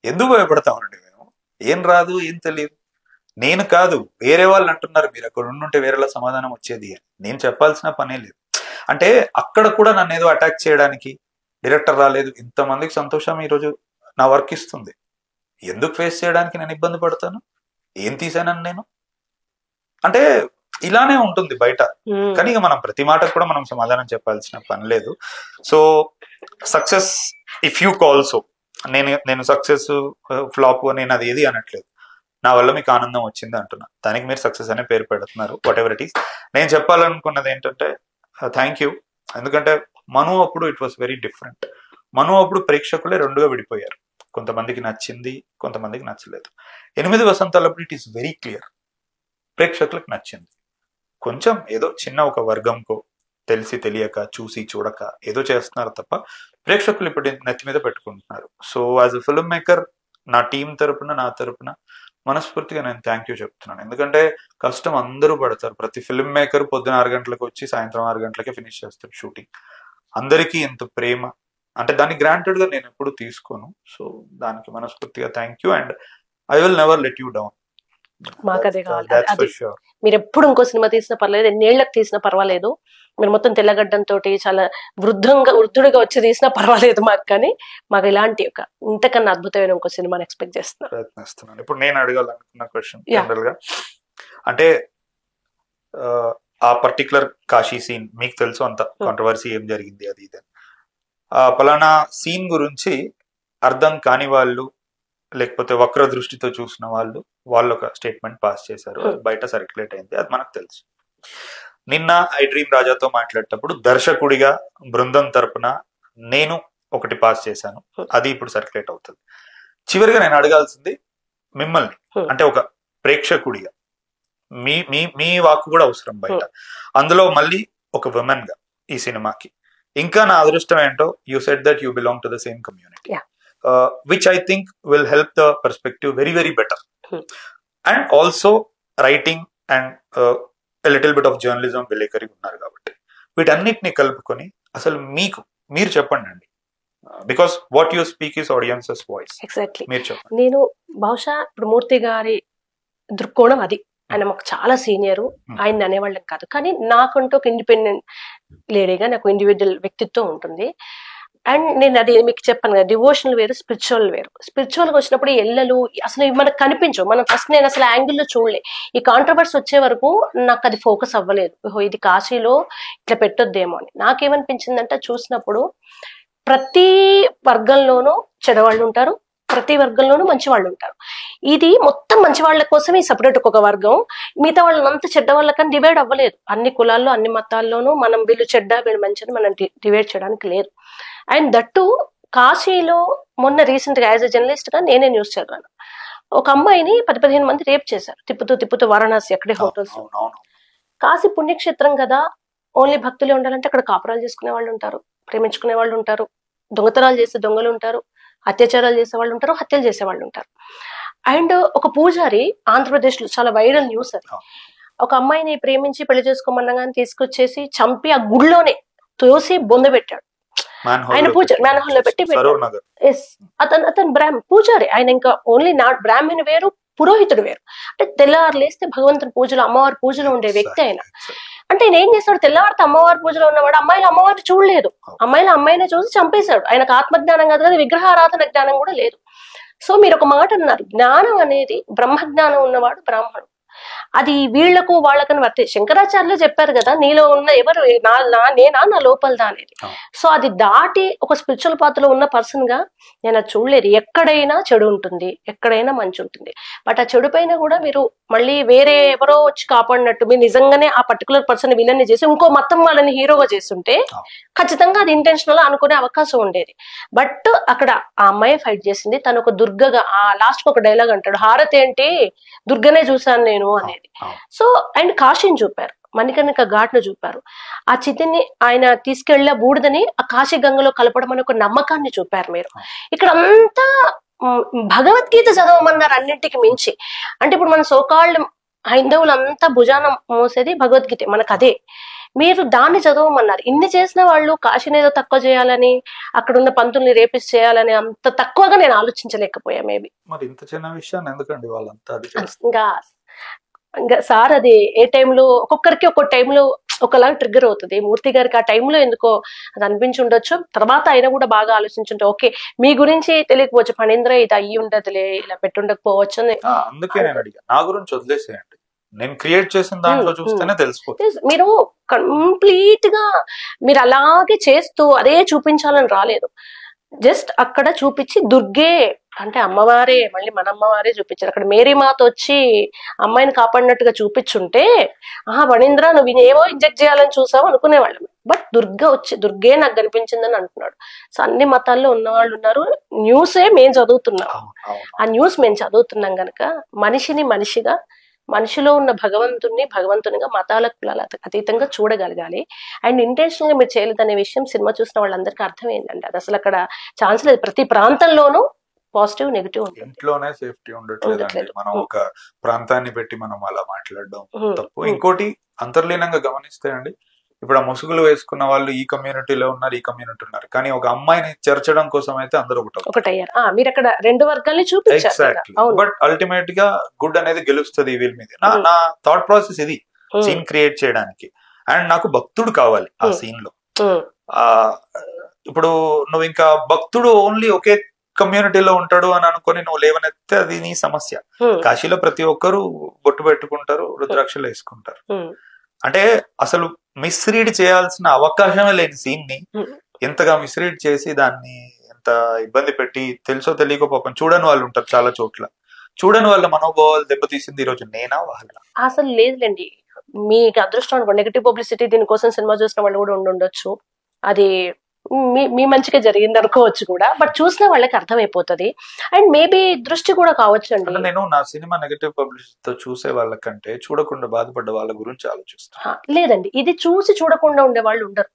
ఎందుకు భయపడతామండి మేము? ఏం రాదు, ఏం తెలియదు. నేను కాదు, వేరే వాళ్ళు అంటున్నారు మీరు అక్కడ ఉండుంటే వేరేలా సమాధానం వచ్చేది అని. నేను చెప్పాల్సిన పనే లేదు. అంటే అక్కడ కూడా నన్ను ఏదో అటాక్ చేయడానికి డైరెక్టర్ రాలేదు, ఇంతమందికి సంతోషం ఈరోజు నా వర్క్ ఇస్తుంది, ఎందుకు ఫేస్ చేయడానికి నేను ఇబ్బంది పడతాను, ఏం తీసానని నేను అంటే ఇలానే ఉంటుంది బయట. కానీ ఇక మనం ప్రతి మాటకు కూడా మనం సమాధానం చెప్పాల్సిన పని లేదు. సో సక్సెస్ ఇఫ్ యూ కాల్సో, నేను సక్సెస్ ఫ్లాప్ నేను అది ఏది అనట్లేదు, నా వల్ల మీకు ఆనందం వచ్చింది అంటున్నా, దానికి మీరు సక్సెస్ అనే పేరు పెడుతున్నారు, వాట్ ఎవర్ ఇట్ ఈస్. నేను చెప్పాలనుకున్నది ఏంటంటే థ్యాంక్ యూ. ఎందుకంటే మను అప్పుడు ఇట్ వాస్ వెరీ డిఫరెంట్. మను అప్పుడు ప్రేక్షకులే రెండుగా విడిపోయారు, కొంతమందికి నచ్చింది, కొంతమందికి నచ్చలేదు. 8 వసంతాలప్పుడు ఇట్ ఈస్ వెరీ క్లియర్, ప్రేక్షకులకు నచ్చింది. కొంచెం ఏదో చిన్న ఒక వర్గంకో తెలిసి తెలియక చూసి చూడక ఏదో చేస్తున్నారు తప్ప ప్రేక్షకులు ఇప్పుడు నెత్తి మీద పెట్టుకుంటున్నారు. So as a film maker నా టీం తరపున, నా తరపున మనస్ఫూర్తిగా నేను థ్యాంక్ యూ చెప్తున్నాను. ఎందుకంటే కష్టం అందరూ పడతారు. ప్రతి ఫిల్మ్ మేకర్ పొద్దున 6 గంటలకు వచ్చి సాయంత్రం 6 గంటలకే ఫినిష్ చేస్తారు షూటింగ్. అందరికీ ఎంత ప్రేమ అంటే దాన్ని గ్రాంటెడ్ గా నేను ఎప్పుడు తీసుకోను. సో దానికి మనస్ఫూర్తిగా thank you and I will never let you down. మాకు అదే కావాలి. మీరు ఎప్పుడు ఇంకో సినిమా తీసినా పర్లేదు, ఎన్నేళ్లకు తీసినా పర్వాలేదు, మీరు మొత్తం తెల్లగడ్డంతో చాలా వృద్ధుడిగా వచ్చి తీసినా పర్వాలేదు మాకు, కానీ మాకు ఇలాంటి ఒక ఇంతకన్నా అద్భుతమైన ఇంకో సినిమాని ఎక్స్పెక్ట్ ప్రయత్నిస్తున్నాను. ఇప్పుడు నేను అడగాలనుకున్న క్వశ్చన్ జనరల్ గా అంటే ఆ పర్టికులర్ కాశీ సీన్ మీకు తెలుసు, అంత కాంట్రవర్సీ ఏం జరిగింది అది ఇది, పలానా సీన్ గురించి అర్థం కాని వాళ్ళు లేకపోతే వక్ర దృష్టితో చూసిన వాళ్ళు ఒక స్టేట్మెంట్ పాస్ చేశారు, బయట సర్క్యులేట్ అయింది, అది మనకు తెలుసు. నిన్న ఐ డ్రీమ్ రాజాతో మాట్లాడేటప్పుడు దర్శకుడిగా బృందం తరపున నేను ఒకటి పాస్ చేశాను, అది ఇప్పుడు సర్క్యులేట్ అవుతుంది. చివరిగా నేను అడగాల్సింది మిమ్మల్ని, అంటే ఒక ప్రేక్షకుడిగా మీ మీ మీ వాక్కు కూడా అవసరం బయట, అందులో మళ్ళీ ఒక విమెన్ గా ఈ సినిమాకి. ఇంకా నా అదృష్టం ఏంటో, you said that you belong to the same community, which I think will help the perspective very, very better. And also writing and a little bit of journalism విలేకరి ఉన్నారు కాబట్టి వీటన్నిటిని కలుపుకొని అసలు మీరు చెప్పండి అండి, because what you speak is audiences voice. Exactly. మీరు చెప్పండి. నేను బహుశా ఇప్పుడు మూర్తి గారి దృక్కోణం అది, ఆయన మాకు చాలా సీనియరు, ఆయన అనేవాళ్ళం కాదు, కానీ నాకంటూ ఒక ఇండిపెండెంట్ లేడీగా నాకు ఇండివిజువల్ వ్యక్తిత్వం ఉంటుంది. అండ్ నేను అది మీకు చెప్పాను కదా, డివోషనల్ వేరు, స్పిరిచువల్ వేరు. స్పిరిచువల్ గా వచ్చినప్పుడు ఎల్లలు అసలు మనకు కనిపించవు, మనం ఫస్ట్ నేను అసలు యాంగిల్లో చూడలే. ఈ కాంట్రవర్సీ వచ్చే వరకు నాకు అది ఫోకస్ అవ్వలేదు, ఇది కాశీలో ఇట్లా పెట్టొద్దేమో అని. నాకేమనిపించిందంటే చూసినప్పుడు ప్రతి వర్గంలోనూ చెడవాళ్ళు ఉంటారు, ప్రతి వర్గంలోనూ మంచి వాళ్ళు ఉంటారు. ఇది మొత్తం మంచి వాళ్ళ కోసమే సపరేట్ ఒక వర్గం, మిగతా వాళ్ళంతా చెడ్డ వాళ్ళకని డివైడ్ అవ్వలేదు. అన్ని కులాల్లో అన్ని మతాల్లోనూ మనం వీళ్ళు చెడ్డ వీళ్ళు మంచి అని మనం డివైడ్ చేయడానికి లేదు. అండ్ దట్టు కాశీలో మొన్న రీసెంట్ గా యాజ్ ఎ జర్నలిస్ట్ గా నేనే న్యూస్ చదివాను, ఒక అమ్మాయిని 10-15 మంది రేప్ చేశారు తిప్పుతూ వారణాసి అక్కడే హోటల్స్. కాశీ పుణ్యక్షేత్రం కదా, ఓన్లీ భక్తులే ఉండాలంటే అక్కడ కాపురాలు చేసుకునే వాళ్ళు ఉంటారు, ప్రేమించుకునే వాళ్ళు ఉంటారు, దొంగతనాలు చేసే దొంగలు ఉంటారు, అత్యాచారాలు చేసే వాళ్ళు ఉంటారు, హత్యలు చేసే వాళ్ళు ఉంటారు. అండ్ ఒక పూజారి ఆంధ్రప్రదేశ్ లో చాలా వైరల్ న్యూస్ అది, ఒక అమ్మాయిని ప్రేమించి పెళ్లి చేసుకోమన్నా కానీ తీసుకొచ్చేసి చంపి ఆ గుడిలోనే తోసి బొంద పెట్టాడు. ఆయన పూజ మ్యాన్హోల్ లో పెట్టి అతను పూజారి, ఆయన ఇంకా ఓన్లీ నాట్ బ్రాహ్మణ వేరు, పురోహితుడు వేరు. అంటే తెల్లవారు లేస్తే భగవంతుని పూజలు అమ్మవారి పూజలో ఉండే వ్యక్తి ఆయన. అంటే ఆయన ఏం చేస్తాడు, తెల్లవారితో అమ్మవారి పూజలో ఉన్నవాడు అమ్మాయిలు అమ్మవారిని చూడలేదు, అమ్మాయినే చూసి చంపేశాడు. ఆయనకు ఆత్మజ్ఞానం కాదు కదా, విగ్రహారాధన జ్ఞానం కూడా లేదు. సో మీరు ఒక మాట అన్నారు, జ్ఞానం అనేది బ్రహ్మజ్ఞానం ఉన్నవాడు బ్రాహ్మణుడు, అది వీళ్లకు వాళ్ళకని వర్తే. శంకరాచార్యులు చెప్పారు కదా, నీలో ఉన్న ఎవరు నేనా నా లోపలదా అనేది. సో అది దాటి ఒక స్పిరిచువల్ పాత్రలో ఉన్న పర్సన్ గా నేను అది చూడలేదు. ఎక్కడైనా చెడు ఉంటుంది, ఎక్కడైనా మంచి ఉంటుంది, బట్ ఆ చెడు పైన కూడా మీరు మళ్ళీ వేరే ఎవరో వచ్చి కాపాడినట్టు మీరు నిజంగానే ఆ పర్టికులర్ పర్సన్ విలన్ని చేసి ఇంకో మతం వాళ్ళని హీరోగా చేస్తుంటే ఖచ్చితంగా అది ఇంటెన్షనల్ అనుకునే అవకాశం ఉండేది. బట్ అక్కడ ఆ అమ్మాయి ఫైట్ చేసింది, తను ఒక దుర్గగా, ఆ లాస్ట్ ఒక డైలాగ్ అంటాడు, హారతి ఏంటి దుర్గనే చూశాను నేను అనేది. సో అండ్ కాశీని చూపారు, మణికర్ణిక ఘాట్ ను చూపారు, ఆ చితిని ఆయన తీసుకెళ్లే బూడిదని ఆ కాశీ గంగలో కలపడం అనే ఒక నమ్మకాన్ని చూపారు మీరు. ఇక్కడ అంతా భగవద్గీత చదవమన్నారు అన్నింటికి మించి. అంటే ఇప్పుడు మన సోకాళ్ళు హైందవులంతా భుజాన మోసేది భగవద్గీత, మనకు అదే. మీరు దాన్ని చదవమన్నారు. ఇన్ని చేసిన వాళ్ళు కాశీని ఏదో తక్కువ చేయాలని, అక్కడున్న పంతుల్ని రేపిస్ చేయాలని అంత తక్కువగా నేను ఆలోచించలేకపోయా. మేబీ మరి ఇంత చిన్న విషయాన్ని ఎందుకండి వాళ్ళంతా ఇంకా సార్ అది ఏ టైంలో ఒక్కొక్కరికి ఒక్కో టైంలో ఒకలాగా ట్రిగ్గర్ అవుతుంది. మూర్తి గారికి ఆ టైంలో ఎందుకో అది అనిపించి ఉండొచ్చు. తర్వాత ఆయన కూడా బాగా ఆలోచించుంటే ఓకే మీ గురించి తెలియకపోవచ్చు, ఫణీంద్ర ఇది అయ్యి ఉండదులే, ఇలా పెట్టుండకపోవచ్చు అని. అందుకే నేను అడిగా, నా గురించి వదిలేసేయండి, నేను క్రియేట్ చేసిన దాంట్లో చూస్తేనే తెలిసిపోతుంది. మీరు కంప్లీట్ గా మీరు అలాగే చేస్తూ అదే చూపించాలని రాలేదు. జస్ట్ అక్కడ చూపించి దుర్గే అంటే అమ్మవారే, మళ్ళీ మన అమ్మవారే చూపించారు. అక్కడ మేరీ మాత వచ్చి అమ్మాయిని కాపాడినట్టుగా చూపించుంటే ఫణీంద్ర నువ్వు ఏమో ఇంజెక్ట్ చేయాలని చూసావు అనుకునేవాళ్ళం. బట్ దుర్గే నాకు కనిపించిందని అంటున్నాడు. సో అన్ని మతాల్లో ఉన్న వాళ్ళు ఉన్నారు. న్యూసే మేము చదువుతున్నాం. ఆ న్యూస్ మేము చదువుతున్నాం గనక మనిషిని మనిషిగా, మనిషిలో ఉన్న భగవంతునిగా మతాల కులాలకు అతీతంగా చూడగలగాలి. అండ్ ఇంటెన్షనల్ గా మీరు చేయలేదనే విషయం సినిమా చూసిన వాళ్ళందరికీ అర్థమైందండి. అది అసలు అక్కడ ఛాన్స్ లేదు. ప్రతి ప్రాంతంలోనూ పాజిటివ్ నెగిటివ్ ఉంటుంది. ఇంట్లోనే సేఫ్టీ ఉండట్లేదండి. మనం ఒక ప్రాంతాన్ని పెట్టి మనం అలా మాట్లాడడం తప్పు. ఇంకోటి అంతర్లీనంగా గమనిస్తే అండి, ఇప్పుడు ఆ ముసుగులు వేసుకున్న వాళ్ళు ఈ కమ్యూనిటీలో ఉన్నారు, ఈ కమ్యూనిటీ ఉన్నారు, కానీ ఒక అమ్మాయిని చేర్చడం కోసం అయితే అందరూ ఒకటయ్యారు. మీరు అక్కడ రెండు వర్గాల్ని చూపించారు. బట్ అల్టిమేట్ గా గుడ్ అనేది గెలుస్తుంది వీళ్ళ మీద. నా థాట్ ప్రాసెస్ ఇది, సీన్ క్రియేట్ చేయడానికి. అండ్ నాకు భక్తుడు కావాలి ఆ సీన్ లో. ఇప్పుడు నువ్వు ఇంకా భక్తుడు ఓన్లీ ఒకే కమ్యూనిటీలో ఉంటాడు అని అనుకుని నువ్వు లేవనెత్తే అది నీ సమస్య. కాశీలో ప్రతి ఒక్కరు బొట్టు పెట్టుకుంటారు, రుద్రాక్షలు వేసుకుంటారు. అంటే అసలు మిస్రీడ్ చేయాల్సిన అవకాశమే లేని సీన్ ని ఎంతగా మిస్రీడ్ చేసి దాన్ని ఎంత ఇబ్బంది పెట్టి, తెలుసో తెలియకో పాపం చూడని వాళ్ళు ఉంటారు చాలా చోట్ల. చూడని వాళ్ళ మనోభావాలు దెబ్బతీసింది ఈ రోజు నేనా వాళ్ళ? అసలు లేదులేండి, మీకు అదృష్టం అనుకోండి. నెగిటివ్ పబ్లిసిటీ దీనికోసం సినిమా చూసిన వాళ్ళు కూడా ఉండొచ్చు. అది మీ మంచిగా జరిగింది అనుకోవచ్చు కూడా. బట్ చూసిన వాళ్ళకి అర్థమైపోతుంది. అండ్ మేబీ దృష్టి కూడా కావచ్చు అండి. నేను నా సినిమా నెగటివ్ పబ్లిసిటీతో చూసే వాళ్ళకంటే చూడకుండా బాధపడ్డ వాళ్ళ గురించి ఆలోచిస్తాను. లేదండి, ఇది చూసి చూడకుండా ఉండే వాళ్ళు ఉండరు.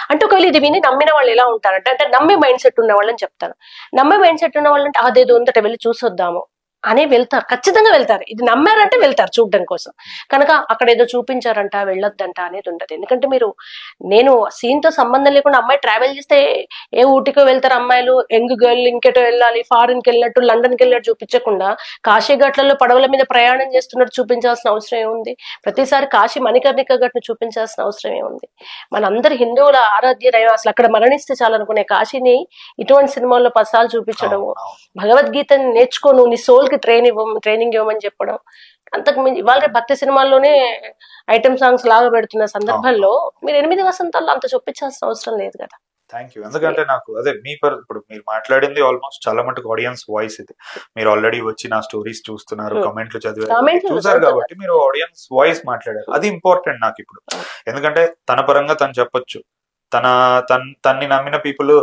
అంటే ఒకవేళ ఇది విని నమ్మిన వాళ్ళు ఎలా ఉంటారంటే, అంటే నమ్మే మైండ్ సెట్ ఉన్న వాళ్ళని చెప్తాను. నమ్మే మైండ్ సెట్ ఉన్న వాళ్ళు అంటే అదేదో ఉందట వెళ్ళి చూసొద్దాము అని వెళ్తారు, ఖచ్చితంగా వెళ్తారు. ఇది నమ్మారంటే వెళ్తారు చూడడం కోసం. కనుక అక్కడ ఏదో చూపించారంట వెళ్ళొద్దంట అనేది ఉండదు. ఎందుకంటే నేను సీన్ తో సంబంధం లేకుండా అమ్మాయి ట్రావెల్ చేస్తే ఏ ఊటికో వెళ్తారు అమ్మాయిలు, యంగ్ గర్ల్ ఇంకెటో వెళ్ళాలి, ఫారిన్ కి వెళ్ళినట్టు, లండన్ కి వెళ్ళినట్టు చూపించకుండా కాశీ ఘట్లలో పడవల మీద ప్రయాణం చేస్తున్నట్టు చూపించాల్సిన అవసరం ఏముంది? ప్రతిసారి కాశీ మణికర్ణిక ఘట్ను చూపించాల్సిన అవసరం ఏముంది? మనందరు హిందువుల ఆరాధ్య దైవం, అసలు అక్కడ మరణిస్తే చాలనుకునే కాశీని ఇటువంటి సినిమాల్లో 10 సార్లు చూపించడము, భగవద్గీతని నేర్చుకో నువ్వు నీ సోల్ కి ట్రైనింగ్ ఇవ్వమని చెప్పడం. అంతకు మించి ఇవాళ భక్తి సినిమాల్లోనే ఐటమ్ సాంగ్స్ లాగా పెడుతున్న సందర్భంలో మీరు 8 వసంతాల్లో అంత చూపించాల్సిన అవసరం లేదు కదా. Thank you. ఎందుకంటే నాకు అదే ఇప్పుడు మీరు మాట్లాడింది ఆల్మోస్ట్ చాలా మటుకు ఆడియన్స్ వాయిస్ ఇది. మీరు ఆల్రెడీ వచ్చి నా స్టోరీస్ చూస్తున్నారు, కమెంట్లు చూసారు కాబట్టి మీరు ఆడియన్స్ వాయిస్ మాట్లాడారు. అది ఇంపార్టెంట్ నాకు ఇప్పుడు. ఎందుకంటే తన పరంగా తను చెప్పొచ్చు, తన్ని నమ్మిన పీపుల్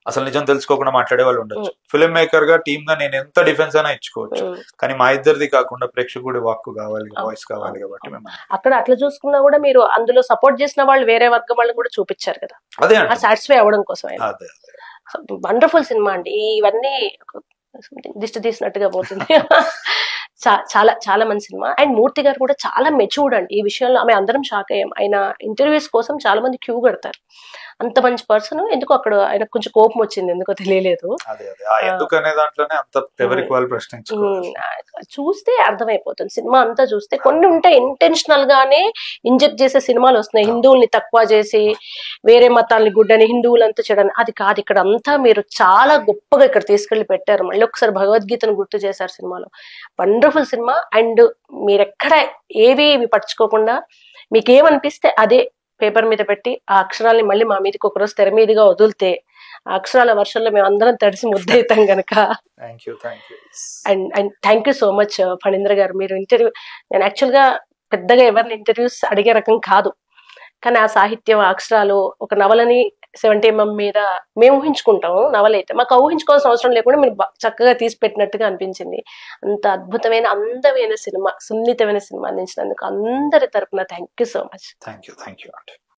అసలు నిజం తెలుసుకోకుండా మాట్లాడే వాళ్ళు ఉండొచ్చు. ఫిల్మ్ మేకర్ గా టీమ్ గా నేను ఎంత డిఫెన్స్ అయినా ఇచ్చుకోవచ్చు, కానీ మా ఇద్దరిది కాకుండా ప్రేక్షకుడి వాక్కు కావాలి, వాయిస్ కావాలి. కాబట్టి మేము అక్కడ అట్లా చూసుకున్నా కూడా మీరు అందులో సపోర్ట్ చేసిన వాళ్ళు వేరే వర్గం వాళ్ళు కూడా చూపించారు కదా, అదే సాటిస్ఫై అవ్వడం కోసం. వండర్ఫుల్ సినిమా అండి. ఇవన్నీ దిష్టి తీసినట్టుగా పోతుంది. చాలా చాలా మంచి సినిమా. అండ్ మూర్తి గారు కూడా చాలా మెచ్యూర్డ్ అండి ఈ విషయంలో. ఆమె అందరం షాక్ అయ్యాం. ఆయన ఇంటర్వ్యూస్ కోసం చాలా మంది క్యూ కడతారు. అంత మంచి పర్సన్. ఎందుకు అక్కడ ఆయన కొంచెం కోపం వచ్చింది, ఎందుకో తెలియలేదు. చూస్తే అర్థమైపోతుంది. సినిమా అంతా చూస్తే కొన్ని ఉంటే ఇంటెన్షనల్ గానే ఇంజెక్ట్ చేసే సినిమాలు వస్తున్నాయి. హిందువుల్ని తక్కువ చేసి వేరే మతాల్ని గుడ్డని, హిందువులంతా చెడని. అది కాదు. ఇక్కడ అంతా మీరు చాలా గొప్పగా ఇక్కడ తీసుకెళ్లి పెట్టారు. మళ్ళీ ఒకసారి భగవద్గీతను గుర్తు చేశారు సినిమాలో. Wonderful cinema. అండ్ మీరెక్కడ ఏవి పట్టించుకోకుండా మీకేమనిపిస్తే అదే పేపర్ మీద పెట్టి ఆ అక్షరాల్ని మళ్ళీ మా మీదకి ఒకరోజు తెర మీదుగా వదిలితే ఆ అక్షరాల వర్షంలో మేము అందరం తడిసి ముద్దయితాం గనక. And thank you so much Phanindra గారు. మీరు ఇంటర్వ్యూ, నేను యాక్చువల్ గా పెద్దగా ఎవరిని ఇంటర్వ్యూస్ అడిగే రకం కాదు, కానీ ఆ సాహిత్యం, అక్షరాలు, ఒక నవలని 70mm మీద మేము ఊహించుకుంటాము. నవలైతే మాకు ఊహించుకోవాల్సిన అవసరం లేకుండా మీరు చక్కగా తీసి పెట్టినట్టుగా అనిపించింది. అంత అద్భుతమైన అందమైన సినిమా, సున్నితమైన సినిమా అందించినందుకు అందరి తరపున thank you so much. Thank you.